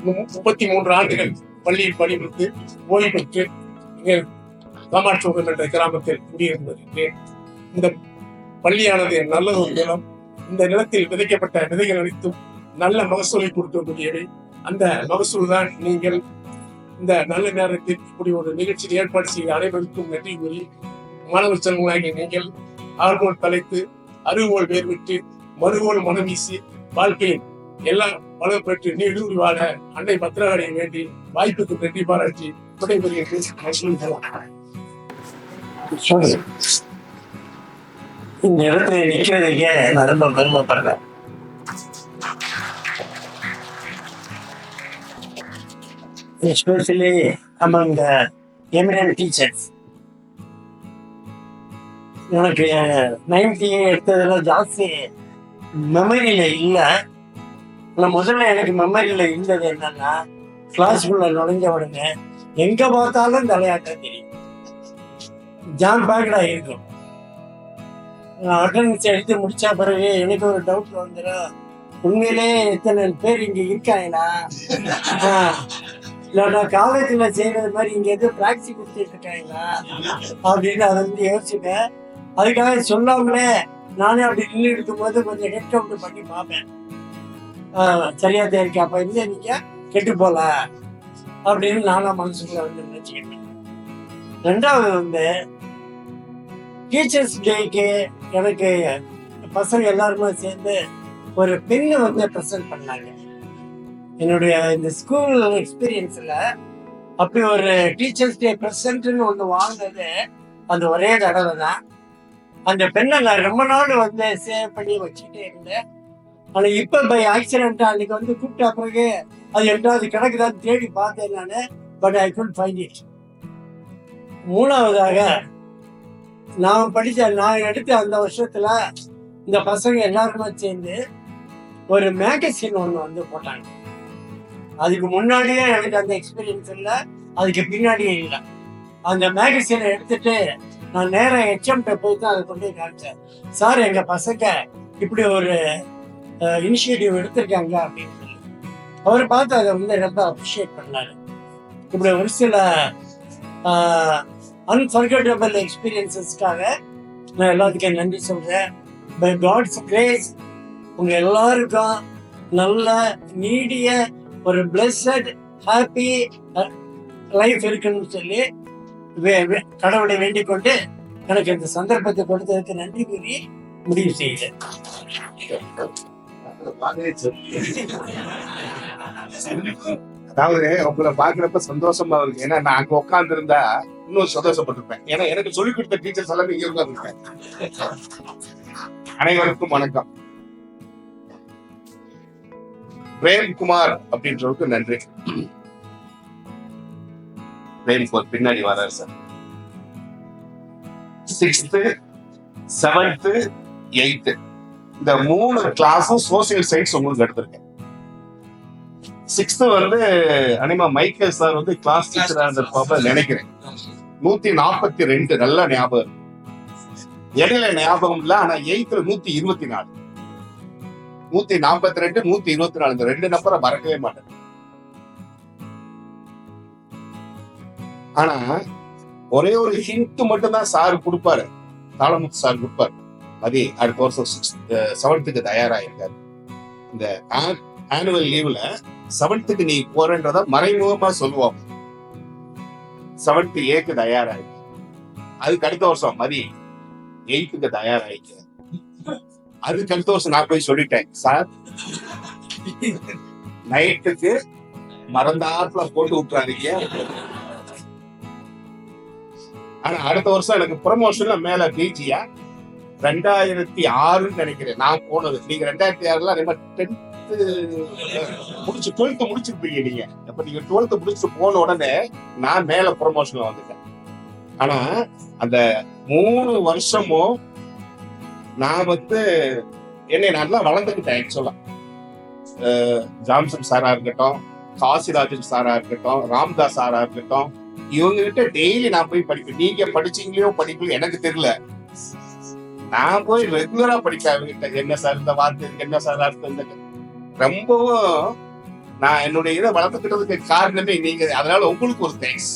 33 ஆண்டுகள் பள்ளியில் பணிபுரிந்து ஓய்வு பெற்று இங்கே காமாட்சிபுரம் என்ற கிராமத்தில் குடியிருந்து வருகிறேன். இந்த பள்ளியானது நல்ல ஒரு நிலம். இந்த நிலத்தில் விதைக்கப்பட்ட விதைகள் அனைத்தும் நல்ல மகசூலை கொடுக்கக்கூடியவை. அந்த மகசூல் தான் நீங்கள் இந்த நல்ல நேரத்தில் இப்படி ஒரு நிகழ்ச்சியில் ஏற்பாடு செய்த அனைவருக்கும் நன்றி கூறி, மாணவர் செல்வங்களாகிய நீங்கள் ஆர்வம் தலைத்து அறிவோல் வேர் விட்டு மறுவோல் மனம் வீசி வாழ்க்கையில் எல்லாம் வளம் பெற்று நீடூழி வாழ அன்னை பத்திரகாளியை வேண்டி வாய்ப்புக்கு நன்றி பாராட்டி விடைபெறுகிறேன். இந்த இடத்துல நிக்கிறதுக்கே நான் ரொம்ப பெருமைப்படுறேன். Especially among the eminent teachers. எனக்கு 90 எடுத்ததுல ஜாஸ்தி மெமரியில இல்லை. ஆனால் முதல்ல எனக்கு மெமரியில இருந்தது என்னன்னா, கிளாஸ்க்குள்ள நுழைஞ்ச உடனே எங்க பார்த்தாலும் தலையாட்டம் தெரியும், ஜாம் பேக்கடா இருக்கும். அட்டண்டன்ஸ் எடுத்து முடிச்ச பிறகு எனக்கு ஒரு டவுட் வந்துடும், உண்மையிலே எத்தனை பேர் இங்க இருக்காங்களா, இல்ல காலேஜ்ல செய்யறது மாதிரி இங்க எதுவும் பிராக்டிஸ் கொடுத்துட்டு இருக்காங்களா அப்படின்னு அதை வந்து யோசிச்சுட்டேன். அதுக்காக சொல்லாமலே நானே அப்படி நின்று இருக்கும் போது கொஞ்சம் ஹெட் கவுண்ட் பண்ணி பார்ப்பேன், சரியா தான் இருக்கு, அப்ப இல்லை நீங்க கெட்டு போல அப்படின்னு நானா மனசுக்குள்ள வந்து நினைச்சுக்கிட்டேன். ரெண்டாவது வந்து டீச்சர்ஸ் டேக்கு எனக்கு பசங்க எல்லாருமே சேர்ந்து ஒரு பெண்ணை வந்து ப்ரெசென்ட் பண்ணாங்க. என்னுடைய இந்த ஸ்கூல் எக்ஸ்பீரியன்ஸ்ல அப்படி ஒரு டீச்சர்ஸ் டே ப்ரெசென்ட்னு ஒன்று வாங்கினது அந்த ஒரே தடவை தான். அந்த பெண்ணை நான் ரொம்ப நாள் வந்து சேவ் பண்ணி வச்சுக்கிட்டே இருந்தேன். ஆனால் இப்போ பை ஆக்சிடென்ட் அன்னைக்கு வந்து கூப்பிட்ட பிறகு அது எட்டாவது கிடக்குதான்னு தேடி பார்த்தேன் நான். But I could find it. மூணாவதாக நான் எடுத்த அந்த வருஷத்துல இந்த பசங்க எல்லாருமே சேர்ந்து ஒரு மேகசின் ஒன்று வந்து போட்டாங்க. அதுக்கு முன்னாடியே எனக்கு அந்த எக்ஸ்பீரியன்ஸ் இல்லை, அதுக்கு பின்னாடியே இல்லை. அந்த மேகசினை எடுத்துட்டு நான் நேராக ஹெச்எம்கிட்ட போய் தான் அதை கொண்டு காமிச்சேன். சார், எங்க பசங்க இப்படி ஒரு இனிஷியேட்டிவ் எடுத்திருக்காங்க அப்படின்னு சொல்லி அவர் பார்த்து அதை வந்து ரொம்ப அப்ரிஷியேட் பண்ணாரு. இப்படி ஒரு சில அன்ஃபர்கெட்டபிள் எக்ஸ்பீரியன்ஸஸ்க்காக நான் எல்லாத்துக்கும் நன்றி சொல்றேன். பை காட்ஸ் கிரேஸ் உங்க எல்லாருக்கும் நல்ல நீடிய ஒரு பிளஸட் ஹாப்பி லைஃப் இருக்குன்னு சொல்லி கடவுளை வேண்டிக் கொண்டு எனக்கு இந்த சந்தர்ப்பத்தை கொடுத்ததுக்கு நன்றி கூறி முடிவு செய்தேன். அதாவது உங்களை பாக்குறப்ப சந்தோஷமா இருக்கு. ஏன்னா நான் அங்க உட்கார்ந்து இருந்தா இன்னும் சந்தோஷப்பட்டிருப்பேன். ஏன்னா எனக்கு சொல்லிக் கொடுத்த டீச்சர்ஸ் எல்லாமே இங்க உட்கார்ந்துருக்கேன். அனைவருக்கும் வணக்கம். பிரேம்குமார் அப்படின்றவருக்கு நன்றி. பிரேம்குமார் பின்னாடி வராரு சார். 6th 7th 8th இந்த 3 கிளாஸும் சோசியல் சயின்ஸ் உங்களுக்கு எடுத்திருக்கேன். 6th வந்து அனிமா மைக்கேல் சார் வந்து கிளாஸ் டீச்சரா இருந்திருப்பாப்ப நினைக்கிறேன். 142 நல்ல ஞாபகம். இடையில ஞாபகம் இல்லை. ஆனா 8th 124, 142, 124 இந்த 2 நம்பரை மறக்கவே மாட்டேன். ஆனா ஒரே ஒரு ஹிண்ட் மட்டும் தான் சார் கொடுப்பாரு. தாளமுத்து சார் கொடுப்பார். அது அடுத்த வருஷம் 7th தயாராயிருக்காரு. இந்த ஆனுவல் லீவ்ல 7th நீ போறன்றத மறைமுகமா சொல்லுவோம். 7th A தயாராயிருக்கு. அதுக்கு அடுத்த வருஷம் மதி 8th தயாராயிருக்கு. அதுக்கு அடுத்த வருஷம் நான் போய் சொல்லிட்டேன், சார் நைட்டுக்கு மறந்தாப்புல போட்டு விட்டுறாதீங்க. ஆனா அடுத்த வருஷம் எனக்கு ப்ரமோஷன்ல மேல பிஜியா 2006 நினைக்கிறேன் நான் போனது. நீங்க 2006 10th முடிச்சு 12th முடிச்சிருப்பீங்க நீங்க. அப்ப நீங்க 12th முடிச்சுட்டு போன உடனே நான் மேல ப்ரமோஷன்ல வந்துட்டேன். ஆனா அந்த 3 வருஷமும் நான் என்னை நல்லா வளர்ந்துக்கிட்டேன். ஆக்சுவலா ஜான்சன் சாரா இருக்கட்டும், காசிராஜன் சாரா இருக்கட்டும், ராம்தாஸ் சாரா இருக்கட்டும், இவங்க கிட்ட டெய்லி நான் போய் படிப்பேன். நீங்க படிச்சீங்களோ படிக்கலையோ எனக்கு தெரியல, நான் போய் ரெகுலரா படிப்பேன் அவங்ககிட்ட. என்ன சார் இந்த வார்த்தை, என்ன சார் அர்த்தம், ரொம்பவும் நான் என்னுடைய இதை வளர்த்துக்கிட்டதுக்கு காரணமே நீங்க. அதனால உங்களுக்கு ஒரு தேங்க்ஸ்.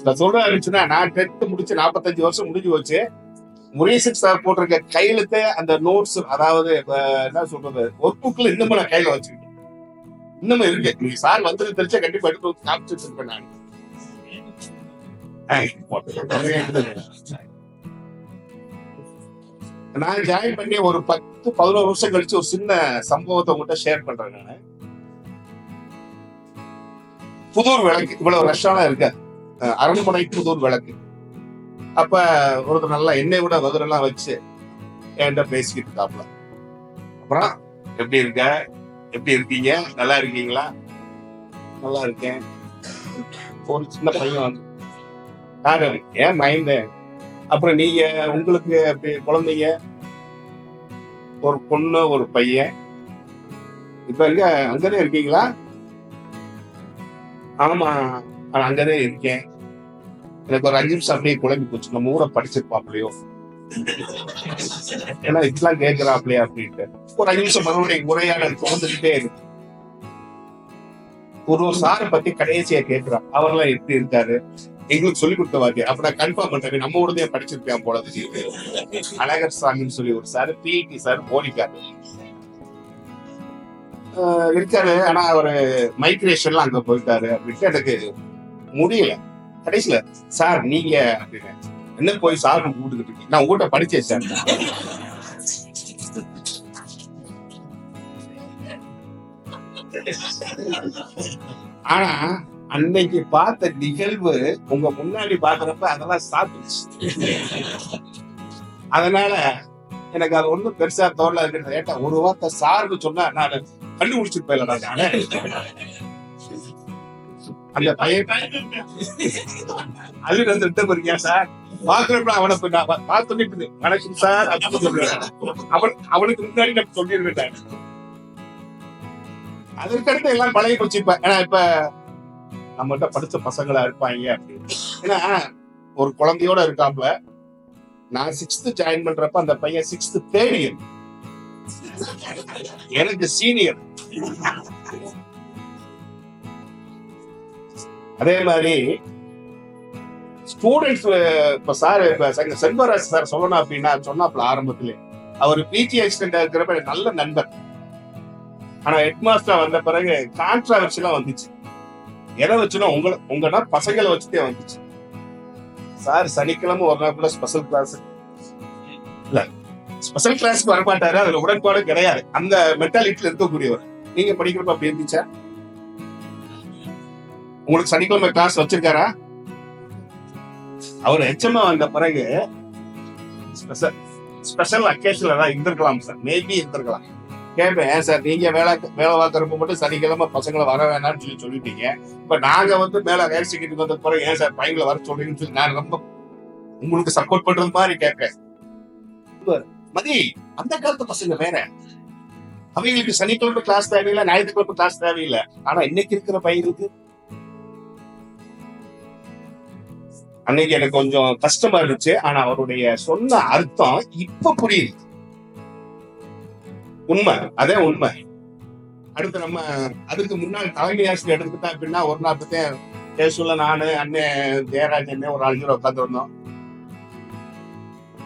நான் சொல்றேன் இருந்துச்சுன்னா, நான் 10th முடிச்சு 45 வருஷம் முடிஞ்சு வச்சு முரேசன் சார் போட்டிருக்க கையெழுத்து அந்த நோட்ஸ், அதாவது என்ன சொல்றது, ஒர்க் புக்ல இன்னமும் நான் கையில வச்சிருக்கேன். இன்னமும் இருக்கு. நீங்க சார் வந்து தெரிஞ்சா கண்டிப்பா எடுத்து காமிச்சிட்டு இருப்பேன் நான். நான் ஜாயின் பண்ணி ஒரு 10-11 வருஷம் கழிச்சு ஒரு சின்ன சம்பவத்தை உங்ககிட்ட ஷேர் பண்றேன். நானு புதூர் விளக்கு இவ்வளவு ரஷ்ஷாலாம் இருக்க, அரண்மனை புதூர் விளக்கு. அப்ப ஒருத்தர் நல்லா எண்ணெய் விட வகுரெல்லாம் வச்சு என்கிட்ட பேசிக்கிட்டு இருக்காப்ல. அப்புறம் எப்படி இருக்க, எப்படி இருக்கீங்க, நல்லா இருக்கீங்களா? நல்லா இருக்கேன். ஒரு சின்ன பையன் வந்து ஏன் மைண்ட், அப்புறம் நீங்க உங்களுக்கு குழந்தைங்க, ஒரு பொண்ணு ஒரு பையன், இப்ப எங்க அங்கதான் இருக்கீங்களா? ஆமா அங்கதான் இருக்கேன். எனக்கு ஒரு 5 நிமிஷம் அப்படியே குழம்பி போச்சு, நம்ம ஊரை படிச்சிருப்பாப்லையோ, ஏன்னா இதெல்லாம் கேட்கிறாப்லையா அப்படின்ட்டு ஒரு 5 நிமிஷம் மறுபடியும் உரையாடல் தோந்துகிட்டே இருக்கு. ஒரு சாரை பத்தி கடைசியா கேட்கிறான், அவரெல்லாம் எப்படி இருக்காரு, எங்களுக்கு சொல்லி கொடுத்த வாத்தியார். அப்ப நான் கன்ஃபார்ம் பண்றேன், நம்ம ஊர்லயே படிச்சிருக்கேன் போல. அழகர் சாமின்னு சொல்லி ஒரு சார், பிடி சார் போனிக்காரு இருக்காரு. ஆனா அவரு மைக்ரேஷன்லாம் அங்க போயிட்டாரு அப்படின்ட்டு எனக்கு முடியல. கடைசியில சார் நீங்க அப்படின்னு என்ன போய் சார் கூப்பிட்டுக்கிட்டு இருக்கீங்க, நான் உங்கள்கிட்ட படிச்சேன் சார். ஆனா அன்னைக்கு பார்த்த நிகழ்வு உங்க முன்னாடி பாக்குறப்ப அதெல்லாம் சாப்பிடுச்சு. அதனால எனக்கு அது ஒண்ணும் பெருசா தோணல. ஏட்டா ஒரு வார்த்தை சார்னு சொன்னா நான் கண்டுபிடிச்சிட்டு போயிடலாம். அந்த பையன் அது வந்துட்டு போறீங்க சார் பாக்குறப்ப அவனை பார்த்து வணக்கம் சார் அவனுக்கு முன்னாடி நான் சொல்லிருந்தேன். அதற்கடுத்து எல்லாம் பழைய போச்சுப்பேன். ஏன்னா இப்ப நம்மகிட்ட படிச்ச பசங்களா இருப்பாங்க அப்படின்னு. ஏன்னா ஒரு குழந்தையோட இருக்காப்ல. நான் 6th ஜாயின் பண்றப்ப அந்த பையன் 6th third year, எனக்கு சீனியர். அதே மாதிரி ஸ்டூடெண்ட்ஸ் இப்ப சார் செல்வராஜ் சார் சொல்லணும் அப்படின்னா சொன்னாப்ல ஆரம்பத்திலே, அவர் பிஜி அசிஸ்டன்டா இருக்கிறப்ப நல்ல நண்பர். ஆனா ஹெட் மாஸ்டர் வந்த பிறகு கான்ட்ராவர்சி எல்லாம் வந்துச்சு. எதை வச்சுன்னா உங்கன்னா பசங்களை வச்சுட்டே வந்துச்சு. சார் சனிக்கிழமை ஒரு நாள் கூட ஸ்பெஷல் கிளாஸ் இல்ல, ஸ்பெஷல் கிளாஸ்க்கு வரமாட்டாரு, அதுல உடன்பாடு கிடையாது. அந்த மென்டாலிட்டியில இருக்கக்கூடியவர். நீங்க படிக்கிறப்ப அப்படி இருந்துச்சா? உங்களுக்கு சனிக்கிழமை கிளாஸ் வச்சிருக்காரா? அவர் எச்எம்மா வந்த பிறகு ஸ்பெஷல் அக்கேஷன்ல தான் இருந்திருக்கலாம் சார், மேபி இருந்திருக்கலாம். கேட்பேன், ஏன் சார் நீங்க வேலை பார்க்கறப்ப மட்டும் சனிக்கிழமை பசங்களை வர வேணாம்னு சொல்லிட்டீங்க, இப்ப நாங்க மேல ஹையர் செகண்டரி வந்த பிறகு ஏன் சார் பையங்களை வர சொல்றீங்கன்னு சொல்லி நான் ரொம்ப உங்களுக்கு சப்போர்ட் பண்றது மாதிரி கேட்பேன். மதி அந்த காலத்து பசங்க வேற, அவங்களுக்கு சனிக்கிழமை கிளாஸ் தேவையில்லை, ஞாயிற்றுக்கிழமை கிளாஸ் தேவையில்லை. ஆனா இன்னைக்கு இருக்கிற பையனுக்கு அன்னைக்கு எனக்கு கொஞ்சம் கஷ்டமா இருந்துச்சு. ஆனா அவருடைய சொன்ன அர்த்தம் இப்ப புரியுது. உண்மை, அதே உண்மை. அடுத்து நம்ம அதுக்கு முன்னாடி தலைமை ஆசிரியர் எடுத்துக்கிட்டா அப்படின்னா ஒரு நாள் பத்தி பேசல நானு அண்ணன் ஜெயராஜ் அண்ணன் ஒரு 5 பேர் உட்காந்து வந்தோம்.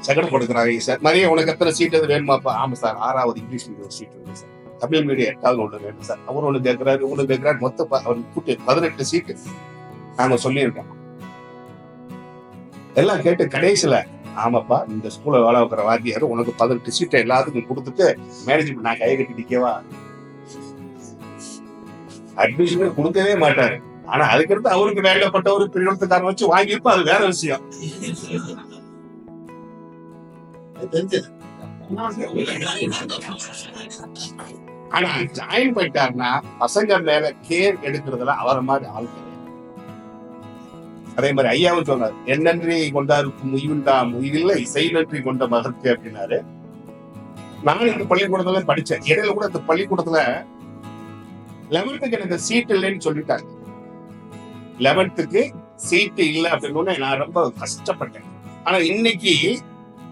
செகண்ட் கொடுக்குறாங்க சார், மதியம் உனக்கு எத்தனை சீட் எது வேணுமாப்பா? ஆமா சார், 6வது இங்கிலீஷ் மீடியம் சீட் வேணும் சார், தமிழ் மீடியம் 8வது ஒன்று வேணும் சார். அவர் ஒன்று கேட்கிறாரு, ஒன்று கேட்கிறாரு, மொத்தம் அவர் கூட்டு 18 சீட்டு நாங்க சொல்லியிருக்கோம். எல்லாம் கேட்டு கடைசியில ஆமாப்பா இந்த ஸ்கூல்ல வேலை வைக்கிற வாத்தியார் உனக்கு 18 சீட்டை எல்லாத்துக்கும் கொடுத்துட்டு மேனேஜ்மெண்ட் நான் கை கட்டி நிக்கவா? அட்மிஷனே கொடுக்கவே மாட்டாரு. ஆனா அதுக்கடுத்து அவருக்கு வேண்டப்பட்ட ஒரு பிரிவினத்துக்காரன் வச்சு வாங்கியிருப்போம், அது வேற விஷயம். தெரிஞ்சது. ஆனா ஜாயின் பண்ணிட்டாருன்னா பசங்க மேல கேர் எடுக்கிறதுல அவரை மாதிரி ஆள் கிடையாது. அதே மாதிரி ஐயாவும் சொன்னார், என்னன்றி கொண்டாருக்கும் முயவுண்டா முயவில்லை செய்நன்றி கொண்ட மகற்கு அப்படின்னாரு. நான் இந்த பள்ளிக்கூடத்துல படிச்சேன். இடையில கூட இந்த பள்ளிக்கூடத்துல 11th எனக்கு சீட் இல்லைன்னு சொல்லிட்டாங்க. 11th சீட் இல்லை அப்படின்னு நான் ரொம்ப கஷ்டப்பட்டேன். ஆனா இன்னைக்கு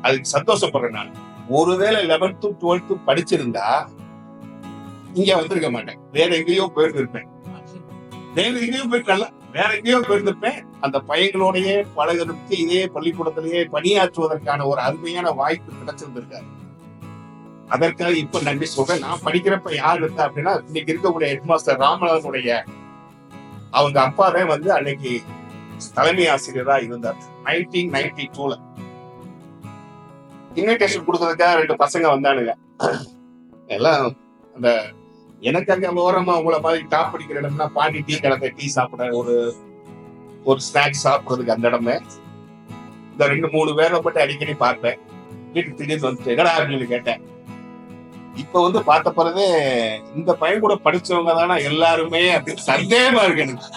அதுக்கு சந்தோஷப்படுறேன். நான் ஒருவேளை 11th 12th படிச்சிருந்தா இங்க வந்திருக்க மாட்டேன், வேற எங்கேயோ போயிருந்திருப்பேன். வேற எங்கேயோ போயிருந்திருப்பேன். அந்த பையங்களோடயே பழகிறதுக்கு இதே பள்ளிக்கூடத்திலேயே பணியாற்றுவதற்கான ஒரு அருமையான வாய்ப்பு கிடைச்சிருந்திருக்காரு. அதற்காக இப்ப நன்றி சொல்றேன். நான் படிக்கிறப்ப யார் இருந்தா அப்படின்னா இன்னைக்கு இருக்கக்கூடிய ஹெட்மாஸ்டர் ராமநாதனுடைய அவங்க அப்பா தான் வந்து அன்னைக்கு தலைமை ஆசிரியரா இருந்தார். 1992ல இன்விடேஷன் கொடுக்கறதுக்காக 2 பசங்க வந்தானுங்க. எல்லாம் அந்த எனக்கு அங்க ஓரமா உங்களை மாதிரி டாப் படிக்கிற இடம்னா பாண்டி டீ கடை டீ சாப்பிட ஒரு ஸ்நாக்ஸ் சாப்பிடுறதுக்கு அந்த இடமே. இந்த 2-3 பேரை மட்டும் அடிக்கடி பார்ப்பேன். வீட்டுக்கு திடீர்னு வந்துட்டு என்னடா அப்படின்னு கேட்டேன். இப்ப வந்து பார்த்த பிறகு இந்த பையன் கூட படிச்சவங்க தானே எல்லாருமே அப்படின்னு சந்தேகமா இருக்கு எனக்கு.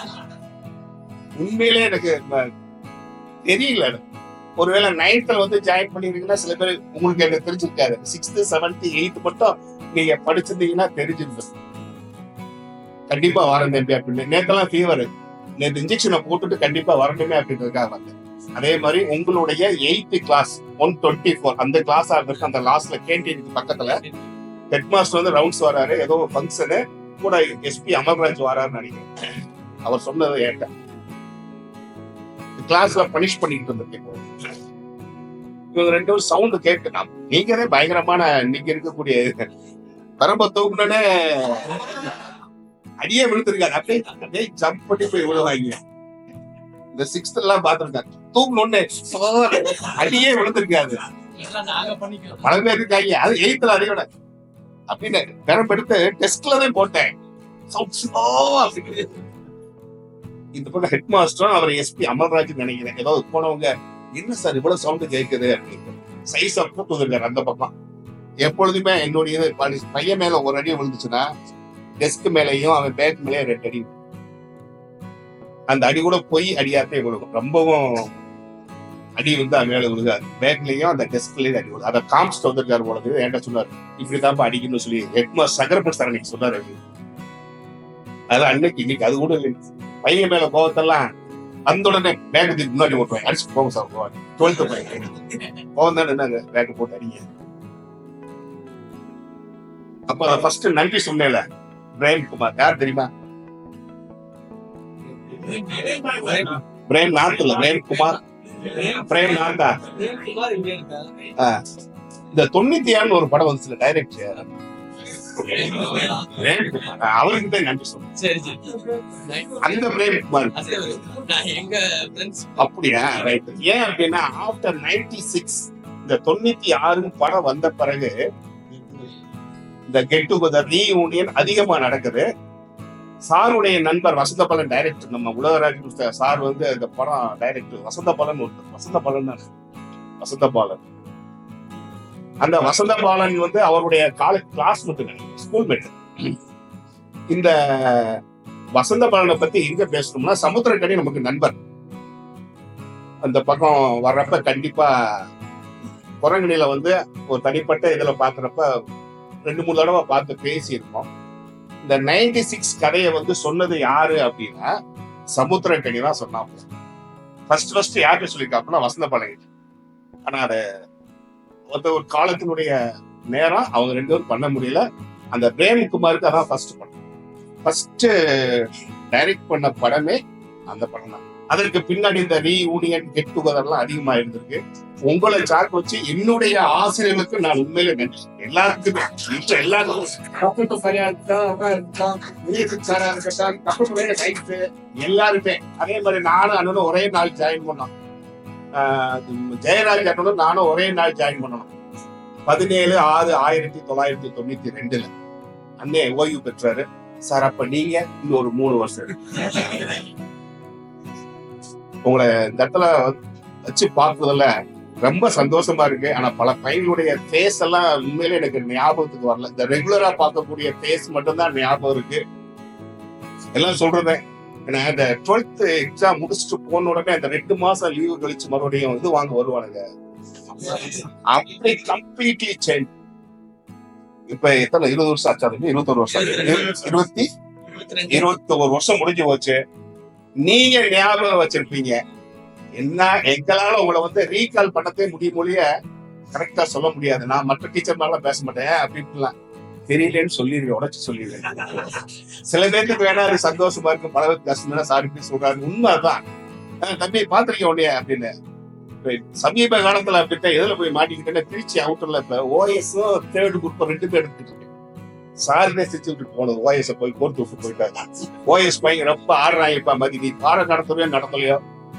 உண்மையிலே எனக்கு தெரியல. ஒருவேளை 9th வந்து ஜாயின் பண்ணிருக்கீங்கன்னா சில பேர் உங்களுக்கு எனக்கு தெரிஞ்சிருக்காரு. 6th 7th 8th மட்டும் நீங்க படிச்சிருந்தீங்கன்னா தெரிஞ்சிருந்தது. கண்டிப்பா வரேன் தம்பி அப்படின்னு. நேத்தெல்லாம் ஃபீவர், நேற்று இன்ஜெக்ஷனை போட்டுட்டு கண்டிப்பா வரணுமே அப்படின்றதுக்காக வந்தேன். அதே மாதிரி உங்களுடைய 8th கிளாஸ் 124 அந்த கிளாஸா இருந்திருக்கு. அந்த லாஸ்ட்ல கேன்டீனுக்கு பக்கத்துல ஹெட் மாஸ்டர் வந்து ரவுண்ட்ஸ் வராரு, ஏதோ ஃபங்க்ஷனு கூட எஸ்பி அமர்ராஜ் வராருன்னு நினைக்கிறேன். அவர் சொன்னதை ஏட்டேன். கிளாஸ்ல பனிஷ் பண்ணிட்டு இருந்திருக்கேன். இவங்க 2 பேரும் சவுண்ட் கேட்கலாம். நீங்கதே பயங்கரமான இன்னைக்கு இருக்கக்கூடிய பரம்ப தூக்குனே அடியே விழுத்திருக்காரு. அப்படியே ஜம்ப் பண்ணி போய் விழுவாங்க. இந்த 6th எல்லாம் பாத்துருக்காரு, தூக்கணும்னு அடியே விழுந்திருக்காது. பல பேர் இருக்காங்க. அது 8th அடியோட அப்படின்னு பெறம்பெடுத்து டெஸ்ட்ல தான் போட்டேன். இந்த பக்கம் ஹெட் மாஸ்டரும் அவர் எஸ்பி அமர்ராஜ் நினைக்கிறேன். ஏதோ போனவங்க என்ன சார் இவ்வளவு சவுண்ட் கேட்குது அப்படின்னு சைஸா போட்டு வந்திருக்காரு. அந்த பக்கம் எப்பொழுதுமே என்னுடைய பையன் மேல ஒரு அடி விழுந்துச்சுன்னா டெஸ்க் மேலேயும் அவன் பேக் மேலேயே 2 அடி. அந்த அடி கூட போய் அடியாத்தே விழுகும். ரொம்பவும் அடி வந்து அது மேல விழுகாது. பேக்லயும் அந்த டெஸ்க்லயும் அடி விழுது. அதை காமிச்சிட்டு வந்திருக்காரு போனது. என்கிட்ட சொன்னாரு, இப்படிதான் அடிக்கணும்னு சொல்லி ஹெட்மாஸ்டர் சங்கரப்பன் சார் அன்னைக்கு சொன்னாரு. அதெல்லாம் அன்னைக்கு இன்னைக்கு அது கூட பையன் மேல கோவத்தெல்லாம் அந்த உடனே பேக்கு முன்னாடி ஓட்டுவாங்க. அடிச்சு போங்க சார் போவாங்க. 12th பையன் போவோம் தானே என்னங்க பேக்கு போட்டு அடிங்க. அப்ப அதை ஃபர்ஸ்ட் நன்றி சொன்னேன்ல பிரேம்குமார். யார் தெரியுமா? பிரேம்நாத் இல்ல, பிரேம்குமார். பிரேம்நாத்தா இந்த 96 ஒரு படம் வந்துச்சு டைரக்டர். அவருக்கு தான் நன்றி சொல்றேன். அந்த பிரேம்குமார் அப்படியா? ரைட். ஏன் அப்படின்னா ஆஃப்டர் 96 இந்த 96 படம் வந்த பிறகு இந்த கெட் டுகெதர் ரீயூனியன் அதிகமா நடக்குது. சாருடைய நண்பர் வசந்தபாலன் டைரக்டர், நம்ம உலகராஜ் சார் வந்து இந்த படம் டைரக்டர் வசந்தபாலன் ஒருத்தர். வசந்தபாலன் அந்த வசந்தபாலன் வந்து அவருடைய கிளாஸ்மேட், ஸ்கூல் மேட். இந்த வசந்தபாலனை பத்தி எங்க பேசணும்னா சமுத்திரக்கனி நமக்கு நண்பர். அந்த பக்கம் வர்றப்ப கண்டிப்பா குரங்கணியில வந்து ஒரு தனிப்பட்ட இதுல பாக்குறப்ப 2-3 தடவை பார்த்து பேசியிருக்கோம். இந்த 96 கதையை வந்து சொன்னது யாரு அப்படின்னா சமுத்திரக்கனி தான் சொன்னாங்க. ஃபர்ஸ்ட் யார்கிட்ட சொல்லியிருக்காப்புனா வசந்தபாலன். ஆனா அதை ஒரு காலத்தினுடைய நேரம் அவங்க 2 பேரும் பண்ண முடியல. அந்த பிரேம்குமாருக்கு அதான் ஃபர்ஸ்ட் டைரக்ட் பண்ண படமே அந்த படம் தான். அதற்கு பின்னாடி இந்த ரீயூனியன் கெட் டுகெதர்லாம் அதிகமா இருந்திருக்கு. உங்களை சாக்கு வச்சு என்னுடைய ஆசிரியர்களுக்கு நான் உண்மையில நன்றி. எல்லாருக்குமே இப்ப எல்லாருக்கும் எல்லாருமே அதே மாதிரி நானும் அண்ணனும் ஒரே நாள் ஜாயின் பண்ணோம். ஜெயராஜ் அண்ணனும் நானும் ஒரே நாள் ஜாயின் பண்ணணும். 17/6/1992 அண்ணே ஓய்வு பெற்றாரு சார். அப்ப நீங்க இன்னும் ஒரு 3 வருஷம் உங்களை இந்த இடத்துல வச்சு பார்க்கறதுல ரொம்ப சந்தோஷமா இருக்கு. ஆனா பல பையனுடைய ஃபேஸ் எல்லாம் உண்மையிலே எனக்கு ஞாபகத்துக்கு வரல. இந்த ரெகுலரா பார்க்கக்கூடிய ஃபேஸ் மட்டும்தான் ஞாபகம் இருக்கு. எல்லாம் சொல்றேன், ஏன்னா இந்த 12th எக்ஸாம் முடிச்சுட்டு போன உடனே அந்த 2 மாசம் லீவு கழிச்சு மறுபடியும் இது வாங்க வருவானுங்க. அப்படி கம்ப்ளீட்லி சேஞ்ச். இப்ப எத்தனை 20 வருஷம் ஆச்சு? 21 வருஷம் 21 வருஷம் முடிஞ்சு போச்சு. நீங்க ஞாபகம் வச்சிருப்பீங்க. என்ன எங்களால உங்களை வந்து ரீகால் பண்ணதே முடிய கரெக்டா சொல்ல முடியாது. நான் மற்ற டீச்சர் மேல பேச மாட்டேன் அப்படின்ட்டுலாம் தெரியலன்னு சொல்லிடுவேன், உடச்சு சொல்லிடுவேன். சில பேருக்கு வேணா அது சந்தோஷமா இருக்கு, பல பேருக்கு கஷ்டம்னா சாரி சொல்றாங்க. உண்மைதான். தம்பி பாத்திருக்கேன் உடனே அப்படின்னு. சமீப காலத்துல அப்படின்ட்டு எதுல போய் மாட்டிக்கிட்டேன்னா திருச்சி அவுட்டர்ல இப்ப ஓஎஸும் 3rd குரூப் 2 பேர் எடுத்துட்டு இருக்கேன். சாரினே சிரிச்சு விட்டு போனது. ஓஎஸ் போய் கோர்த்து விட்டு போயிட்டாங்க. ஓஎஸ் பையன் ரொம்ப ஆடுறாங்கப்பா மதி, நீ பாடம் நடத்தலையோ நடத்தலையோ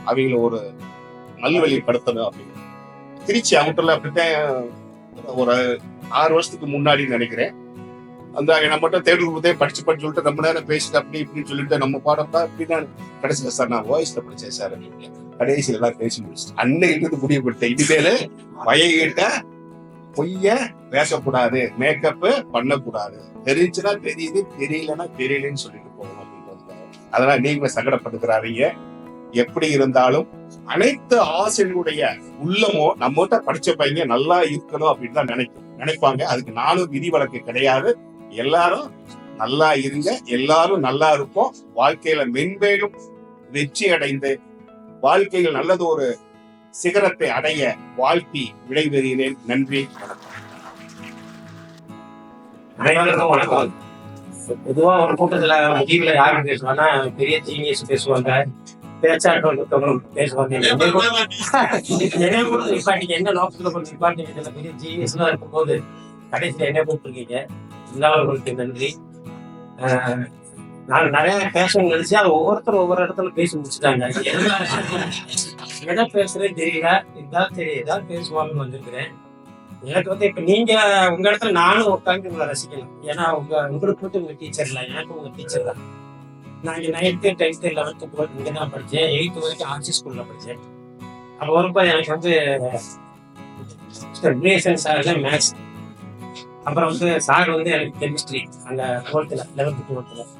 அவங்கள ஒரு நல்வழிப்படுத்தணும் அப்படின்னு திருச்சி அவுட்டர்ல அப்படித்தான் ஒரு 6 வருஷத்துக்கு முன்னாடி நினைக்கிறேன். அந்த நம்ம மட்டும் 3rd குரூப்பே படிச்சு சொல்லிட்டு ரொம்ப நேரம் பேசிட்டு அப்படி இப்படின்னு சொல்லிட்டு நம்ம பாடம் தான் அப்படின்னா கடைசியில சார் நான் ஓஎஸ்ல படிச்சேன் சார் அப்படின்னு கடைசியில எல்லாம் பேசி முடிச்சுட்டு அன்னைக்கு முடிவு கொடுத்தேன். இனிமேல வயகிட்ட பொய்ய பேசக்கூடாது, மேக்கப் பண்ணக்கூடாது, தெரிஞ்சுன்னா தெரியுது, தெரியலன்னா தெரியலன்னு சொல்லிட்டு போகணும் அப்படின்றது. அதெல்லாம் நீங்க சங்கடப்பட்டுக்கிறாதீங்க. எப்படி இருந்தாலும் அனைத்து ஆசிரியருடைய உள்ளமோ நம்மகிட்ட படிச்ச பையன் நல்லா இருக்கணும் அப்படின்னு தான் நினைப்பாங்க. அதுக்கு நானும் விதிவிலக்கு கிடையாது. எல்லாரும் நல்லா இருங்க, எல்லாரும் நல்லா இருப்போம். வாழ்க்கையில மென்மேலும் வெற்றி அடைந்து வாழ்க்கையில் நல்லது ஒரு சிகரத்தை அடைய வாழ்த்தி விடைபெறுகிறேன். நன்றி, அனைவருக்கும் வணக்கம். பொதுவா ஒரு கூட்டத்துல டிவில யாரு பேசுவாங்கன்னா பெரிய ஜீனியஸ் பேசுவாங்க, பேச்சாற்றல் பேசுவாங்க. என்ன நோக்கத்துல கொஞ்சம் நிப்பாட்டிங்க பெரிய ஜீனியஸ் எல்லாம் இருக்கும்போது கடைசியில என்ன கூப்பிட்டுருக்கீங்க. எல்லாருக்கும் நன்றி. நான் நிறைய பேசணும்னு நினைச்சு அது ஒவ்வொருத்தரும் ஒவ்வொரு இடத்துல பேசி முடிச்சுட்டாங்க. எதை பேசுறதே தெரியல. ஏதாவது பேசுவாங்கன்னு வந்திருக்கிறேன். எனக்கு வந்து இப்ப நீங்க உங்க இடத்துல நானும் உட்காந்து உங்களை ரசிக்கலாம். ஏன்னா உங்களுக்கு மட்டும் உங்க டீச்சர் இல்லை, எனக்கு உங்க டீச்சர் தான். நான் இங்க 9th 10th 11th 12th இங்க தான் படிச்சேன். 8th வரைக்கும் ஆர்ட்ஸ் ஸ்கூல்ல படிச்சேன். அப்போ வரப்ப எனக்கு வந்து சார் தான் மேத்ஸ். அப்புறம் வந்து சார் வந்து எனக்கு கெமிஸ்ட்ரி அங்க 11th 12th.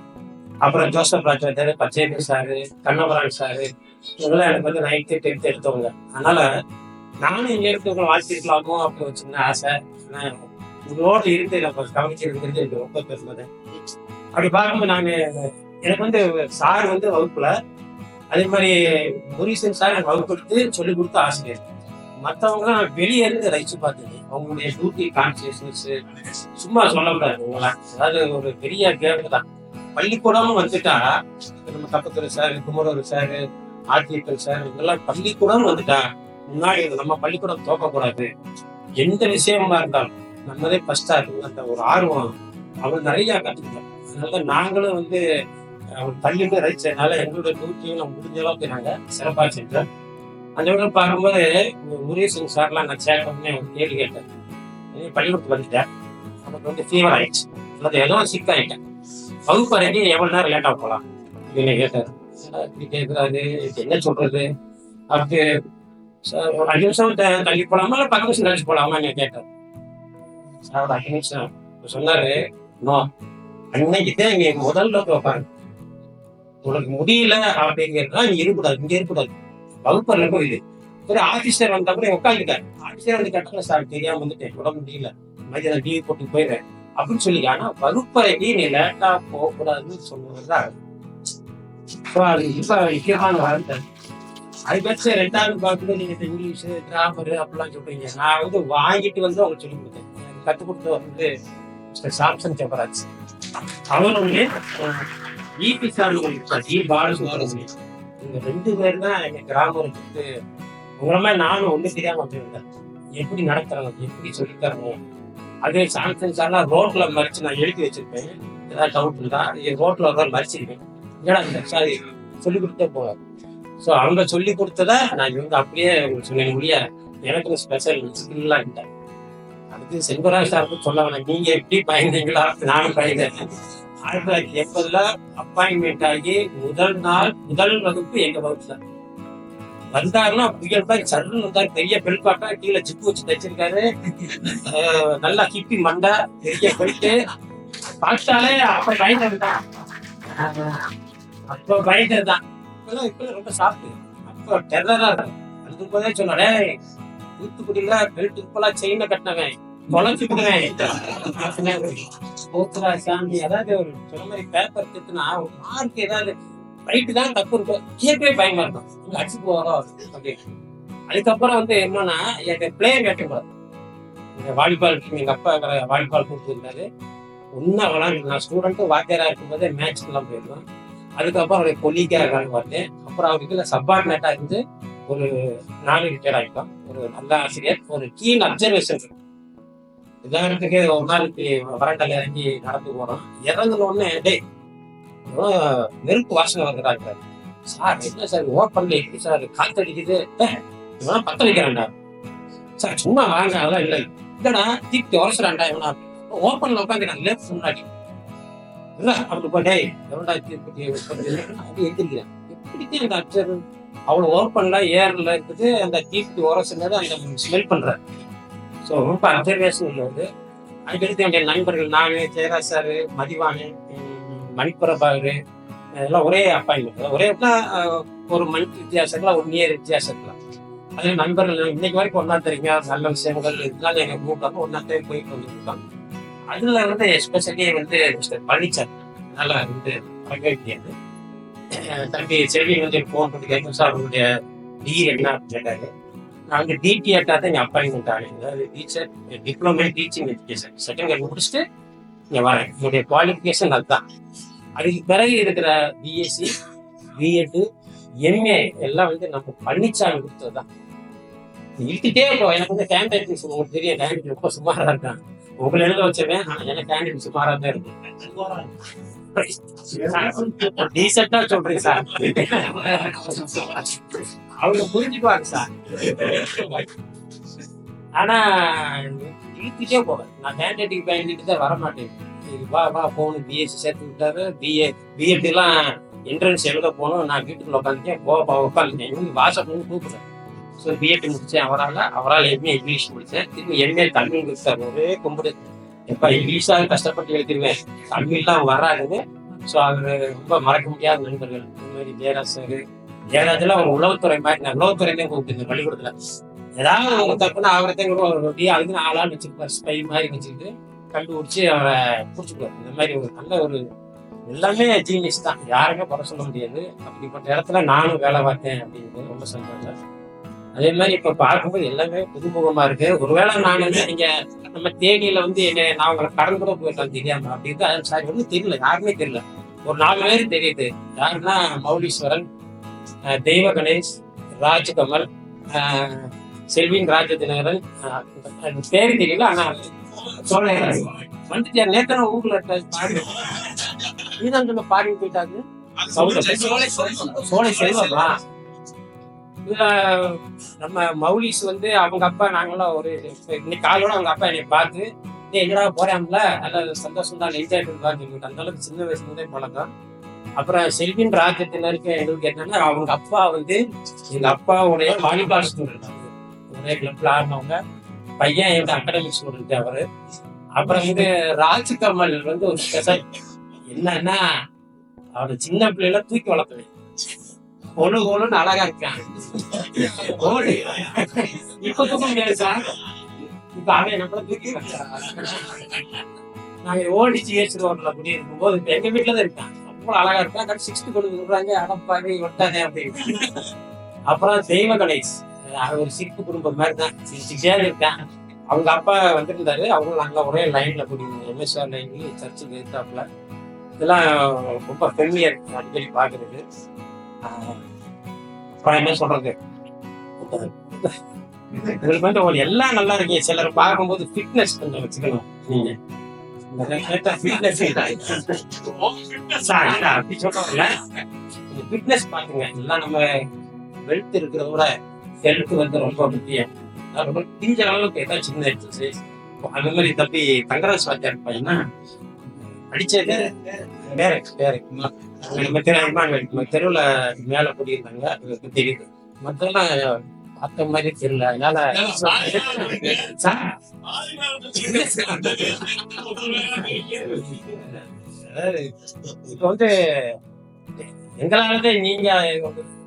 அப்புறம் ஜோசப் ராஜாச்சார், பச்சையப்பி சாரு, கண்ணபுரான் சாரு, இவங்கெல்லாம் எனக்கு வந்து 9th 10th எடுத்தவங்க. அதனால நானும் இங்க இருக்கவங்க வாழ்த்திருக்கலாமோ அப்படி ஒரு சின்ன ஆசை. உங்களோட இருந்து நம்ம கவனிச்சிருக்கிறது எனக்கு ரொம்ப பெருமை. அப்படி பார்க்கும்போது நான் எனக்கு வந்து சார் வந்து வகுப்புல, அதே மாதிரி முரீசன் சார் எனக்கு வகுப்பு எடுத்து சொல்லிக் கொடுத்த ஆசிரியர். மற்றவங்கலாம் வெளியே இருந்து ரசிச்சு பார்த்தது. அவங்களுடைய டியூட்டி கான்சியஸ்னஸ் சும்மா சொல்லக்கூடாது. உங்களாம் அதாவது ஒரு பெரிய கேப்பு தான். பள்ளிக்கூடமும் வந்துட்டா நம்ம தப்பத்துறை சார், குமரூர் சார், ஆர்டிக்கல் சார், இதெல்லாம் பள்ளிக்கூடம் வந்துட்டா முன்னாடி நம்ம பள்ளிக்கூடம் தோக்கக்கூடாது. எந்த விஷயமா இருந்தாலும் நம்மளே ஃபர்ஸ்டா இருக்கு. அந்த ஒரு ஆர்வம் அவர் நிறைய கற்றுக்கிட்டோம். அதனால நாங்களும் வந்து அவர் தள்ளிட்டு ரசிச்சதுனால எங்களுடைய டியூட்டியும் நம்ம முடிஞ்ச அளவுக்கு நாங்கள் சிறப்பாக செஞ்சோம். அந்த விட பார்க்கும்போது முரீசன் சார்லாம் நான் சேர்க்கணும்னு ஒரு கேள்வி கேட்டேன். பள்ளிக்கூடத்துக்கு வந்துட்டேன். எனக்கு வந்து ஃபீவர் ஆயிடுச்சு, அல்லது ஏதோ சிக்காயிட்டேன். வகுப்பு அறைக்கு எவ்வளவு நேரம் லேட்டா போகலாம் அப்படின்னு கேட்டாரு. இப்படி கேட்கறாரு, என்ன சொல்றது அப்படி ஒரு 5 நிமிஷம் தள்ளி போலாமா இல்லை 10 நிமிஷம் கழிச்சு போலாமா கேட்டார். சார் ஒரு 5 நிமிஷம் சொன்னாரு. நோ, அன்னைக்குதான் இங்க முதல்ல உட்காரு. உனக்கு முடியல அப்படிங்கிறதுலாம் இங்க இருக்கக்கூடாது, இங்க இருக்கக்கூடாது. வகுப்பறையில போயிது. சரி, ஆபீசர் வந்தா கூட உட்காந்துட்டாரு. ஆபீசர் வந்து கேட்டாங்க, சார் தெரியாம வந்துட்டேன், உடம்பு முடியல, மதியம் டிவி போட்டு போயிடுறேன் அப்படின்னு சொல்லி. ஆனா வகுப்பறைக்கு நீ லேட்டா போகக்கூடாதுன்னு சொல்லுவதுதான் அது இப்ப முக்கியமான வார்த்தை. அது பேச்சு 2வது பார்க்கும்போது நீங்க இங்கிலீஷ் கிராமர் அப்படிலாம் சொல்றீங்க. நான் வந்து வாங்கிட்டு வந்து அவங்க சொல்லி கொடுத்தேன். எனக்கு கற்றுக் கொடுத்தது வந்து மிஸ்டர் சாம்சன் ஜெபராஜ். அவர் வந்து இபி சார் பாலசுப்ரமணியம் இவங்க 2 பேர் தான் எங்க கிராமம் இருக்குது. உங்களை மாதிரி நானும் ஒண்ணு தெரியாம வந்திருந்தேன். எப்படி நடத்துறாங்க, எப்படி சொல்லி தரணும். அதே சான்சென்ஸாலாம் ரோட்ல மறிச்சு நான் எழுதி வச்சிருப்பேன். ஏதாவது டவுட் இருந்தா ரோட்ல ஒரு மறிச்சிருப்பேன். ஏன்னா சாரி சொல்லி கொடுத்தே போவேன். ஸோ அவங்க சொல்லி கொடுத்தத நான் இவங்க அப்படியே சொல்ல முடியாது. எனக்கு ஸ்பெஷல் ஸ்கில்லாம் இல்லை. அடுத்து செல்வராஜ் சாருக்கு சொல்ல வேணாம். நீங்க எப்படி பயந்தீங்களா, நானும் பயந்தேன். 1980 அப்பாயின்மெண்ட் ஆகி முதல் வகுப்பு எங்க வகுப்புல வந்தாருன்னா புயல் மாதிரி சருன்னு வந்தாரு. பெரிய பெல் பாட்டா கீழே ஜிப்பு வச்சு தைச்சிருக்காரு. நல்லா கிப்பி மண்டை பெரிய பெல்ட்டு பார்த்தாலே அப்ப பயந்ததுதான். அப்ப பயந்ததுதான். இப்ப ரொம்ப சாப்பிட்டு அப்ப டெரரா இருக்கும். அதுக்கு போதே சொன்னே தூத்துக்குடியில பெல்ட் இப்பெல்லாம் செயினை கட்டினவன் தொலைச்சு விடுவேன். சாமி அதாவது ஒரு சொன்ன மாதிரி பேப்பர் திட்டுனா ஒரு மார்க் ஏதாவது ரைட்டு தான் தப்பு இருக்கும் கேட்கவே பயமா இருக்கும். அடிச்சு போறோம் அப்படின்னு. அதுக்கப்புறம் என்னன்னா எங்க பிளேயர் கேட்டுக்கூடாது. எங்க வாலிபால் எங்க அப்பா வாலிபால் கொடுத்துருந்தாரு. ஒன்னும் விளாண்டு நான் ஸ்டூடெண்ட்டும் வாத்தியாரா இருக்கும்போதே மேட்ச்க்கெல்லாம் போயிருந்தோம். அதுக்கப்புறம் அவருடைய கொல்லிக்காக பார்த்தேன். அப்புறம் அவருக்கு சப்பார்டினேட்டா இருந்து ஒரு 4 ரிட்டையர் ஆகிட்டோம். ஒரு நல்ல ஆசிரியர், ஒரு கீன் அப்சர்வேஷன். உதாரணத்துக்கு ஒரு நாளைக்கு வறண்டால இறங்கி நடந்து போறோம். இறங்குன உடனே நெருப்பு வாசனை வந்துட்டாங்க. சார் என்ன சார் ஓப்பன்ல எப்படி சார் காத்தடிக்குது, இவனா பத்த வைக்கிறான்டா. சார் சும்மா வாங்க, அதெல்லாம் இல்லை. இல்லடா தீப்தி உரசுறான்டா இவனா. ஓப்பன்ல உட்காந்துக்கான் லெஃப்ட் முன்னாடி. இல்ல அப்படி போட்டே எவன்டா தீப்தி அப்படி எழுந்திருக்கிறேன். எப்படித்தான் அந்த அப்சர் அவ்வளவு ஓப்பன்ல ஏர்ல இருக்குது. அந்த தீப்தி உரசுனது அந்த ஸ்மெல் பண்ற. ஸோ ரொம்ப அப்சர்வேஷன் உள்ளது. அதுக்கடுத்து என்னுடைய நண்பர்கள் நானு, ஜெயராஜ் சாரு, மதிவானு, மணிப்புரபாரு எல்லாம் ஒரே அப்பாயின்மெண்ட். ஒரே ஒரு மந்த் வித்தியாசத்துல, ஒரு இயர் வித்தியாசத்துல. அது நண்பர்கள் இன்னைக்கு வரைக்கும் ஒன்னா தெரியுங்க. நல்ல விஷயங்கள் இதனால எங்க கூப்பிட்டப்போ ஒன்னாத்தே போயிட்டு வந்துருக்கோம். அதுல எஸ்பெஷலி மிஸ்டர் பழனிசாமி நல்லா மறக்க முடியாது. தம்பி செல்வி போன் பண்ணி கேட்கும், சார் உங்களுடைய டிகிரி என்ன அப்படின்னு கேட்டாரு. நாங்க டிடிஆர்டா தான் இங்க அப்பாயின்மெண்ட் ஆனேன். அதாவது teacher diploma teaching education second year முடிச்சுட்டு இங்க வரேன். என்னுடைய குவாலிஃபிகேஷன் அதுதான். அதுக்கு பிறகு இருக்கிற பிஎஸ்சி, பிஎட், எம்ஏ எல்லாம் நம்ம பழனிசாமி கொடுத்ததுதான். இழுத்துட்டே இருக்கும். எனக்கு கேண்டிடேட் உங்களுக்கு தெரியும், கேண்டிடேட் ரொம்ப சுமாரா இருக்கான். உங்களை எழுத வச்சவேன், ஆனா எனக்கு கேண்டிடேட் சுமாரா தான் இருக்கும். டீசெண்டா சொல்றேன் சார், அவங்க புரிஞ்சுக்குவாங்க சார். ஆனா இழுத்துட்டே போவேன். நான் கேண்டிடேட்டுக்கு பயந்துட்டு தான் வரமாட்டேன். வா போகணும், பிஎஸ்சி சேர்த்து விட்டாரு. பிஎட் எல்லாம் என்ட்ரன்ஸ் எழுத போகணும். நான் வீட்டுக்குள்ள உட்காந்துட்டேன், உட்காந்துட்டேன். வாட்ஸ்அப்ல கூப்பிடுறேன். ஸோ பிஎட் முடிச்சேன் அவரால் எம்ஏ இங்கிலீஷ் முடிச்சேன். திரும்பி எம்ஏ தமிழ் முடிச்சார். ஒரே கும்பிடு எப்ப இங்கிலீஷாக கஷ்டப்பட்டு எழுதிருவேன், தமிழ்லாம் வராதுன்னு. ஸோ அவரு ரொம்ப மறக்க முடியாத நண்பர்கள். இந்த மாதிரி ஜெயராஜ் சார், ஜெயராஜ்லாம் ஒரு உளவுத்துறை மாதிரி, நான் உளவுத்துறையிலேயே கூப்பிட்டு பள்ளிக்கூடத்துல ஏதாவது ஒரு தப்புனா அவரைத்தான் ரொட்டியா அதுக்கு 4 ஆள் வச்சிருப்பாரு. ஸ்பை மாதிரி வச்சுக்கிட்டு கண்டுபிடிச்சி அவரை பிடிச்சிக்குவார். இந்த மாதிரி ஒரு நல்ல ஒரு எல்லாமே ஜீனியஸ் தான், யாருமே குறை சொல்ல முடியாது. அப்படிப்பட்ட இடத்துல நானும் வேலை பார்த்தேன் அப்படிங்கிறது ரொம்ப சந்தோஷம். அதே மாதிரி இப்ப பார்க்கும்போது எல்லாமே புதுமுகமா இருக்கு. ஒருவேளை நான் நீங்க நம்ம தேனியில என்ன நான் உங்களை கடன் கூட போயிட்டேன் தெரியாம அப்படின்னு சாரி ஒன்றும் தெரியல, யாருமே தெரியல. ஒரு 4 பேர் தெரியுது. யாருன்னா மௌலீஸ்வரன், தெய்வ கணேஷ், ராஜ்கமல், செல்வின் ராஜதினகரன், பேரு தெரியல. ஆனா சோழராஜ் வந்துட்டு நேத்தன ஊர்ல பாடி நீதான் நம்ம பாடி போயிட்டாங்க. சோழ செல்வமா நம்ம மௌலிஸ் அவங்க அப்பா நாங்களாம் ஒரு இன்னைக்கு காலோட அவங்க அப்பா என்னை பார்த்து எங்கடா போறாங்கல்ல, நல்ல சந்தோஷம் தான், என்ஜாய் பண்ணுவான்னு சொல்லிட்டு அந்த அளவுக்கு சின்ன வயசுல இருந்தே பழக்கம். அப்புறம் செல்வின் ராஜ்யத்தினருக்கு எங்களுக்கு என்னன்னா அவங்க அப்பா எங்க அப்பாவுடைய வாலிபால் ஸ்டூடெண்ட், ஒரே கிளப்ல ஆடினவங்க. பையன் எங்க அகாடமிக் ஸ்டூடெண்ட் அவரு. அப்புறம் ராஜ்கமல் ஒரு ஸ்பெஷல் என்னன்னா அவரு சின்ன பிள்ளைல தூக்கி வளர்த்துவேன். ஒண்ணு அழகா இருக்கான். ஓடு இப்ப தூக்க முடியாது சார். இப்ப அவன் நம்மள தூக்கி நாங்க ஓடிச்சு ஏச்சுருவோம்ல அப்படி இருக்கும்போது எங்க வீட்டுலதான் இருக்கான். அவ்வளவு அழகா இருக்கான். 6th கொண்டு விடுறாங்க, அடப்பாவே ஒட்டாதே அப்படின்னு. அப்புறம் தெய்வ கணேஷ், ஒரு சிக்கு குடும்பம் மாதிரி தான் சிரிச்சுட்டே இருக்கான். அவங்க அப்பா வந்திருந்தாரு. அவங்களும் நாங்க ஒரே லைன்ல கூட்டிட்டு எம்எஸ்ஆர் லைன்ல சர்ச்சுக்கு எடுத்தாப்புல. இதெல்லாம் ரொம்ப பெருமையா இருக்கு அடிக்கடி பாக்குறது. அப்புறம் என்ன சொல்றது, உங்களுக்கு வந்து ஒரு எல்லாம் நல்லா இருக்கீங்க. சிலர் பார்க்கும்போது ஃபிட்னஸ் கொஞ்சம் வச்சுக்கணும். நீங்க அப்படி சொல்றோம்ல, ஃபிட்னஸ் பாத்துங்க. எல்லாம் நம்ம வெல்த் இருக்கிறத விட ஹெல்த் வந்து ரொம்ப முக்கியம். ரொம்ப தீஞ்ச அளவுக்கு ஏதாவது சின்ன எக்ஸசைஸ் அந்த மாதிரி தப்பி தங்கராஜ் வாத்தியார் இருப்பாங்கன்னா படிச்சது வேற வேற நம்ம தெருவுல மேல கூடியிருந்தாங்க, அதுக்கு தெரியுது. மற்றெல்லாம் பார்த்த மாதிரி தெரியல. அதனால இப்ப வந்து எங்களாலதான் நீங்க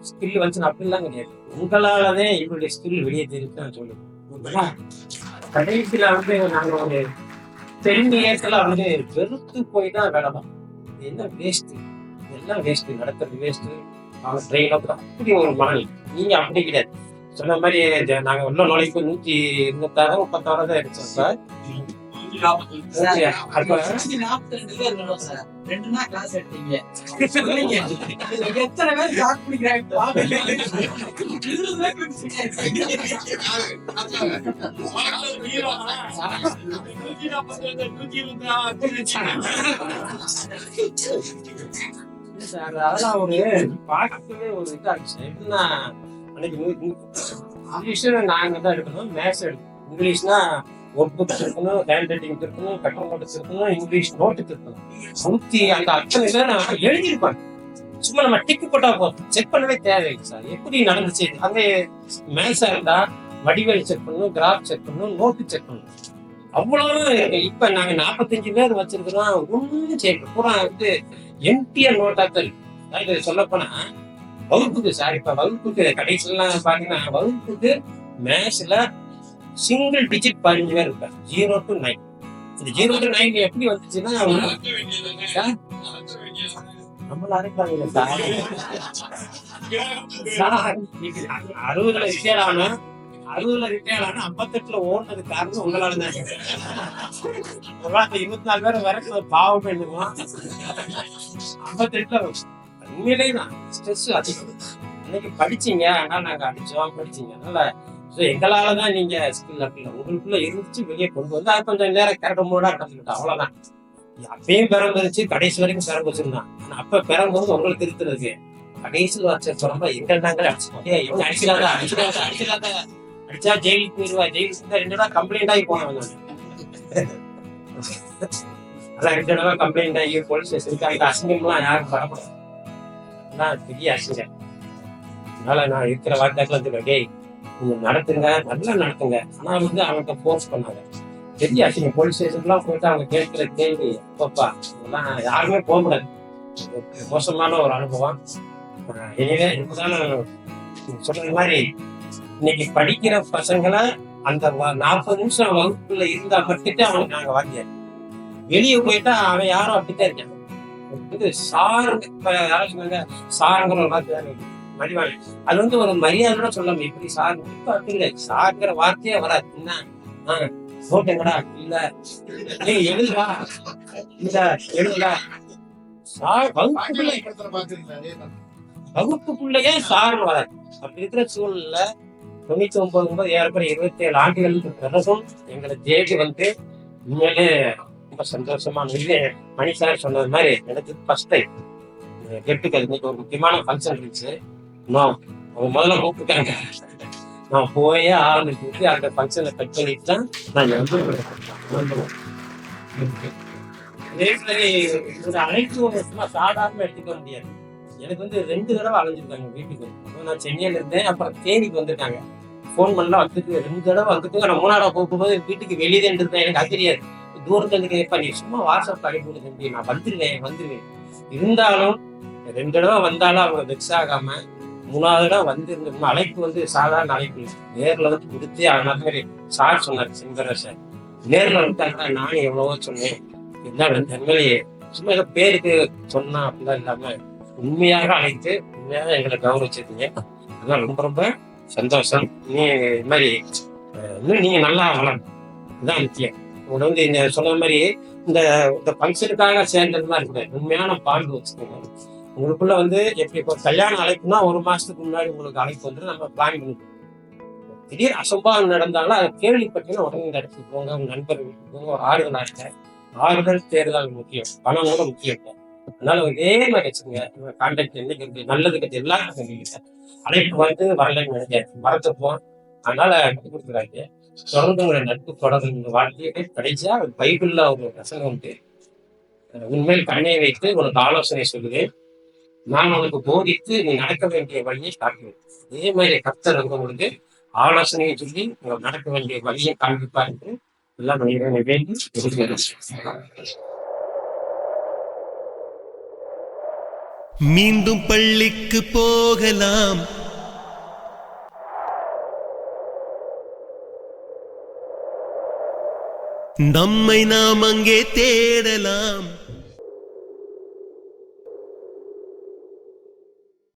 ஸ்கில் வந்து அப்படிலாம் கிடையாது. உங்களாலதே இவருடைய ஸ்கில் வெளியே தெரியுது நான் சொல்லுவேன். கடைசியில வந்து நாங்க ஒரு 10 yearsல வந்து வெறுத்து போய் தான் வேலை தான். என்ன வேஸ்ட், எல்லாம் வேஸ்ட், நடக்கிறது வேஸ்ட். அவங்க ட்ரெயின் அப்படி ஒரு மனநிலை. நீங்க அப்படி கிடையாது. சொன்ன மாதிரி நாங்க உள்ள நுழைப்பு 126 36 தான் எடுத்தோம் சார். எத்தனை பேர் ஜாக் பிடிக்கிறாங்க. அதெல்லாம் ஒரு பார்க்கவே ஒரு இதா இருந்துச்சு. எப்படின்னா இங்கிலீஷ் நாங்க தான் எடுக்கணும், மேத்ஸ் எடுக்கணும். இங்கிலீஷ்னா ஒர்க் புக்ஸ் இருக்கணும், ஹேண்ட் ரைட்டிங் இருக்கணும், கட்டர் நோட்ஸ் இருக்கணும், இங்கிலீஷ் நோட்டுக்கு இருக்கணும். 100 அந்த அத்தனை பேர் எழுதியிருப்பாங்க. சும்மா நம்ம டிக்கு போட்டா போதும், செக் பண்ணவே தேவையில்லை சார். எப்படி நடந்துச்சு அங்கே மேத்ஸா இருந்தா வடிவேல் செக் பண்ணணும், கிராஃப் செக் பண்ணணும், நோட்டு செக் பண்ணணும். அவ்வளவு இப்ப நாங்க 45 பேர் வச்சிருக்கிறோம். ஒன்னும் செய்யணும், பூரா வந்து எம்டிஆர் நோட்டா தான். அதாவது சொல்ல போனா வகுப்புக்கு சார், இப்ப வகுப்புக்கு கடைசியெல்லாம் பாத்தீங்கன்னா வகுப்புக்கு மேத்ஸ்ல சிங்கிள் டிஜிட் 15 பேர் இருப்பாங்க. 0 to 9. இந்த 0 to 9 எப்படி வந்துச்சுன்னா நம்மள அரைப்பாங்க சார். 60ல ரிட்டையர் ஆனா 58ல ஓடுனது காரணம் உங்களால தான். 24 பேர் வரைக்கும் பாவம் பண்ணுவோம். 58ல உண்மையிலேயே தான் ஸ்ட்ரெஸ் அதிகம். அன்னைக்கு படிச்சீங்க, அதனால நாங்க அடிச்சோம், படிச்சீங்க. அதனால எங்களாலதான் நீங்க ஸ்கில் அப்படி உங்களுக்குள்ள இருந்துச்சு வெளியே கொண்டு வந்து அது கொஞ்சம் நேரம் கரெக்ட் மூடா கற்றுக்கிட்டோம். அவ்வளவுதான். அப்பயும் பெறம்புச்சு, கடைசி வரைக்கும் பெறம்பு வச்சிருந்தான். ஆனா அப்ப பெறம்போது உங்களுக்கு திருத்துறதுக்கு கடைசி வச்ச சொல்றப்ப எங்கள்டாங்களே அடிச்சுக்கோங்க, இவங்க அடிச்சிடாத அடிச்சா ஜெயிலுக்கு போயிருவா. ஜெயிலுக்கு 2 தடவை கம்ப்ளைண்ட் ஆகி போனவங்க. அதான் 2 தடவை கம்ப்ளைண்ட் ஆகி போலீஸ் ஸ்டேஷனுக்கு அந்த அசிங்கம்லாம் யாரும் வரக்கூடாது. அதான் பெரிய அசிங்கம். அதனால நான் இருக்கிற வார்த்தைக்கெல்லாம் தெரியும், டேய் நீங்க நடத்துங்க, நல்லா நடத்துங்க. ஆனா வந்து அவங்க போர்ஸ் பண்ணாங்க. பெரிய அசிங்கம். போலீஸ் ஸ்டேஷன்லாம் போயிட்டு அவங்க கேட்கிற கேள்வி அப்பப்பா இதெல்லாம் யாருமே போக முடியாது. மோசமான ஒரு அனுபவம். எனவே இப்பதான் சொல்றது மாதிரி இன்னைக்கு படிக்கிற பசங்களை அந்த 40 நிமிஷம் வகுப்புல இருந்தா மட்டும் அவனுக்கு நாங்க வாங்க. வெளியே போயிட்டா அவன் யாரும் அப்படித்தான் இருக்கான். சாரு யாரும் சொன்னாங்க சாருங்கிற வார்த்தை மதிவாங்க. அது வந்து ஒரு மரியாதை சொல்லணும். எப்படி சார் இல்லை, சாருங்கிற வார்த்தையே வராது. என்ன போட்டேங்கடா, இல்ல நீ எழுதுடா, இல்ல எழுதுடா. சார் வகுப்புக்குள்ளேயே சார் வராது. அப்படி இருக்கிற சூழல்ல 99 ஏறக்குறைய 27 ஆண்டுகளுக்கு பிறகும் எங்களை தேடி வந்து உண்மையிலே ரொம்ப சந்தோஷமான இது. மணி சார் சொன்னது மாதிரி எனக்கு ஃபர்ஸ்ட் டைம் கெட்டுக்கள் இன்னைக்கு ஒரு முக்கியமான ஃபங்க்ஷன் இருந்துச்சு. அவங்க முதல்ல கூப்பிட்டுட்டாங்க. நான் போயே ஆரம்பிச்சுட்டு அந்த ஃபங்க்ஷனை கட் பண்ணிட்டு தான் நான் அதே மாதிரி ஒரு அனைத்து சும்மா சாதாரணமா எடுத்துக்க முடியாது. எனக்கு வந்து 2 தடவை அலைஞ்சிருக்காங்க வீட்டுக்கு. நான் சென்னையில இருந்தேன், அப்புறம் தேனிக்கு வந்துட்டாங்க. ஃபோன் பண்ணலாம் வந்துட்டு 2 தடவை வந்துட்டு நான் 3ஆவது போகும்போது வீட்டுக்கு வெளியே இருந்தேன். எனக்கு அது தெரியாது. தூரத்துல இருந்து கேட்பா, நீ சும்மா வாட்ஸ்அப் அனுப்பி தம்பி, நான் வந்துருவேன். இருந்தாலும் 2 தடவை வந்தாலும் அவங்க வெக்ஸ் ஆகாம 3ஆவது தடவை வந்து அழைப்பு வந்து சாதாரண அழைப்பு நேர்ல வந்து கொடுத்து அந்த மாதிரி சார் சொன்னார், சிங்கரா சார் நேர்ல வந்துட்டாங்க. நானும் எவ்வளவோ சொன்னேன். எல்லாம் உண்மையிலே சும்மா ஏதோ பேருக்கு சொன்னா அப்படிலாம் இல்லாம உண்மையாக அழைத்து உண்மையாக எங்களை கௌரவிச்சிருக்கீங்க. அதெல்லாம் ரொம்ப ரொம்ப சந்தோஷம். நீ இது மாதிரி இன்னும் நீங்க நல்லா வளரும், இதுதான் முக்கியம். உங்களை வந்து இந்த சொன்ன மாதிரி இந்த ஃபங்க்ஷனுக்காக சேர்ந்ததுலாம் இருக்குது. உண்மையான பாண்டு வச்சுக்கோங்க. உங்களுக்குள்ள வந்து எப்படி இப்போ கல்யாணம் அழைப்புனா 1 மாசத்துக்கு முன்னாடி உங்களுக்கு அழைப்பு வந்து நம்ம பிளான் பண்ணிக்கணும். திடீர் அசம்பாவிதம் நடந்தாலும் அதை கேள்விப்பட்டீங்கன்னா உடனே இந்த இடத்துக்கு போங்க, உங்க நண்பர் வீட்டுக்கு போங்க, ஒரு ஆறுதலா இருக்க. ஆறுதல் தேர்தல் முக்கியம், பணம் கூட முக்கியம் இல்லை. அதனால இதே மாதிரி வச்சுக்கோங்க. கான்டாக்ட் என்னைக்கு இருக்கு, நல்லது கட்டு எல்லாருக்கும் சொல்லிக்கிட்டேன். அழைப்பு வந்து வரலைன்னு நினைக்கிறேன், மறந்துப்போம். அதனால கட்டி கொடுக்குறாங்க. தொடர்ந்து உங்களை நட்பு தொடர்ந்து இந்த வாழ்க்கையை கடைசியா பைபிள்ல ஒரு பிரசங்கம் உண்டு. உண்மையில் கண்ணை வைத்து உனக்கு ஆலோசனை சொல்லுவேன், நான் உனக்கு போதித்து நீ நடக்க வேண்டிய வழியை காட்டுவேன். அதே மாதிரி கர்த்தர் வந்து உங்களுக்கு ஆலோசனையை சொல்லி உங்களுக்கு நடக்க வேண்டிய வழியை காண்பிப்பா என்று எல்லாம் மனிதனை வேண்டி மீண்டும் பள்ளிக்கு போகலாம், நம்மை நாம் அங்கே தேடலாம்.